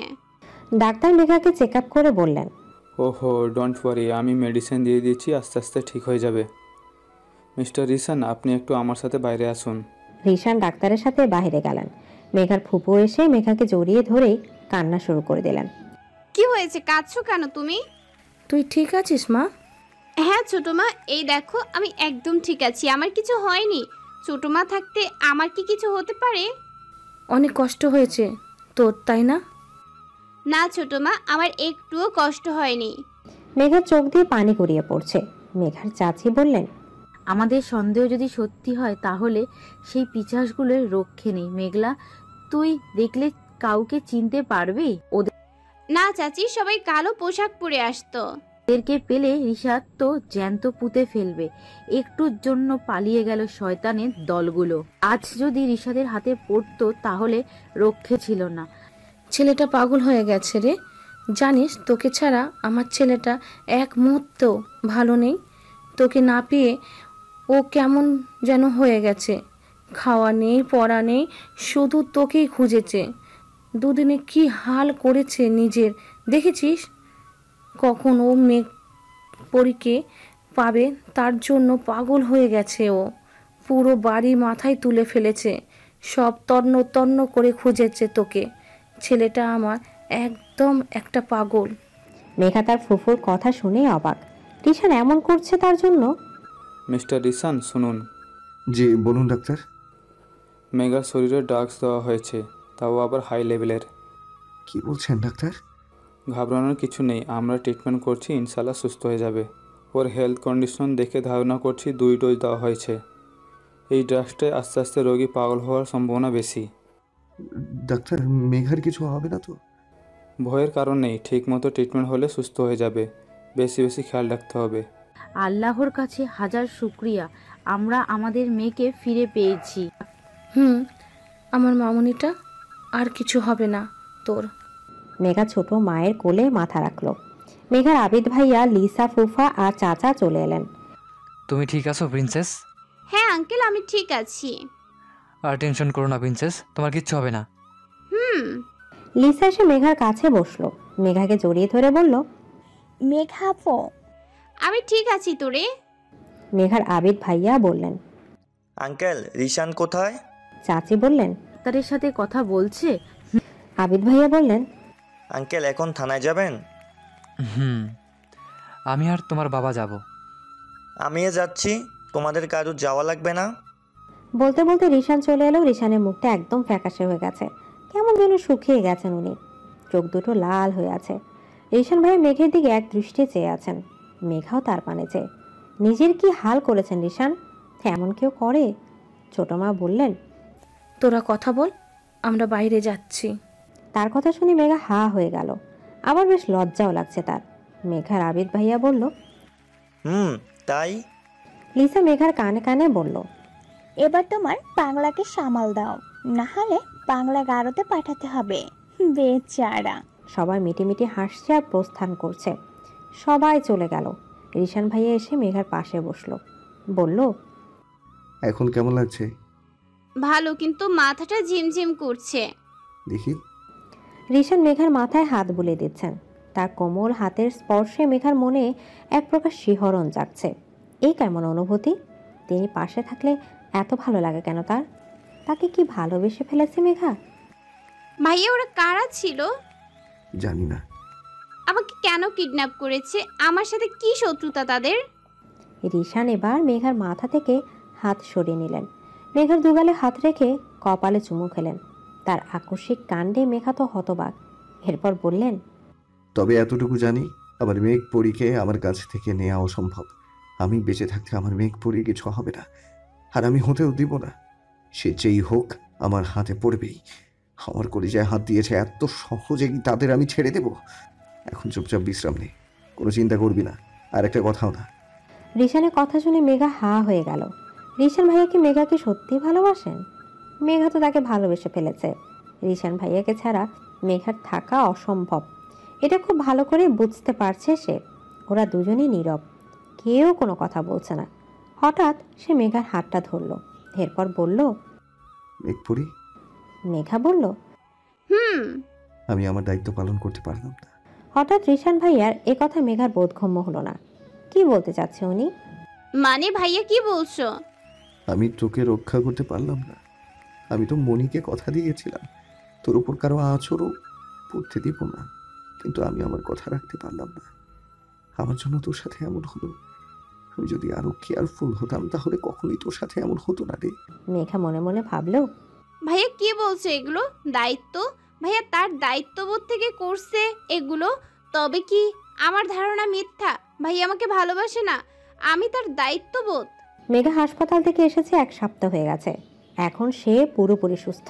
ডাক্তার মেঘাকে চেক আপ করে বললেন, ওহো ডোন্ট ওয়ারি, আমি মেডিসিন দিয়ে দিচ্ছি, আস্তে আস্তে ঠিক হয়ে যাবে। মিস্টার রিশান, আপনি একটু আমার সাথে বাইরে আসুন। রিশান ডাক্তারের সাথে বাইরে গেলেন। মেঘার ফুপু এসে মেঘাকে জড়িয়ে ধরে কান্না শুরু করে দিলেন। কি হয়েছে? কাঁদছো কেন তুমি? তুই ঠিক আছিস মা? হ্যাঁ ছোট মা, এই দেখো আমি একদম ঠিক আছি, আমার কিছু হয়নি। ছোট মা থাকতে আমার কি কিছু হতে পারে? অনেক কষ্ট হয়েছে তোর, তাই না? না ছোট মা, আমার একটুও কষ্ট হয়নি। মেঘার চোখ দিয়ে পানি গড়িয়ে পড়ছে। মেঘার চাচি বললেন, আমাদের সন্দেহ যদি সত্যি হয় তাহলে সেই পিশাচগুলোর রক্ষে নেই। মেঘলা, তুই দেখলে কাউকে চিনতে পারবি? ওদের না চাচি, সবাই কালো পোশাক পরে আসতো। এদেরকে পেলে রিশাদ তো জ্যান্ত পুঁতে ফেলবে। একটুর জন্য পালিয়ে গেল শয়তানের দলগুলো। আজ যদি রিশাদের হাতে পড়তো তাহলে রক্ষে ছিল না। ছেলেটা পাগল হয়ে গেছে রে। জানিস তোকে ছাড়া আমার ছেলেটা এক মুহূর্ত ভালো নেই। তোকে না পেয়ে ও কেমন যেন হয়ে গেছে। খাওয়া নেই, পড়া নেই, শুধু তোকেই খুঁজেছে। দুদিনে কি হাল করেছে নিজের, দেখেছিস? কখন ও মেঘ পরীকে পাবে তার জন্য পাগল হয়ে গেছে। ও পুরো বাড়ি মাথায় তুলে ফেলেছে। সব তন্ন তন্ন করে খুঁজেছে তোকে। ছেলেটা আমার একদম একটা পাগল। মেঘা তার ফুফুর কথা শুনে অবাক। রিশান এমন করছে তার জন্য? মিস্টার রিসান শুনুন। জি বলুন ডাক্তার। মেঘার শরীরে ড্রাগস দেওয়া হয়েছে, তাও আবার হাই লেভেলের। কি বলছেন ডাক্তার? ঘাবড়ানোর কিছু নেই, আমরা ট্রিটমেন্ট করছি, ইনশাল্লাহ সুস্থ হয়ে যাবে। ওর হেলথ কন্ডিশন দেখে ধারণা করছি 2 ডোজ দেওয়া হয়েছে। এই ড্রাগসটায় আস্তে আস্তে রোগী পাগল হওয়ার সম্ভাবনা বেশি। ডাক্তার মেঘার কিছু হবে না তো? ভয়ের কারণ নেই, ঠিকমতো ট্রিটমেন্ট হলে সুস্থ হয়ে যাবে। বেশি বেশি খেয়াল রাখতে হবে। আল্লাহর কাছে হাজার শুকরিয়া, আমরা আমাদের মেয়েকে ফিরে পেয়েছি। আমার মামুনিটা আর কিছু হবে না তোর। মেঘা ছোট মায়ের কোলে মাথা রাখলো। মেঘার আবিদ ভাইয়া, লিসা ফুফা আর চাচা চলে এলেন। তুমি ঠিক আছো প্রিন্সেস? হ্যাঁ আঙ্কেল, আমি ঠিক আছি। আর টেনশন করো না প্রিন্সেস, তোমার কিচ্ছু হবে না। লিসা এসে মেঘার কাছে বসলো। মেঘাকে জড়িয়ে ধরে বলল, মেঘা আপু, আমি ঠিক আছি তোরে। মেঘার আবিদ ভাইয়া বললেন, আঙ্কেল রিশান কোথায়? চাচি বললেন, তাদের সাথে কথা বলছে। আবিদ ভাইয়া বললেন, আঙ্কেল এখন থানায় যাবেন? আমি আর তোমার বাবা যাব। আমিও যাচ্ছি, তোমাদের কারো যাওয়া লাগবে না। বলতে বলতে রিশান চলে এলো। রিশানের মুখটা একদম ফ্যাকাশে হয়ে গেছে, কেমন যেন শুকিয়ে গেছেন উনি। চোখ দুটো লাল হয়ে আছে। রিশান ভাই মেঘের দিকে এক দৃষ্টি চেয়ে আছেন। মেঘাও তার পানে চেয়ে। নিজের কি হাল করেছেন রিশান, এমন কেউ করে? ছোট মা বললেন, তোরা কথা বল, আমরা বাইরে যাচ্ছি। তার কথা শুনে মেঘা হা হয়ে গেল। আবার বেশ লজ্জাও লাগছে তার। মেঘার আবিদ ভাইয়া বলল, তাই? লিসা মেঘার কানে কানে বলল, এবার তোমার পাগলাকে সামাল দাও, না হলে পাগলা গারোতে পাঠাতে হবে। বেচারা। সবাই মিটিমিটি হাসছে আর প্রস্থান করছে। সবাই চলে গেল। রিশান ভাইয়া এসে মেঘার পাশে বসলো। বলল, এখন কেমন লাগছে? ভালো, কিন্তু মাথাটা ঝিমঝিম করছে। দেখি। রিশান মেঘার মাথায় হাত বুলিয়ে দিচ্ছেন। তার কোমল হাতের স্পর্শে মেঘার মনে এক প্রকার শিহরণ জাগছে। এই কেমন অনুভূতি? তিনি পাশে থাকলে এত ভালো লাগে কেন তার? তাকে কি ভালোবেসে ফেলেছে মেঘা? ভাইয়া ওরা কারা ছিল? জানি না। আমাকে কেন কিডন্যাপ করেছে? আমার সাথে কি শত্রুতা তাদের? রিশান এবার মেঘার মাথা থেকে হাত সরিয়ে নিলেন। মেঘার দুগালে হাত রেখে কপালে চুমু খেলেন। তার আকস্মিক কাণ্ডে মেঘা তো হতবাক। এরপর বললেন, তবে এতটুকু জানি, আমার মেঘ পরীকে আমার কাছ থেকে নেওয়া অসম্ভব। আমি বেঁচে থাকতে আমার মেঘ পরী কিছু হবে না, আর আমি হতেও দিব না। সে যেই হোক আমার হাতে পড়বেই। আমার কলিজায় হাত দিয়েছে, এত সহজে কি তাদের আমি ছেড়ে দেব? এখন চুপচাপ বিশ্রাম নেই, কোনো চিন্তা করবি না, আর একটা কথাও না। রিশানের কথা শুনে মেঘা হা হয়ে গেল। রিশান ভাইয়া কি মেঘাকে সত্যি ভালোবাসেন? মেঘা তো তাকে ভালোবেসে ফেলেছে। রিশান ভাইয়াকে ছাড়া মেঘার থাকা অসম্ভব, এটা খুব ভালো করে বুঝতে পারছে সে। ওরা দুজনেই নীরব, কেউ কোনো কথা বলছে না। হঠাৎ সে মেঘার হাতটা ধরল। এরপর বলল, মেঘপুরি। মেঘা বলল, আমি আমার দায়িত্ব পালন করতে পারলাম না। হঠাৎ রিশান ভাইয়ার এ কথা মেঘার বোধগম্য হলো না। কি বলতে চাচ্ছে উনি? মানে ভাইয়া কি বলছো? আমি তোকে রক্ষা করতে পারলাম না। আমি তো মনিকে কথা দিয়েছিলাম তোর উপর কারো আঁচড়ও পড়তে দিব না, কিন্তু আমি আমার কথা রাখতে পারলাম না। আমার জন্য তোর সাথে এমন হলো। আমি যদি আরো কেয়ারফুল হতাম তাহলে কখনোই তোর সাথে এমন হতো না রে। মেঘা মনে মনে ভাবলো, ভাইয়া কি বলছে এগুলো? দায়িত্ব? ভাইয়া তার দায়িত্ববোধ থেকে করছে এগুলো। তবে কি আমার ধারণা মিথ্যা? ভাইয়া আমাকে ভালোবাসে না, আমি তার দায়িত্ববোধ। মেঘা হাসপাতাল থেকে এসেছে 1 সপ্তাহ হয়ে গেছে। এখন সে পুরোপুরি সুস্থ।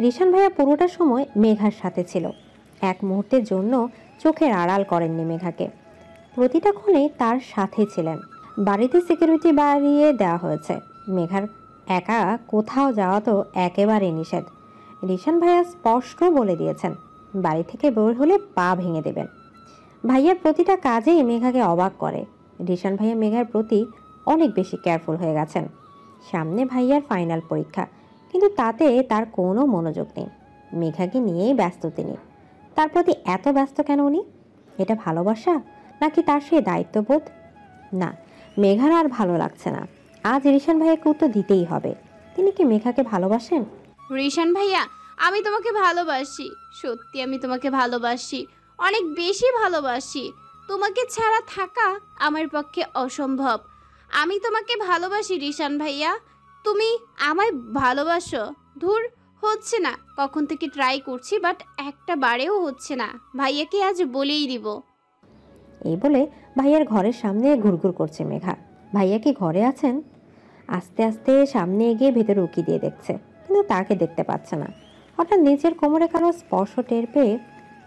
রিশান ভাইয়া পুরোটা সময় মেঘার সাথে ছিল। এক মুহূর্তের জন্য চোখের আড়াল করেননি মেঘাকে। প্রতিটা ক্ষণে তার সাথে ছিলেন। বাড়িতে সিকিউরিটি বাড়িয়ে দেওয়া হয়েছে। মেঘার একা কোথাও যাওয়া তো একেবারে নিষেধ। রিশান ভাইয়া স্পষ্ট বলে দিয়েছেন বাড়ি থেকে বের হলে পা ভেঙে দেবেন। ভাইয়ার প্রতিটা কাজেই মেঘাকে অবাক করে। রিশান ভাইয়া মেঘার প্রতি অনেক বেশি কেয়ারফুল হয়ে গেছেন। সামনে ভাইয়ার ফাইনাল পরীক্ষা, কিন্তু তাতে তার কোনো মনোযোগ নেই। মেঘাকে নিয়েই ব্যস্ত তিনি। তার প্রতি এত ব্যস্ত কেন উনি? এটা ভালোবাসা নাকি তার সেই দায়িত্ববোধ? না, মেঘার আর ভালো লাগছে না। আজ রিশান ভাইয়াকে উত্তর দিতেই হবে। তিনি কি মেঘাকে ভালোবাসেন? রিশান ভাইয়া, আমি তোমাকে ভালোবাসি, সত্যি আমি তোমাকে ভালোবাসি, অনেক বেশি ভালোবাসি। তোমাকে ছাড়া থাকা আমার পক্ষে অসম্ভব। আমি তোমাকে ভালোবাসি রিশান ভাইয়া, তুমি আমায় ভালোবাসো? ধুর, হচ্ছে না। কখন থেকে ট্রাই করছি, বাট একটা বারেও হচ্ছে না। ভাইয়াকে আজ বলেই দিব। এই বলে ভাইয়ার ঘরের সামনে ঘুরঘুর করছে মেঘা। ভাইয়া কি ঘরে আছেন? আস্তে আস্তে সামনে এগিয়ে ভেতরে উকি দিয়ে দেখছে, কিন্তু তাকে দেখতে পাচ্ছে না। হঠাৎ নিচের কোমরে কারো স্পর্শ টের পেয়ে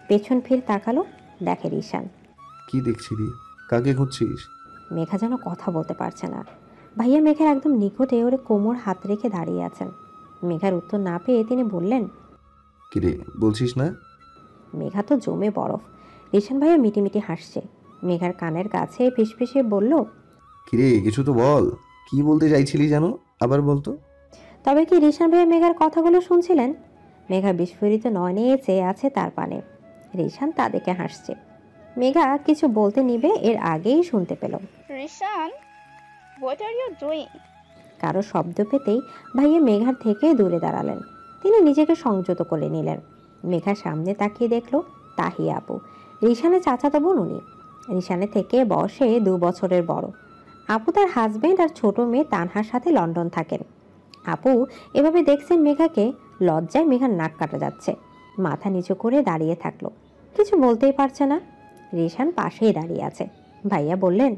পেছন ফিরে তাকালো, দেখে রিশান। কি দেখছি রে? কাকে খুঁজছিস? মেঘা যেন কথা বলতে পারছে না। ভাইয়া মেঘার একদম নিকটে ওরে কোমর হাত রেখে দাঁড়িয়ে আছেন। মেঘার উত্তর না পেয়ে তিনি বললেন, কিরে বলছিস না? মেঘা তো জমে বরফ। রিশান ভাইয়া মিটিমিটি হাসছে। মেঘার কানের কাছে ফিসফিসে বলল, কিরে কিছু তো বল, কি বলতে চাইছিলি যেন, আবার বলতো। তবে কি রিশান ভাইয়া মেঘার কথাগুলো শুনছিলেন? মেঘা বিস্ফোরিত নয়নে চেয়ে আছে তার পানে। রিশান তা দেখে হাসছে। মেঘা কিছু বলতে নিবে এর আগেই শুনতে পেল, Rishan, what are you doing? কারো শব্দ পেতেই ভাইয়া মেঘার থেকে দূরে দাঁড়ালেন। তিনি নিজেকে সংযত করে নিলেন। মেঘার সামনে তাকিয়ে দেখলো তাহিয়া আপু, রিশানের চাচাতো বোন উনি। রিশানের থেকে বয়সে 2 বছরের বড়। আপু তার হাজবেন্ড আর ছোট মেয়ে তানহার সাথে লন্ডন থাকেন। আপু এভাবে দেখছেন মেঘাকে, লজ্জায় মেঘার নাক কাটা যাচ্ছে। মাথা নিচু করে দাঁড়িয়ে থাকলো, কিছু বলতেই পারছে না। রিশান পাশেই দাঁড়িয়ে আছে। ভাইয়া বললেন,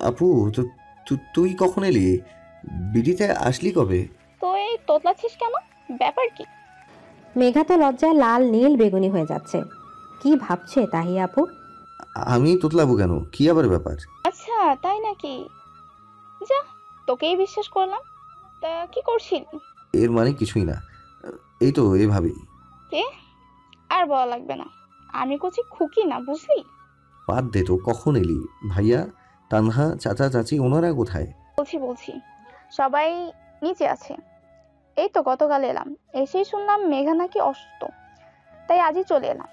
আপু তুই কখন এলি? বিডিতে আসলি কবে? তুই তোতলাচ্ছিস কেন? ব্যাপার কি? মেঘা তো লজ্জায় লাল নীল বেগুনি হয়ে যাচ্ছে। কি ভাবছে তাহিয়া আপু? আমি তোতলাবো কেন? কি আবার ব্যাপার? আচ্ছা তাই নাকি? যা, তোকেই বিশ্বাস করলাম। তা কি করছিলি? এর মানে কিছুই না, এই তো এভাবেই। কে? আর বলা লাগবে না, আমি কচি খুকি না, বুঝলি? বাদ দে তো, কখন এলি? ভাইয়া, তানহা, চাচা চাচি ওনারা কোথায়? বলছি সবাই নিচে আছে। এই তো গতকাল এলাম, এসেই শুনলাম মেঘা নাকি অসুস্থ, তাই আজই চলে এলাম।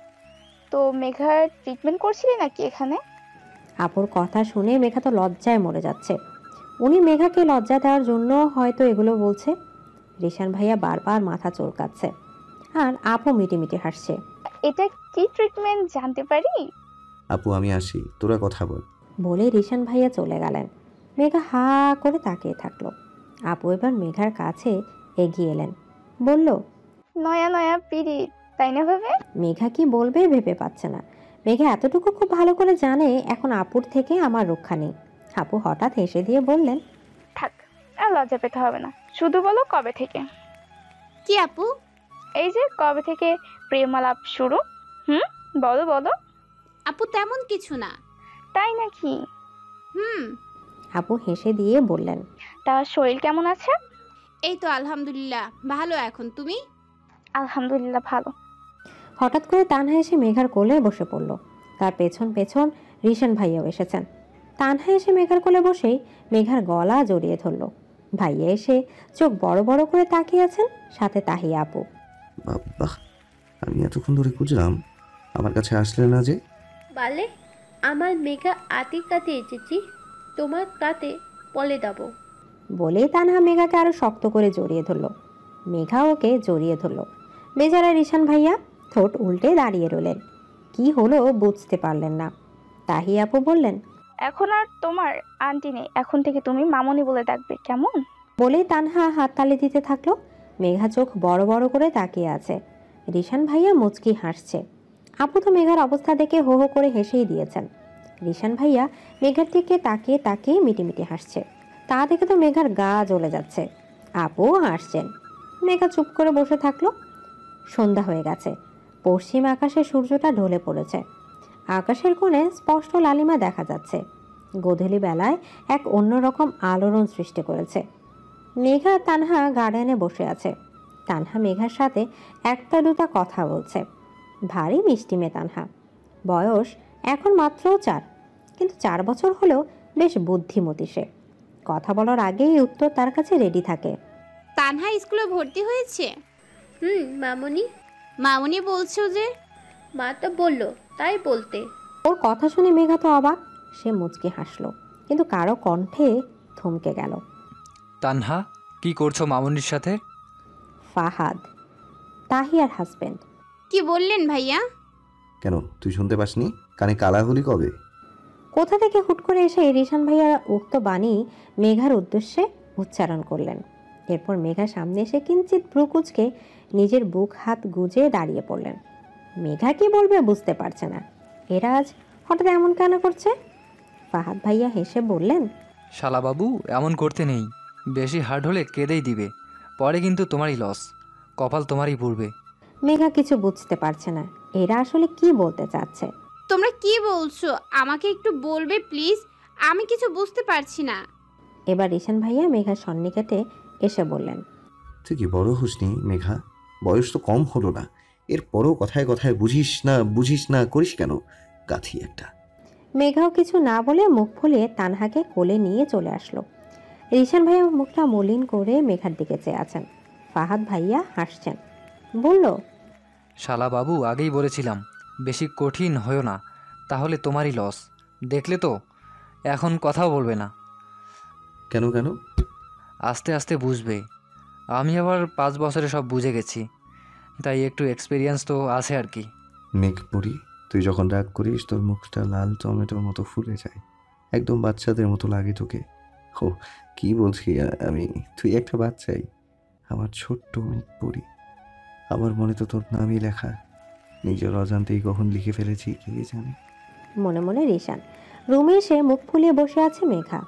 তো মেঘার ট্রিটমেন্ট করছিলি নাকি এখানে? আপুর কথা শুনে মেঘা তো লজ্জায় মরে যাচ্ছে। উনি মেঘাকে লজ্জা দেওয়ার জন্য হয়তো এগুলো বলছে। রিশান ভাইয়া বারবার মাথা চুলকাচ্ছে, আর আপু মিটিমিটি হাসছে। এটা কি ট্রিটমেন্ট জানতে পারি? আপু আমি আসি, তোরা কথা বল। বলে রিশান ভাইয়া চলে গেলেন। মেঘা হা করে তাকিয়ে থাকলো। আপু এবার মেঘার কাছে এগিয়ে এলেন, বলল, নয়া নয়া পিড়ি তাই না ভেবে? মেঘা কি বলবে ভেবে পাচ্ছে না। মেঘা এতটুকু খুব ভালো করে জানে এখন আপুর থেকে আমার রক্ষা নেই। আপু হঠাৎ হেসে দিয়ে বললেন, থাক, আর লজ্জা পেতে হবে না, শুধু বলো কবে থেকে? কি আপু? এই যে কবে থেকে প্রেমালাপ শুরু। বলো বলো। আপু তেমন কিছু না। তাই নাকি? আপু হেসে দিয়ে বললেন, তা শরীর কেমন আছে? এই তো আলহামদুলিল্লাহ ভালো। এখন তুমি? আলহামদুলিল্লাহ ভালো। হঠাৎ করে তানহা এসে মেঘার কোলে বসে পড়ল। তার পেছন পেছন রিশান ভাইয়াও এসেছেন। তানহা এসে মেঘার কোলে বসেই মেঘার গলা জড়িয়ে ধরল। ভাইয়া এসে চোখ বড় বড় করে তাকিয়ে আছেন, সাথে তাহিয়া আপু। বাবা, আমি এতক্ষণ ধরে খুঁজলাম, আমার কাছে আসলে না যে? বলে আমার মেঘা আতি কাতে এসেছি, তোমার কাতে বলে দেব। বলেই তানহা মেঘাকে আরো শক্ত করে জড়িয়ে ধরল। মেঘা ওকে জড়িয়ে ধরল। বেচারা রিশান ভাইয়া ঠোঁট উল্টে দাঁড়িয়ে রইলেন। কি হলো বুঝতে পারলেন না। তাহিয়া আপু বললেন, এখন আর তোমার আন্টি নেই, এখন থেকে তুমি মামনি বলে ডাকবে, কেমন? বলেই তানহা হাত তালি দিতে থাকলো। মেঘা চোখ বড় বড় করে তাকিয়ে আছে। রিশান ভাইয়া মুচকি হাসছে। আপু তো মেঘার অবস্থা দেখে হো হো করে হেসেই দিয়েছেন। রিশান ভাইয়া মেঘার দিকে তাকিয়ে তাকিয়ে মিটিমিটি হাসছে। তা দেখে তো মেঘার গা জ্বলে যাচ্ছে। আপুও হাসছেন। মেঘা চুপ করে বসে থাকলো। সন্ধ্যা হয়ে গেছে। পশ্চিম আকাশে সূর্যটা ঢলে পড়েছে। আকাশের কোণে স্পষ্ট লালিমা দেখা যাচ্ছে। গোধূলি বেলায় এক অন্যরকম আলোড়ন সৃষ্টি করেছে। মেঘা আর তানহা গার্ডেনে বসে আছে। তানহা মেঘার সাথে একটা দুটা কথা বলছে। ভারী মিষ্টি মেয়ে তানহা। বয়স এখন মাত্র 4, কিন্তু 4 বছর হলেও বেশ বুদ্ধিমতী সে। কথা বলার আগেই উত্তর তার কাছে রেডি থাকে। তানহা স্কুলে ভর্তি হয়েছে? মামুনি। মামুনি বলছো যে? মা তো বললো, তাই বলতে। ওর কথা শুনে মেঘা তো অবাক। সে মুচকি হাসলো, কিন্তু কারো কণ্ঠে থমকে গেল। তানহা, কি করছো মামুনির সাথে? ফাহাদ, তাহিয়ার হাজবেন্ড। কি বললেন ভাইয়া? কেন, তুই শুনতে পাসনি? কানে কালা হলি কবে? কোথা থেকে হুট করে এসে রিশান ভাইয়া উক্ত বাণী মেঘার উদ্দেশ্যে উচ্চারণ করলেন। এরপর মেঘা সামনে এসে কিঞ্চিত ভ্রুকুচকে নিজের বুক হাত গুজে দাঁড়িয়ে পড়লেন। মেঘা কি বলবে বুঝতে পারছে না। এরা আজ হঠাৎ এমন কেন করছে? ফাহাদ ভাইয়া হেসে বললেন, শালাবাবু, এমন করতে নেই। বেশি হার্ড হলে কেঁদেই দিবে, পরে কিন্তু তোমারই লস, কপাল তোমারই পড়বে। মেঘা কিছু বুঝতে পারছে না এরা আসলে কি বলতে চাচ্ছে। তোমরা কি বলছো? আমাকে একটু বলবে প্লিজ? আমি কিছু বুঝতে পারছি না। এবার রিশান ভাইয়া মেঘার সন্নিকটে এসে বললেন, তুই কি বড় হসনি মেঘা? বয়স তো কম হলো না, এরপরও কথায় কথায় বুঝিস না করিস কেন? গাথি একটা। মেঘাও কিছু না বলে মুখ ফুলিয়ে তানহাকে কোলে নিয়ে চলে আসলো। রিশান ভাইয়া মুখটা মলিন করে মেঘার দিকে চেয়ে আছেন। ফাহাদ ভাইয়া হাসছেন, বলল, শালাবাবু, আগেই বলেছিলাম বেশি কঠিন হয়েও না, তাহলে তোমারই লস। দেখলে তো, এখন কথাও বলবে না। কেন? আস্তে আস্তে বুঝবে। আমি আবার 5 বছরে সব বুঝে গেছি, তাই একটু এক্সপিরিয়েন্স তো আছে আর কি। মেঘপুরি, তুই যখন রাগ করিস তোর মুখটা লাল টমেটোর মতো ফুলে যায়, একদম বাচ্চাদের মতো লাগে তোকে। ও কি বলছি আমি, তুই একটা বাচ্চাই, আমার ছোট্ট মেঘপুরি। আমার মনে তো তোর নামই লেখা, নিজের অজান্তেই কখন লিখে ফেলেছি কে জানে। মনে মনে রিশান। রুমে এসে মুখ ফুলিয়ে বসে আছে মেঘা।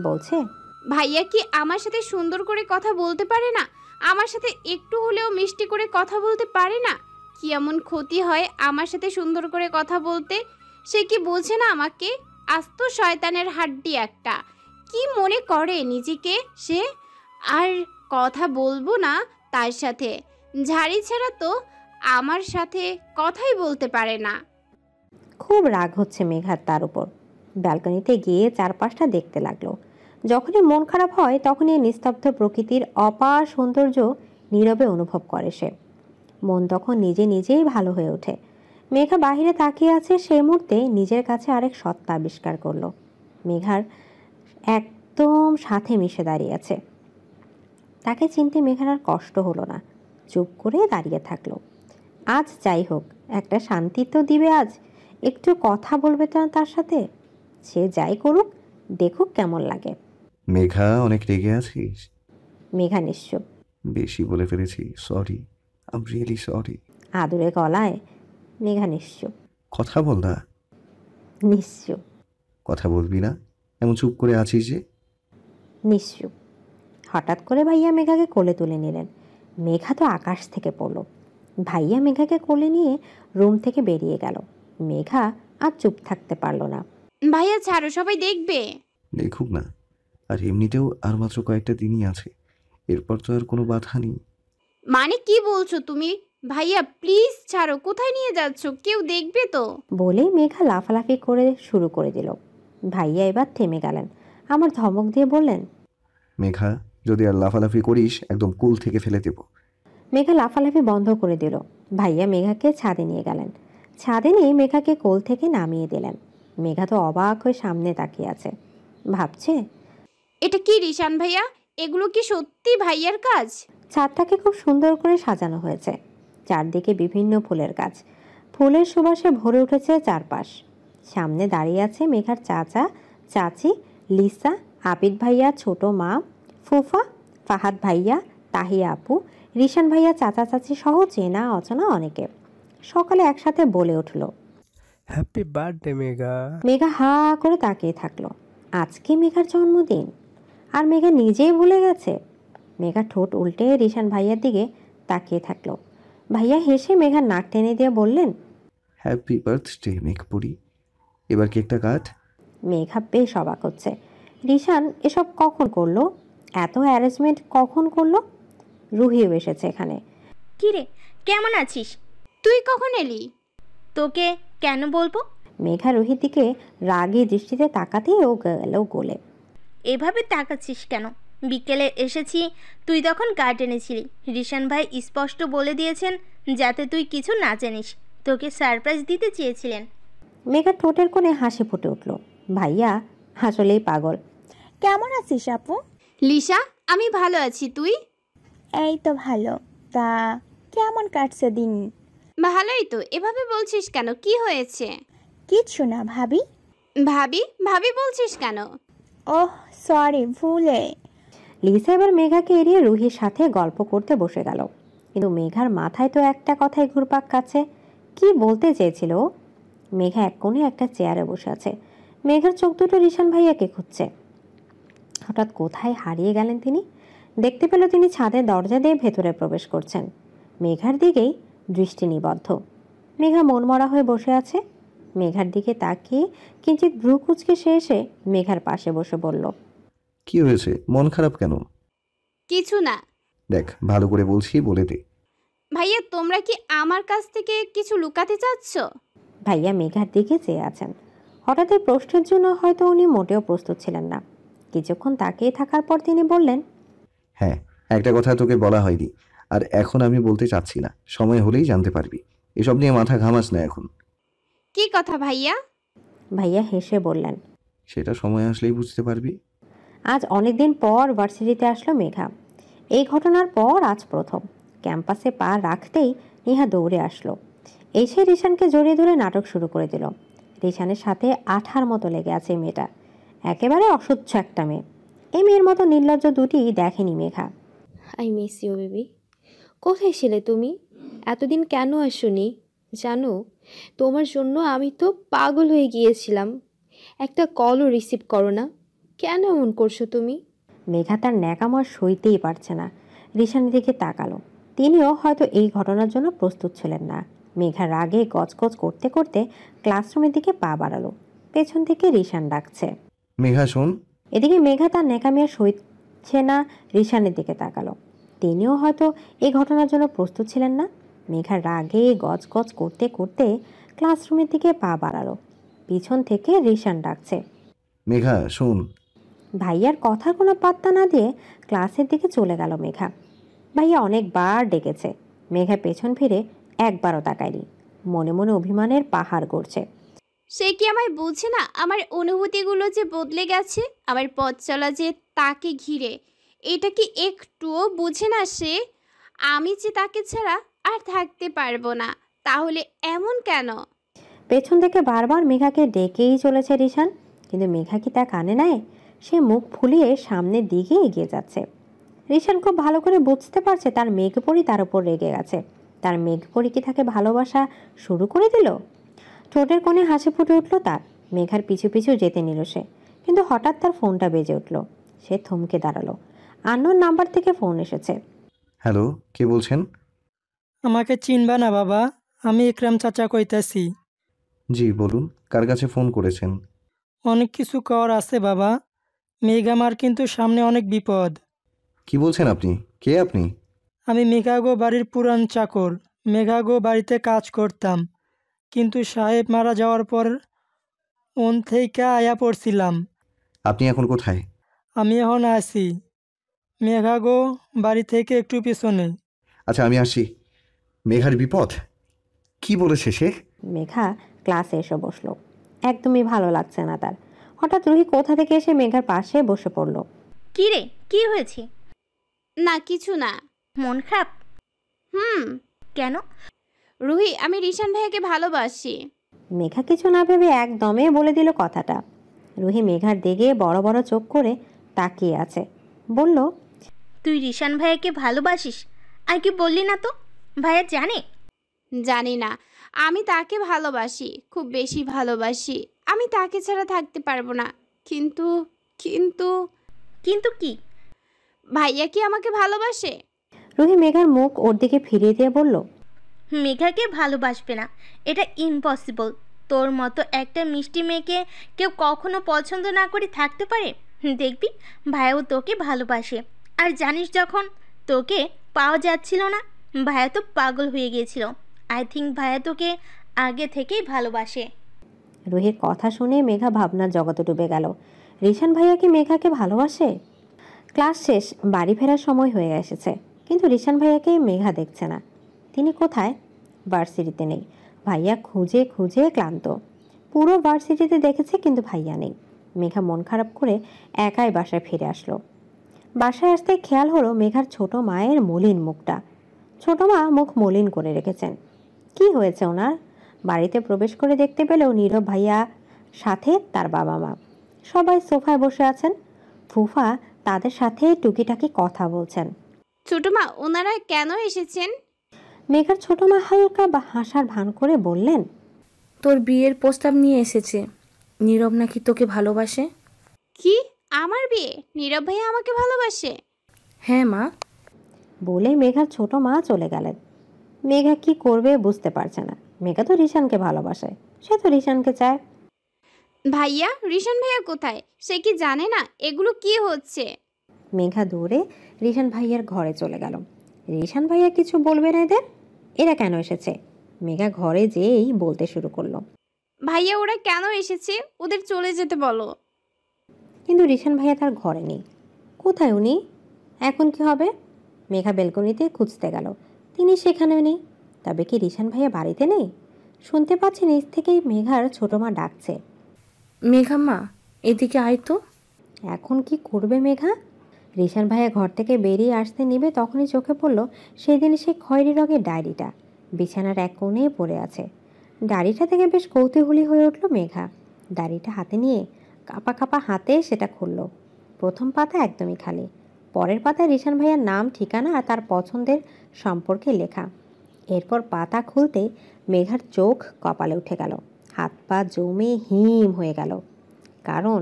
বলছে, ভাইয়া কি আমার সাথে সুন্দর করে কথা বলতে পারে না? আমার সাথে একটু হলেও মিষ্টি করে কথা বলতে পারে না? কি এমন ক্ষতি হয় আমার সাথে সুন্দর করে কথা বলতে? সে কি বোঝে না আমাকে? আস্ত শয়তানের হাড্ডি একটা। কি মনে করে নিজেকে সে? আর কথা বলবো না তার সাথে। ঝাড়ি ছাড়া তো আমার সাথে কথাই বলতে পারে না। খুব রাগ হচ্ছে মেঘার তার উপর। ব্যালকনিতে গিয়ে চারপাশটা দেখতে লাগলো। যখনই মন খারাপ হয় তখনই নিস্তব্ধ প্রকৃতির অপার সৌন্দর্য নীরবে অনুভব করে সে। মন তখন নিজেই ভালো হয়ে ওঠে। মেঘা বাহিরে তাকিয়ে আছে, সেই মুহূর্তে নিজের কাছে আরেক সত্তা আবিষ্কার করলো। মেঘার একদম সাথে মিশে দাঁড়িয়ে আছে। তাকে চিনতে মেঘার আর কষ্ট হলো না, চুপ করে দাঁড়িয়ে থাকলো। আজ যাই হোক, একটা শান্তি তো দিবে। আজ একটু কথা বলবে তো তার সাথে। সে যাই করুক, দেখুক কেমন লাগে। মেঘা, অনেক রেগে আছিস? মেঘা নিশ্চুপ। বেশি বলে ফেলেছি, sorry, I am really sorry. আদুরে গলায়। মেঘা নিশ্চুপ। কথা বল না। নিশ্চুপ। কথা বলবি না? এমন চুপ করে আছিস যে? নিশ্চুপ। হঠাৎ করে ভাইয়া মেঘাকে কোলে তুলে নিলেন। মেঘা তো আকাশ থেকে পড়লো। ভাইয়া মেঘাকে কোলে নিয়ে রুম থেকে বেরিয়ে গেল। মেঘা আর চুপ থাকতে পারলো না। ভাইয়া ছাড়ো, সবাই দেখবে। দেখুক না, আর এমনিতেও আর মাত্র কয়েকটা দিনই আছে, এরপর তো আর কোনো বাধা নেই। মানে কি বলছো তুমি? ভাইয়া প্লিজ ছাড়ো, কোথায় নিয়ে যাচ্ছ? কেউ দেখবে তো। বলেই মেঘা লাফালাফি করে শুরু করে দিল। ভাইয়া এবার থেমে গেলেন। আমার ধমক দিয়ে বললেন, মেঘা, যদি আর লাফালাফি করিস একদম কুল থেকে ফেলে দেব। মেঘা লাফালাফি বন্ধ করে দিল। ভাইয়া মেঘাকে ছাদে নিয়ে গেলেন। ছাদে নিয়ে মেঘাকে কোল থেকে নামিয়ে দিলেন। মেঘা তো অবাক হয়ে সামনে তাকিয়ে আছে, ভাবছে, এটা কি রিশান ভাইয়া? এগুলো কি সত্যি ভাইয়ার কাজ? ছাদটাকে খুব সুন্দর করে সাজানো হয়েছে। চারদিকে বিভিন্ন ফুলের গাছ। ফুলের সুবাসে ভরে উঠেছে চারপাশ। সামনে দাঁড়িয়ে আছে মেঘার চাচা, চাচি, লিসা, আবিদ ভাইয়া, ছোট মা, ফুফা, ফাহাদ ভাইয়া, তাহিয়া আপু, রিশান ভাইয়া, চাচা চাচি সহ চেনা অচেনা অনেকে। সকালে একসাথে বলে উঠল, হ্যাপি বার্থডে মেঘা। মেঘা হা করে তাকিয়ে থাকলো। আজকে মেঘার জন্মদিন, আর মেঘা নিজেই ভুলে গেছে। মেঘা ঠোঁট উল্টে রিশান ভাইয়ার দিকে তাকিয়ে থাকলো। ভাইয়া হেসে মেঘার নাক টেনে দিয়ে বললেন, হ্যাপি বার্থডে মেঘপুরি। এবার কেকটা কাট। মেঘা বেশ অবাক হচ্ছে। রিশান এসব কখন করলো? এত অ্যারেঞ্জমেন্ট কখন করলো? রুহিও এসেছে এখানে। কিরে, কেমন আছিস? তুই কখন এলি? তোকে কেন বলবো? মেঘা রুহির দিকে রাগী দৃষ্টিতে তাকাতেই ও গেল গোলে। এভাবে তাকাচ্ছিস কেন? বিকেলে এসেছি, তুই তখন গার্ডেনে ছিলি। রিশান ভাই স্পষ্ট বলে দিয়েছেন যাতে তুই কিছু না জানিস। তোকে সারপ্রাইজ দিতে চেয়েছিলেন। মেঘা ঠোঁটের কোণে হাসি ফুটে উঠল। ভাইয়া আসলেই পাগল। কেমন আছিস আপু? লিসা, আমি ভালো আছি, তুই? এই তো ভালো। তা কেমন কাটছে দিন? ভালোই তো। এভাবে বলছিস কেন? কি হয়েছে? কিচ্ছু না ভাবি। ভাবি ভাবি বলছিস কেন? ওহ সরি, ভুলে। লিসা এবার মেঘাকে এড়িয়ে রুহির সাথে গল্প করতে বসে গেল। কিন্তু মেঘার মাথায় তো একটা কথাই ঘুরপাক খাচ্ছে। কি বলতে চেয়েছিল? মেঘা এক কোণে একটা চেয়ারে বসে আছে। মেঘার চোখ দুটো রিশান ভাইয়াকে খুঁজছে। হঠাৎ কোথায় হারিয়ে গেলেন তিনি। দেখতে পেল তিনি ছাদের দরজা দিয়ে ভেতরে প্রবেশ করছেন। মেঘার দিকেই দৃষ্টি নিবদ্ধ। মেঘা মনমরা হয়ে বসে আছে। মেঘার দিকে তাকিয়ে কিঞ্চিত ভ্রু কুঁচকে সে এসে মেঘার পাশে বসে বলল, কি হয়েছে? মন খারাপ কেন? কিছু না। দেখ, ভালো করে বলছি, বলে দে। ভাইয়া, তোমরা কি আমার কাছ থেকে কিছু লুকাতে চাচ্ছ? ভাইয়া মেঘার দিকে চেয়ে আছেন। হঠাৎ এই প্রশ্নের জন্য হয়তো উনি মোটেও প্রস্তুত ছিলেন না। কিছুক্ষণ তাকিয়ে থাকার পর তিনি বললেন, হ্যাঁ, একটা কথা তোকে বলা হয়নি, আর এখন আমি বলতে চাচ্ছি না। সময় হলেই জানতে পারবি। এসব নিয়ে মাথা ঘামাস না এখন। কি কথা ভাইয়া? ভাইয়া হেসে বললেন, সেটা সময় আসলেই বুঝতে পারবি। আজ অনেকদিন পর ভার্সিটিতে আসলো মেঘা। এই ঘটনার পর আজ প্রথম। ক্যাম্পাসে পা রাখতেই নেহা দৌড়ে আসলো। এসে রিশানকে জড়িয়ে ধরে নাটক শুরু করে দিল। রিশানের সাথে আঠার মতো লেগে আছে মেয়েটা। একেবারে অসহ্য একটা মেয়ে। এই মেয়ের মতো নির্লজ্জ দুটি দেখেনি Megha. I miss you baby. কোথায় ছিলে তুমি? এতদিন কেন আসোনি? জানো, তোমার জন্য আমি তো পাগল হয়ে গিয়েছিলাম। একটা কলও রিসিভ করো না। কেন এমন করছো তুমি? মেঘা তার ন্যাকাময় সইতেই পারছে না। রিশানের দিকে তাকালো। তিনিও হয়তো এই ঘটনার জন্য প্রস্তুত ছিলেন না। মেঘা রাগে গজগজ করতে করতে ক্লাসরুমের দিকে পা বাড়ালো। পেছন থেকে রিশান ডাকছে, মেঘা শোন। এদিকে মেঘা তার ন্যাকামিয়া সইছে না, রিশানের দিকে তাকালো। তিনিও হয়তো এই ঘটনার জন্য প্রস্তুত ছিলেন না। মেঘা রাগে গজগজ করতে করতে ক্লাসরুমের দিকে পা বাড়ালো। পিছন থেকে রিশান ডাকছে, মেঘা শোন। ভাইয়ার কথার কোনো পাত্তা না দিয়ে ক্লাসের দিকে চলে গেল মেঘা। ভাইয়া অনেকবার ডেকেছে। মেঘা পেছন ফিরে একবারও তাকায়নি। মনে মনে অভিমানের পাহাড় গড়ছে। সে কি আমায় বুঝে না? আমার অনুভূতিগুলো যে বদলে গেছে, আমার পথ চলা যে তাকে ঘিরে, এটা কি একটুও বুঝে না সে? আমি যে তাকে ছাড়া আর থাকতে পারবো না। তাহলে এমন কেন? পেছন থেকে বারবার মেঘাকে ডেকেই চলেছে রিশান, কিন্তু মেঘা কি তা কানে নেয়? সে মুখ ফুলিয়ে সামনের দিকে এগিয়ে যাচ্ছে। রিশান খুব ভালো করে বুঝতে পারছে তার মেঘপরি তার উপর রেগে গেছে। তার মেঘপরি কি তাকে ভালোবাসা শুরু করে দিল? ঠোঁটের কোণে হাসি ফুটে উঠল তার। মেঘার পিছু পিছু যেতে নিল সে, কিন্তু হঠাৎ তার ফোনটা বেজে উঠল। সে থমকে দাঁড়ালো। আননোন নাম্বার থেকে ফোন এসেছে। হ্যালো, কে বলছেন? আমাকে চিনবা না বাবা, আমি ইকরাম চাচা কইতাছি। জি বলুন, কার কাছে ফোন করেছেন? অনেক কিছু কর আছে বাবা। মেঘামার কিন্তু সামনে অনেক বিপদ। কি বলছেন আপনি? কে আপনি? আমি মেঘাগো বাড়ির পুরান চাকর। মেঘাগো বাড়িতে কাজ করতাম, কিন্তু সাহেব মারা যাওয়ার পর ওন থেকে আয়া পড়ছিলাম। আপনি এখন কোথায়? আমি এখন আছি মেঘাগো বাড়ি থেকে একটু পিছনে। আচ্ছা, আমি আসি। মেঘার বিপদ? কি বলেছে সে? মেঘা ক্লাসে এসে বসলো। একদমই ভালো লাগছে না তার। হঠাৎ রুহি কোথা থেকে এসে মেঘার পাশে বসে পড়ল। কি রে, কি হয়েছে? না, কিছু না। মন খারাপ? কেন? রুহি, আমি রিশান ভাইয়াকে ভালোবাসি। মেঘা কিছু না ভেবে একদমে বলে দিল কথাটা। রুহি মেঘার দিকে বড় বড় চোখ করে তাকিয়ে আছে। বলল, তুই রিশান ভাইয়াকে ভালোবাসিস? আর কি বললি না তো? ভাইয়া জানে? জানি না। আমি তাকে ভালোবাসি, খুব বেশি ভালোবাসি। আমি তাকে ছাড়া থাকতে পারবো না। কিন্তু কিন্তু কিন্তু কি? ভাইয়া কি আমাকে ভালোবাসে? রুহি মেঘার মুখ ওর দিকে ফিরিয়ে দিয়ে বলল, মেঘাকে ভালোবাসবে না, এটা ইম্পসিবল। তোর মতো একটা মিষ্টি মেয়েকে কেউ কখনো পছন্দ না করে থাকতে পারে? দেখবি ভাইয়াও তোকে ভালোবাসে। আর জানিস, যখন তোকে পাওয়া যাচ্ছিল না, ভাইয়া তো পাগল হয়ে গিয়েছিল। আই থিঙ্ক ভাইয়া তোকে আগে থেকেই ভালোবাসে। রুহির কথা শুনে মেঘা ভাবনার জগতে ডুবে গেল। রিশান ভাইয়া কি মেঘাকে ভালোবাসে? ক্লাস শেষ, বাড়ি ফেরার সময় হয়ে এসেছে, কিন্তু রিশান ভাইয়াকে মেঘা দেখছে না। তিনি কোথায়? ভার্সিটিতে নেই। ভাইয়া খুঁজে খুঁজে ক্লান্ত। পুরো ভার্সিটিতে দেখেছে, কিন্তু ভাইয়া নেই। মেঘা মন খারাপ করে একাই বাসায় ফিরে আসলো। বাসায় আসতে খেয়াল হলো মেঘার ছোট মায়ের মলিন মুখটা। ছোট মা মুখ মলিন করে রেখেছেন। কি হয়েছে ওনার? বাড়িতে প্রবেশ করে দেখতে পেলেও নীরব ভাইয়া সাথে তার বাবা মা সবাই সোফায় বসে আছেন। ফুফা তাদের সাথে টুকিটাকি কথা বলছেন। ছোট মা, ওনারা কেন এসেছেন? মেঘার ছোট মা হালকা বা হাসার ভান করে বললেন, তোর বিয়ের প্রস্তাব নিয়ে এসেছে। নীরব নাকি তোকে ভালোবাসে। কি? আমার বিয়ে? নীরব ভাইয়া আমাকে ভালোবাসে? হ্যাঁ মা। বলে মেঘার ছোট মা চলে গেলেন। মেঘা কি করবে বুঝতে পারছে না। মেঘা তো রিশানকে ভালোবাসে, সে তো রিশানকে চায়। ভাইয়া, রিশান ভাইয়া কোথায়? সে কি জানে না এগুলো কি হচ্ছে? মেঘা দৌড়ে রিশান ভাইয়ার ঘরে চলে গেল। রিশান ভাইয়া কিছু বলবে না এদের? এরা কেন এসেছে? মেঘা ঘরে যেয়েই বলতে শুরু করলো, ভাইয়া ওরা কেন এসেছে? ওদের চলে যেতে বলো। কিন্তু রিশান ভাইয়া তার ঘরে নেই। কোথায় উনি? এখন কি হবে? মেঘা বেলকনিতে খুঁজতে গেল, তিনি সেখানেও নেই। তবে কি রিশান ভাইয়া বাড়িতে নেই? শুনতে পাচ্ছি নিচ থেকেই মেঘার ছোট মা ডাকছে, মেঘা মা এদিকে আয় তো। এখন কি করবে মেঘা? রিশান ভাইয়া ঘর থেকে বেরিয়ে আসতে নিবে, তখনই চোখে পড়ল সেদিন সেই খয়েরি রঙের ডায়েরিটা বিছানার এক কোণে পড়ে আছে। ডায়েরিটা থেকে বেশ কৌতূহলী হয়ে উঠল মেঘা। ডায়েরিটা হাতে নিয়ে কাঁপা কাঁপা হাতে সেটা খুলল। প্রথম পাতা একদমই খালি। পরের পাতায় রিশান ভাইয়ার নাম, ঠিকানা আর তার পছন্দের সম্পর্কে লেখা। এরপর পাতা খুলতে মেঘার চোখ কপালে উঠে গেল, হাত পা জমে হিম হয়ে গেল। কারণ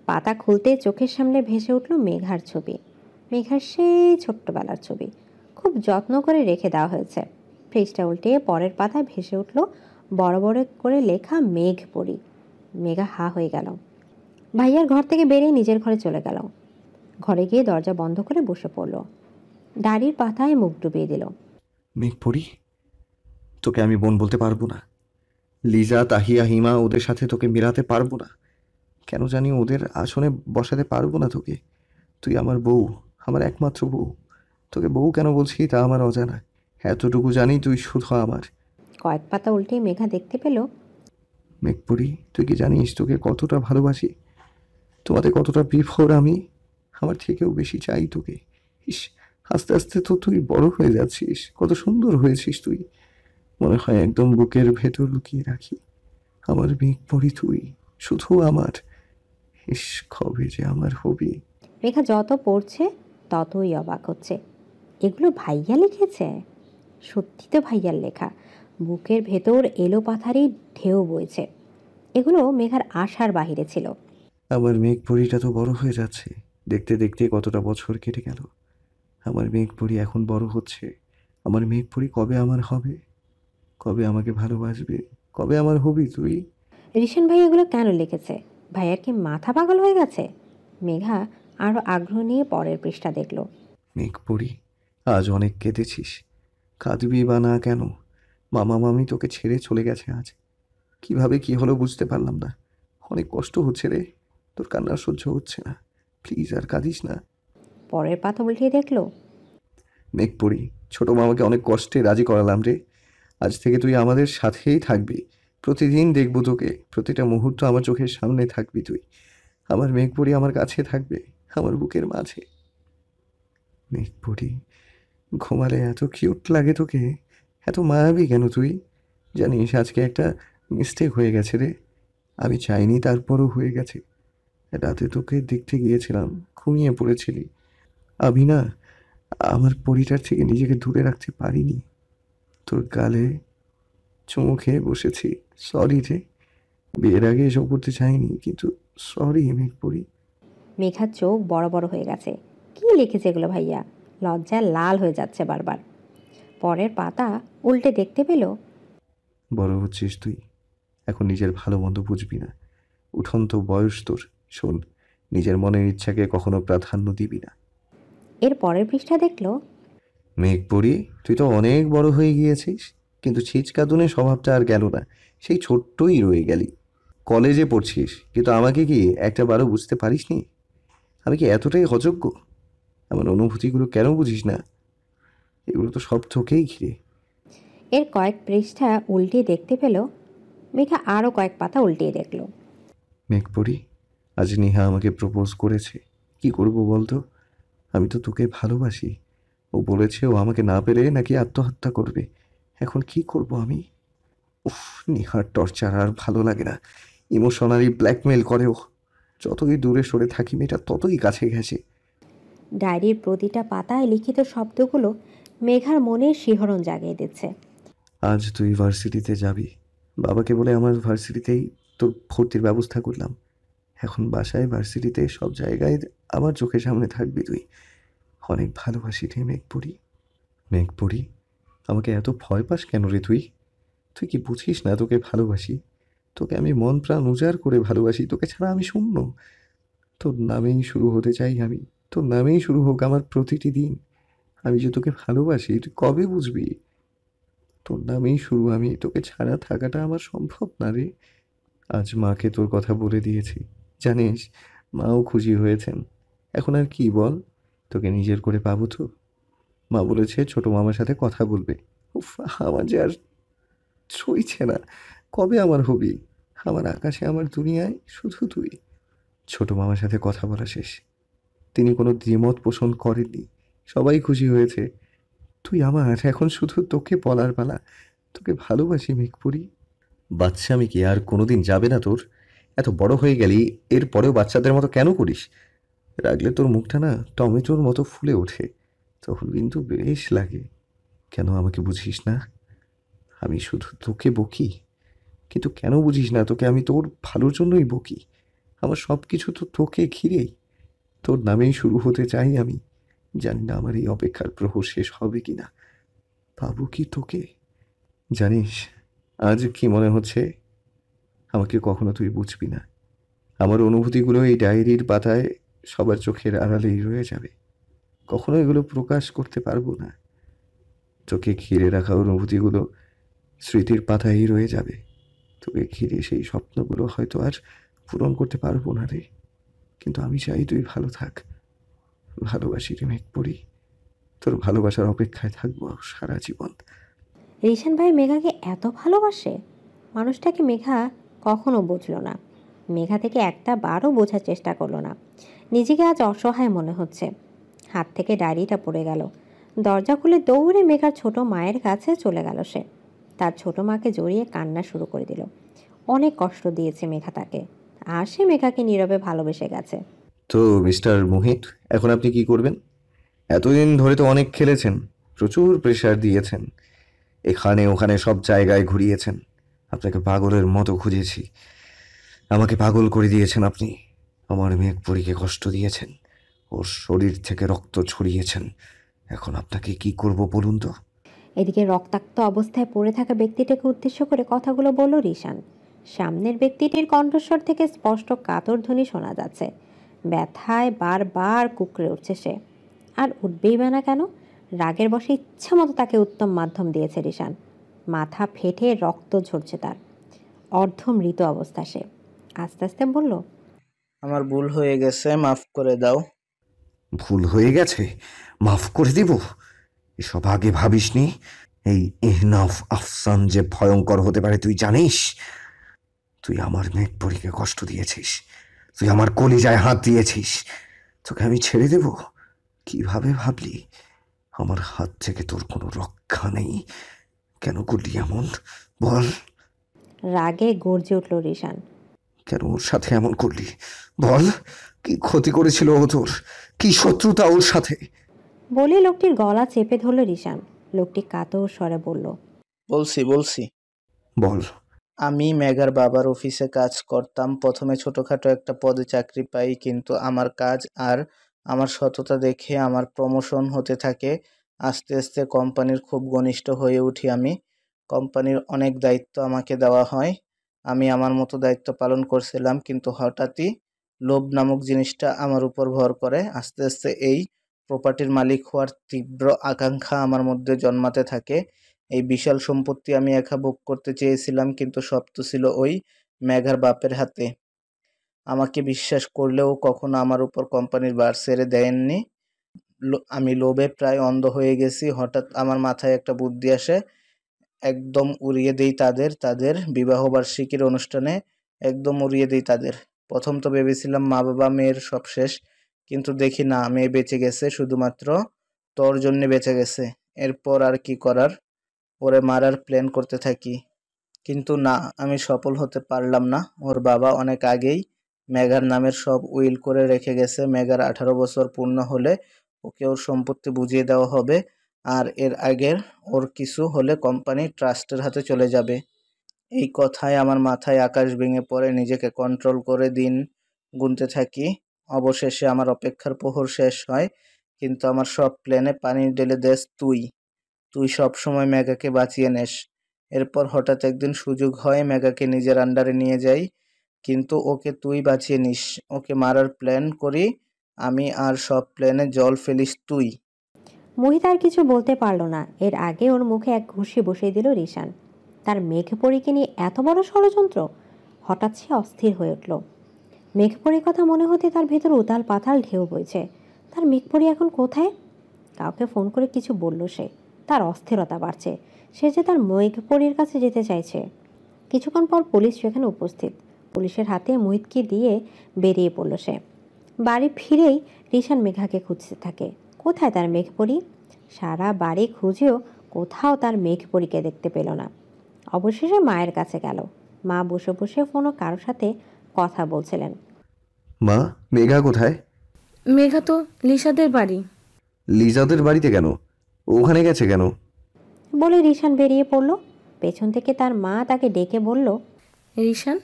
পাতা খুলতে চোখের সামনে ভেসে উঠল মেঘার ছবি। মেঘার সেই ছোট্টবেলার ছবি, খুব যত্ন করে রেখে দেওয়া হয়েছে। পৃষ্ঠা উল্টে পরের পাতায় ভেসে উঠল বড় বড় করে লেখা মেঘ পড়ি। মেঘা হা হয়ে গেল। ভাইয়ার ঘর থেকে বেরিয়ে নিজের ঘরে চলে গেল। ঘরে গিয়ে দরজা বন্ধ করে বসে পড়ল। ডায়েরির পাতায় মুখ ডুবিয়ে দিল। মেঘ পড়ি, তোকে আমি বোন বলতে পারবো না। লিজা, তাহিয়া, হিমা, ওদের সাথে তোকে মেলাতে পারবো না। কেন জানি ওদের আসনে বসাতে পারবো না তোকে। তুই আমার বউ, আমার একমাত্র বউ। তোকে বউ কেন বলছি তা আমার অজানা। এতটুকু জানি তুই শুধু আমার। কয়েক পাতা উল্টে মেঘা দেখতে পেল, মেঘ পড়ি, তুই কি জানিস তোকে কতটা ভালোবাসি? তোমাদের কতটা বিফোর আমি। আমার থেকেও বেশি চাই তোকে। ইস, আস্তে আস্তে তো তুই বড় হয়ে যাচ্ছিস, কত সুন্দর হয়েছিস তুই। মনে হয় একদম বুকের ভেতর লুকিয়ে রাখি। আমার মেঘ পড়ি তুই, শুধু আমার। ইস, কবে যে আমার হবি। মেঘা যত পড়ছে ততই অবাক হচ্ছে। এগুলো ভাইয়া লিখেছে? সত্যি তো ভাইয়ার লেখা। বুকের ভেতর এলো পাথারি ঢেউ বইছে। এগুলো মেঘার আশার বাহিরে ছিল। আমার মেঘ পড়িটা তো বড় হয়ে যাচ্ছে। দেখতে দেখতে কতটা বছর কেটে গেল। আমার মেঘ পড়ি এখন বড় হচ্ছে। আমার মেঘ পড়ি কবে আমার হবে? কবে আমাকে ভালোবাসবে? কবে আমার হবি তুই? রিশান ভাই এগুলো কেন লিখেছে? ভাইয়ার কি মাথা পাগল হয়ে গেছে? মেঘা আরো আগ্রহ নিয়ে পরের পৃষ্ঠা দেখল। মেঘ পড়ি, আজ অনেক কেঁদেছিস। কাঁদবি বা না কেন? মামা মামি তোকে ছেড়ে চলে গেছে আজ। কিভাবে কি হলো বুঝতে পারলাম না। অনেক কষ্ট হচ্ছে রে, তোর কান্না সহ্য হচ্ছে না। প্লিজ আর কাঁদিস না। পরের পাতা উল্টে দেখলো, মেঘ পড়ি, ছোট মামাকে অনেক কষ্টে রাজি করালাম রে। আজ থেকে তুই আমাদের সাথেই থাকবি। প্রতিদিন দেখবো তোকে, প্রতিটা মুহূর্ত আমার চোখের সামনে থাকবি তুই। আমার মেঘ পড়ি আমার কাছে থাকবে, আমার বুকের মাঝে। মেঘ পড়ি, ঘুমালে এত কিউট লাগে তোকে, এত মায়াবী কেন তুই? জানিস আজকে একটা মিস্টেক হয়ে গেছে রে। আমি চাইনি, তারপরও হয়ে গেছে। রাতে তোকে দেখতে গিয়েছিলাম, ঘুমিয়ে পড়েছিলি। আমি না আমার পরিটার থেকে নিজেকে দূরে রাখতে পারিনি। তোর গালে চুমু খেয়ে বসেছি। সরি রে, বিয়ের আগে এসব করতে চাইনি, কিন্তু সরি মেঘ পড়ি। মেঘার চোখ বড় বড় হয়ে গেছে। কি লিখেছে এগুলো ভাইয়া? লজ্জায় লাল হয়ে যাচ্ছে বারবার। পরের পাতা উল্টে দেখতে পেল বড় হচ্ছিস তুই, এখন নিজের ভালো মন্দ বুঝবি না। উঠন্ত বয়স তোর। শোন, নিজের মনের ইচ্ছাকে কখনো প্রাধান্য দিবি না। এর পরের পৃষ্ঠা দেখল মেঘ পড়ি, তুই তো অনেক বড় হয়ে গিয়েছিস, কিন্তু ছিচকাদুনে স্বভাবটা আর গেল না, সেই ছোট্টই রয়ে গেলি। কলেজে পড়ছিস, কিন্তু আমাকে কি একটা বারও বুঝতে পারিসনি? আমি কি এতটাই অযোগ্য? আমার অনুভূতিগুলো কেন বুঝিস না? এগুলো তো সব তোকেই ঘিরে। এর কয়েক পৃষ্ঠা উল্টিয়ে দেখতে পেল মেঘা আরও কয়েক পাতা উল্টিয়ে দেখল। মেঘ পড়ি, আজ নেহা আমাকে প্রপোজ করেছে। কি করব বলতো? আমি তো তোকে ভালোবাসি। ও বলেছে ও আমাকে না পেরে নাকি আত্মহত্যা করবে। এখন কি করব আমি? উফ, নেহার টর্চার আর ভালো লাগে না। ইমোশনালি ব্ল্যাকমেল করে ও। যতই দূরে সরে থাকি মেয়েটা ততই কাছে গেছে। ডায়েরির প্রতিটা পাতায় লিখিত শব্দগুলো মেঘার মনের শিহরণ জাগিয়ে দিচ্ছে। আজ তুই ভার্সিটিতে যাবি। বাবাকে বলে আমার ভার্সিটিতেই তোর ভর্তির ব্যবস্থা করলাম। এখন বাসায়, ভার্সিটিতে, সব জায়গায় আমার চোখের সামনে থাকবি তুই। অনেক ভালোবাসি রে মেঘপড়ি। মেঘপড়ি, আমাকে এত ভয় পাস কেন রে তুই? তুই কি বুঝিস না তোকে ভালোবাসি? তোকে আমি মন প্রাণ উজাড় করে ভালোবাসি। তোকে ছাড়া আমি শূন্য। তোর নামেই শুরু হতে চাই আমি। তোর নামেই শুরু হোক আমার প্রতিটি দিন। আমি যে তোকে ভালোবাসি তুই কবে বুঝবি? তোর নামেই শুরু আমি। তোকে ছাড়া থাকাটা আমার সম্ভব না রে। আজ মাকে তোর কথা বলে দিয়েছি, জানিস, মাও খুশি হয়েছেন। এখন আর কি বল? তোকে নিজের করে পাবো তো? মা বলেছে ছোট মামার সাথে কথা বলবে। উফ, আমার যে আর সইছে না। কবে আমার হবি? আমার আকাশে, আমার দুনিয়ায় শুধু তুই। ছোট মামার সাথে কথা বলা শেষ। তিনি কোনো দ্বিমত পোষণ করেননি। সবাই খুশি হয়েছে। তুই আমার, এখন শুধু তোকে বলার পালা। তোকে ভালোবাসি মেঘপুরি। বাচ্চামি কি আর কোনোদিন যাবে না তোর? এত বড় হয়ে গেলি, এরপরেও বাচ্চাদের মতো কেন করিস? রাগলে তোর মুখটা না টমেটোর মতো ফুলে ওঠে, তখন কিন্তু বেশ লাগে। কেন আমাকে বুঝিস না? আমি শুধু তোকে বকি, কিন্তু কেন বুঝিস না? তোকে আমি তোর ভালোর জন্যই বকি। আমার সব কিছু তো তোকে ঘিরেই। তোর নামেই শুরু হতে চাই আমি। জানি না আমার এই অপেক্ষার প্রহর শেষ হবে কি না। পাবো কি তোকে? জানিস আজ কি মনে হচ্ছে? আমাকে কখনো তুই বুঝবি না। আমার অনুভূতিগুলো এই ডায়েরির পাতায় সবার চোখের আড়ালেই রয়ে যাবে। কখনো এগুলো প্রকাশ করতে পারবো না। তোকে ঘিরে রাখা অনুভূতিগুলো স্মৃতির পাতায় রয়ে যাবে। তোকে ঘিরে সেই স্বপ্নগুলো হয়তো আর পূরণ করতে পারবো না রে, কিন্তু আমি চাই তুই ভালো থাক। ভালোবাসি রে মেঘপড়ি। তোর ভালোবাসার অপেক্ষায় থাকবো সারা জীবন। রিশান ভাই মেঘাকে এত ভালোবাসে? মানুষটাকে মেঘা কখনো বুঝলো না। মেঘা থেকে একটা বারও বোঝার চেষ্টা করলো না। নিজেকে আজ অসহায় মনে হচ্ছে। হাত থেকে ডায়েরিটা পড়ে গেল। দরজা খুলে দৌড়ে মেঘার ছোট মায়ের কাছে চলে গেল সে। তার ছোট মাকে জড়িয়ে কান্না শুরু করে দিল। অনেক কষ্ট দিয়েছে মেঘা তাকে, আর সে মেঘাকে নীরবে ভালোবেসে গেছে। তো মিস্টার মোহিত, এখন আপনি কি করবেন? এতদিন ধরে তো অনেক খেলেছেন, প্রচুর প্রেশার দিয়েছেন, এখানে ওখানে সব জায়গায় ঘুরিয়েছেন। আপনাকে পাগলের মতো খুঁজেছি। আমাকে পাগল করে দিয়েছেন আপনি। আমার মেঘপরীকে কষ্ট দিয়েছেন, ওর শরীর থেকে রক্ত ছড়িয়েছেন। এখন আপনাকে কি করব বলুন তো? এদিকে রক্তাক্ত অবস্থায় পড়ে থাকা ব্যক্তিটাকে উদ্দেশ্য করে কথাগুলো বলল রিশান। সামনের ব্যক্তিটির কণ্ঠস্বর থেকে স্পষ্ট কাতর ধ্বনি শোনা যাচ্ছে। ব্যথায় বারবার কুঁকড়ে উঠছে সে। আর উঠবেই বা না কেন? রাগের বশে ইচ্ছা মতো তাকে উত্তম মাধ্যম দিয়েছে রিশান। মাথা ফেটে রক্ত ঝরছে তার। অর্ধমৃত অবস্থা সে। আস্তে আস্তে বলল, আমার ভুল হয়ে গেছে, মাফ করে দাও। ভুল হয়ে গেছে? মাফ করে দিব? এসব আগে ভাবিসনি? এই ইহনাফ আফসান যে ভয়ঙ্কর হতে পারে তুই জানিস? তুই আমার মেঘপরীকে কষ্ট দিয়েছিস, তুই আমার কলিজায় হাত দিয়েছিস। তোকে আমি ছেড়ে দেব? কিভাবে ভাবলি? আমার হাত থেকে তোর কোনো রক্ষা নেই। কেন করলি এমন বল? রাগে গর্জে উঠল রিশান। কেন ওর সাথে এমন করলি বল? কি ক্ষতি করেছিল ও তোর? কি শত্রুতা ওর সাথে? বলে লোকটির গলা চেপে ধরল রিশান। লোকটি কাতর স্বরে বলল, বলছি বল। আমি মেঘার বাবার অফিসে কাজ করতাম। প্রথমে ছোটখাটো একটা পদে চাকরি পাই, কিন্তু আমার কাজ আর আমার সততা দেখে আমার প্রমোশন হতে থাকে। আস্তে আস্তে কোম্পানির খুব ঘনিষ্ঠ হয়ে উঠি আমি। কোম্পানির অনেক দায়িত্ব আমাকে দেওয়া হয়। আমি আমার মতো দায়িত্ব পালন করছিলাম, কিন্তু হঠাৎই লোভ নামক জিনিসটা আমার উপর ভর করে। আস্তে আস্তে এই প্রপার্টির মালিক হওয়ার তীব্র আকাঙ্ক্ষা আমার মধ্যে জন্মাতে থাকে। এই বিশাল সম্পত্তি আমি একা ভোগ করতে চেয়েছিলাম, কিন্তু সব তো ছিল ওই মেঘার বাপের হাতে। আমাকে বিশ্বাস করলেও কখনো আমার উপর কোম্পানির ভার ছেড়ে দেননি। আমি লোভে প্রায় অন্ধ হয়ে গেছি। হঠাৎ আমার মাথায় একটা বুদ্ধি আসে, একদম উড়িয়ে দেই তাদের বিবাহবার্ষিকীর অনুষ্ঠানে একদম উড়িয়ে দেই তাদের। প্রথম তো ভেবেছিলাম মা বাবা মেয়ের সব শেষ, কিন্তু দেখি না, মেয়ে বেঁচে গেছে, শুধুমাত্র তোর জন্য বেঁচে গেছে। এরপর আর কি করার, ওরে মারার প্ল্যান করতে থাকি, কিন্তু না, আমি সফল হতে পারলাম না। ওর বাবা অনেক আগেই মেঘার নামের সব উইল করে রেখে গেছে। মেঘার 18 বছর পূর্ণ হলে ওকে ওর সম্পত্তি বুঝিয়ে দেওয়া হবে, আর এর আগের ওর কিছু হলে কোম্পানি ট্রাস্টের হাতে চলে যাবে। এই কথায় আমার মাথায় আকাশ ভেঙে পড়ে। নিজেকে কন্ট্রোল করে দিন গুনতে থাকি। অবশেষে আমার অপেক্ষার প্রহর শেষ হয়, কিন্তু আমার সব প্ল্যানে পানি ঢেলে দেস তুই সব সময় মেঘাকে বাঁচিয়ে নেস। এরপর হঠাৎ একদিন সুযোগ হয়, মেঘাকে নিজের আন্ডারে নিয়ে যাই, কিন্তু ওকে তুই বাঁচিয়ে নিস। ওকে মারার প্ল্যান করি আমি, আর সব প্ল্যানে জল ফেলিস তুই। মোহিত আর কিছু বলতে পারল না। এর আগে ওর মুখে এক ঘুষি বসিয়ে দিল রিশান। তার মেঘপরীকে নিয়ে এত বড় ষড়যন্ত্র! হঠাৎ সে অস্থির হয়ে উঠল। মেঘপরীর কথা মনে হতে তার ভেতর উতাল পাতাল ঢেউ বইছে। তার মেঘপরী এখন কোথায়? কাউকে ফোন করে কিছু বলল সে। তার অস্থিরতা বাড়ছে। সে যে তার মেঘপরীর কাছে যেতে চাইছে। কিছুক্ষণ পর পুলিশ সেখানে উপস্থিত। পুলিশের হাতে মোহিতকে দিয়ে বেরিয়ে পড়ল সে। বাড়ি ফিরেই রিশান মেঘাকে খুঁজতে থাকে। কোথায় তার মেঘপরী? সারা বাড়ি খুঁজেও কোথাও তার মেঘপরীকে দেখতে পেল না। অবশেষে মায়ের কাছে গেল। মা বসে বসে কোনো কারোর সাথে কথা বলছিলেন। মা, মেঘা কোথায়? মেঘা তো লিসাদের বাড়ি। লিজাদের বাড়িতে কেন? ওখানে গেছে কেন? বলে রিশান বেরিয়ে পড়ল। পেছন থেকে তার মা তাকে ডেকে বলল, রিশান,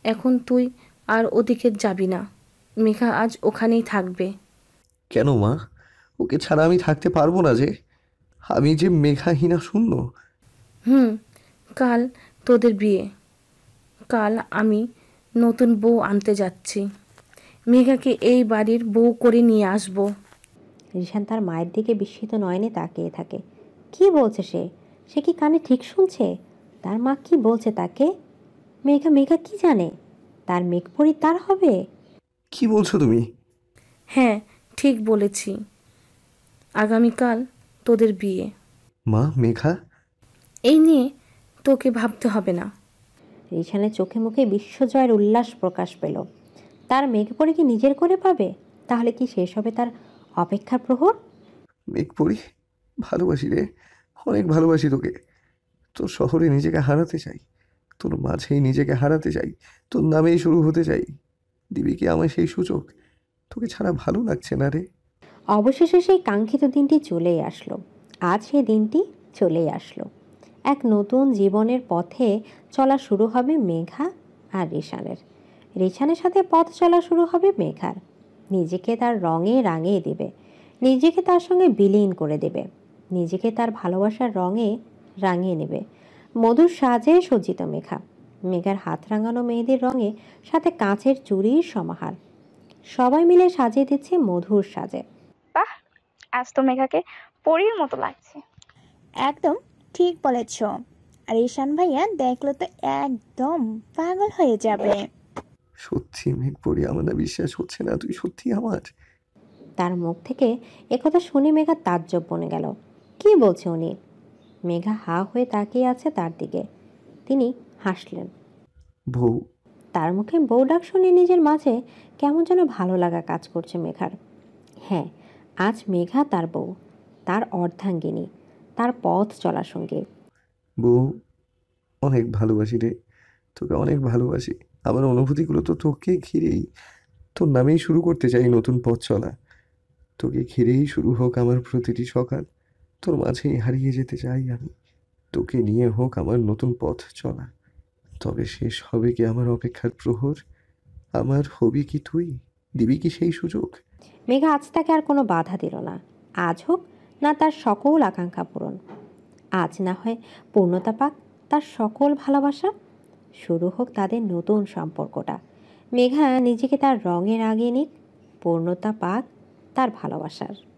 এখন তুই আর ওদিকে যাবি না। মেঘা আজ ওখানেই থাকবে। কেন মা? ওকে ছাড়া আমি থাকতে পারবো না যে। আমি যে মেঘাহীনা শূন্য। কাল তোদের বিয়ে। কাল আমি নতুন বউ আনতে যাচ্ছি। মেঘাকে এই বাড়ির বউ করে নিয়ে আসব। রিশান তার মায়ের দিকে বিস্মিত নয়নে তাকিয়ে থাকে। কি বলছে সে? সে কি কানে ঠিক শুনছে? তার মা কি বলছে তাকে? মেঘা কি জানে? তার মেঘপরী তার হবে? কি বলছো তুমি? হ্যাঁ, ঠিক বলেছি। আগামীকাল তোদের বিয়ে। মা, মেঘা? এই নিয়ে তোকে ভাবতে হবে না। রিশানের চোখে মুখে বিশ্বজয়ের উল্লাস প্রকাশ পেল। তার মেঘপরী কি নিজের করে পাবে? তাহলে কি শেষ হবে তার অপেক্ষার প্রহর? মেঘপরী, ভালোবাসি রে, অনেক ভালোবাসি তোকে। তোর শহরে নিজেকে হারাতে চাই, তোর মাঝেই নিজেকে হারাতে চাই, তোর নামেই শুরু হতে চাই। দিবি কি আমায় সেই সুযোগ? তোকে ছাড়া ভালো লাগছে না রে। অবশেষে সেই কাঙ্ক্ষিত দিনটি চলেই আসলো। আজ সেই দিনটি চলেই আসলো। এক নতুন জীবনের পথে চলা শুরু হবে মেঘা আর রিশানের। রিশানের সাথে পথ চলা শুরু হবে মেঘার। নিজেকে তার রঙে রাঙিয়ে দেবে, নিজেকে তার সঙ্গে বিলীন করে দেবে, নিজেকে তার ভালোবাসার রঙে রাঙিয়ে নেবে। মধুর সাজে সজ্জিত মেঘার হাত রাঙানো মেহেদির রঙে সাথে কাঁচের চুড়ির সমাহার। সবাই মিলে সাজিয়ে দিচ্ছে মধুর সাজে। বাহ, আজ তো মেঘাকে পরীর মতো লাগছে। একদম ঠিক বলেছ। আর ঈশান ভাইয়া দেখলে তো একদম পাগল হয়ে যাবে। সত্যি মেঘপরী, আমার না বিশ্বাস হচ্ছে না তুই সত্যি আমার। তার মুখ থেকে একথা শুনে মেঘা তাজ্জব বনে গেল। কি বলছে উনি? মেঘা হা হয়ে তাকিয়ে আছে তার দিকে। তিনি হাসলেন। বউ। তার মুখে বউ ডাক শুনে নিজের মাঝে কেমন যেন ভালো লাগা কাজ করছে মেঘার। হ্যাঁ, আজ মেঘা তার বউ, তার অর্ধাঙ্গিনী, তার পথ চলার সঙ্গে। বউ, অনেক ভালোবাসি রে, তোকে অনেক ভালোবাসি। আমার অনুভূতিগুলো তো তোকে ঘিরেই, তোর নামেই শুরু করতে চাই নতুন পথ চলা। তোকে ঘিরেই শুরু হোক আমার প্রতিটি সকাল। তোর মাঝেই হারিয়ে যেতে চাই আমি। তোকে নিয়ে হোক আমার নতুন পথ চলা। তবে শেষ হবে কি আমার অপেক্ষার প্রহর? আমার হবি কি তুই? দিবি কি সেই সুযোগ? মেঘা আজ তাকে আর কোনো বাধা দিল না। আজ হোক না তার সকল আকাঙ্ক্ষা পূরণ। আজ না হয় পূর্ণতা পাক তার সকল ভালোবাসা, শুরু হোক তাদের নতুন সম্পর্কটা। মেঘা নিজেকে তার রঙে রাঙিয়ে নিক, পূর্ণতা পাক তার ভালোবাসার।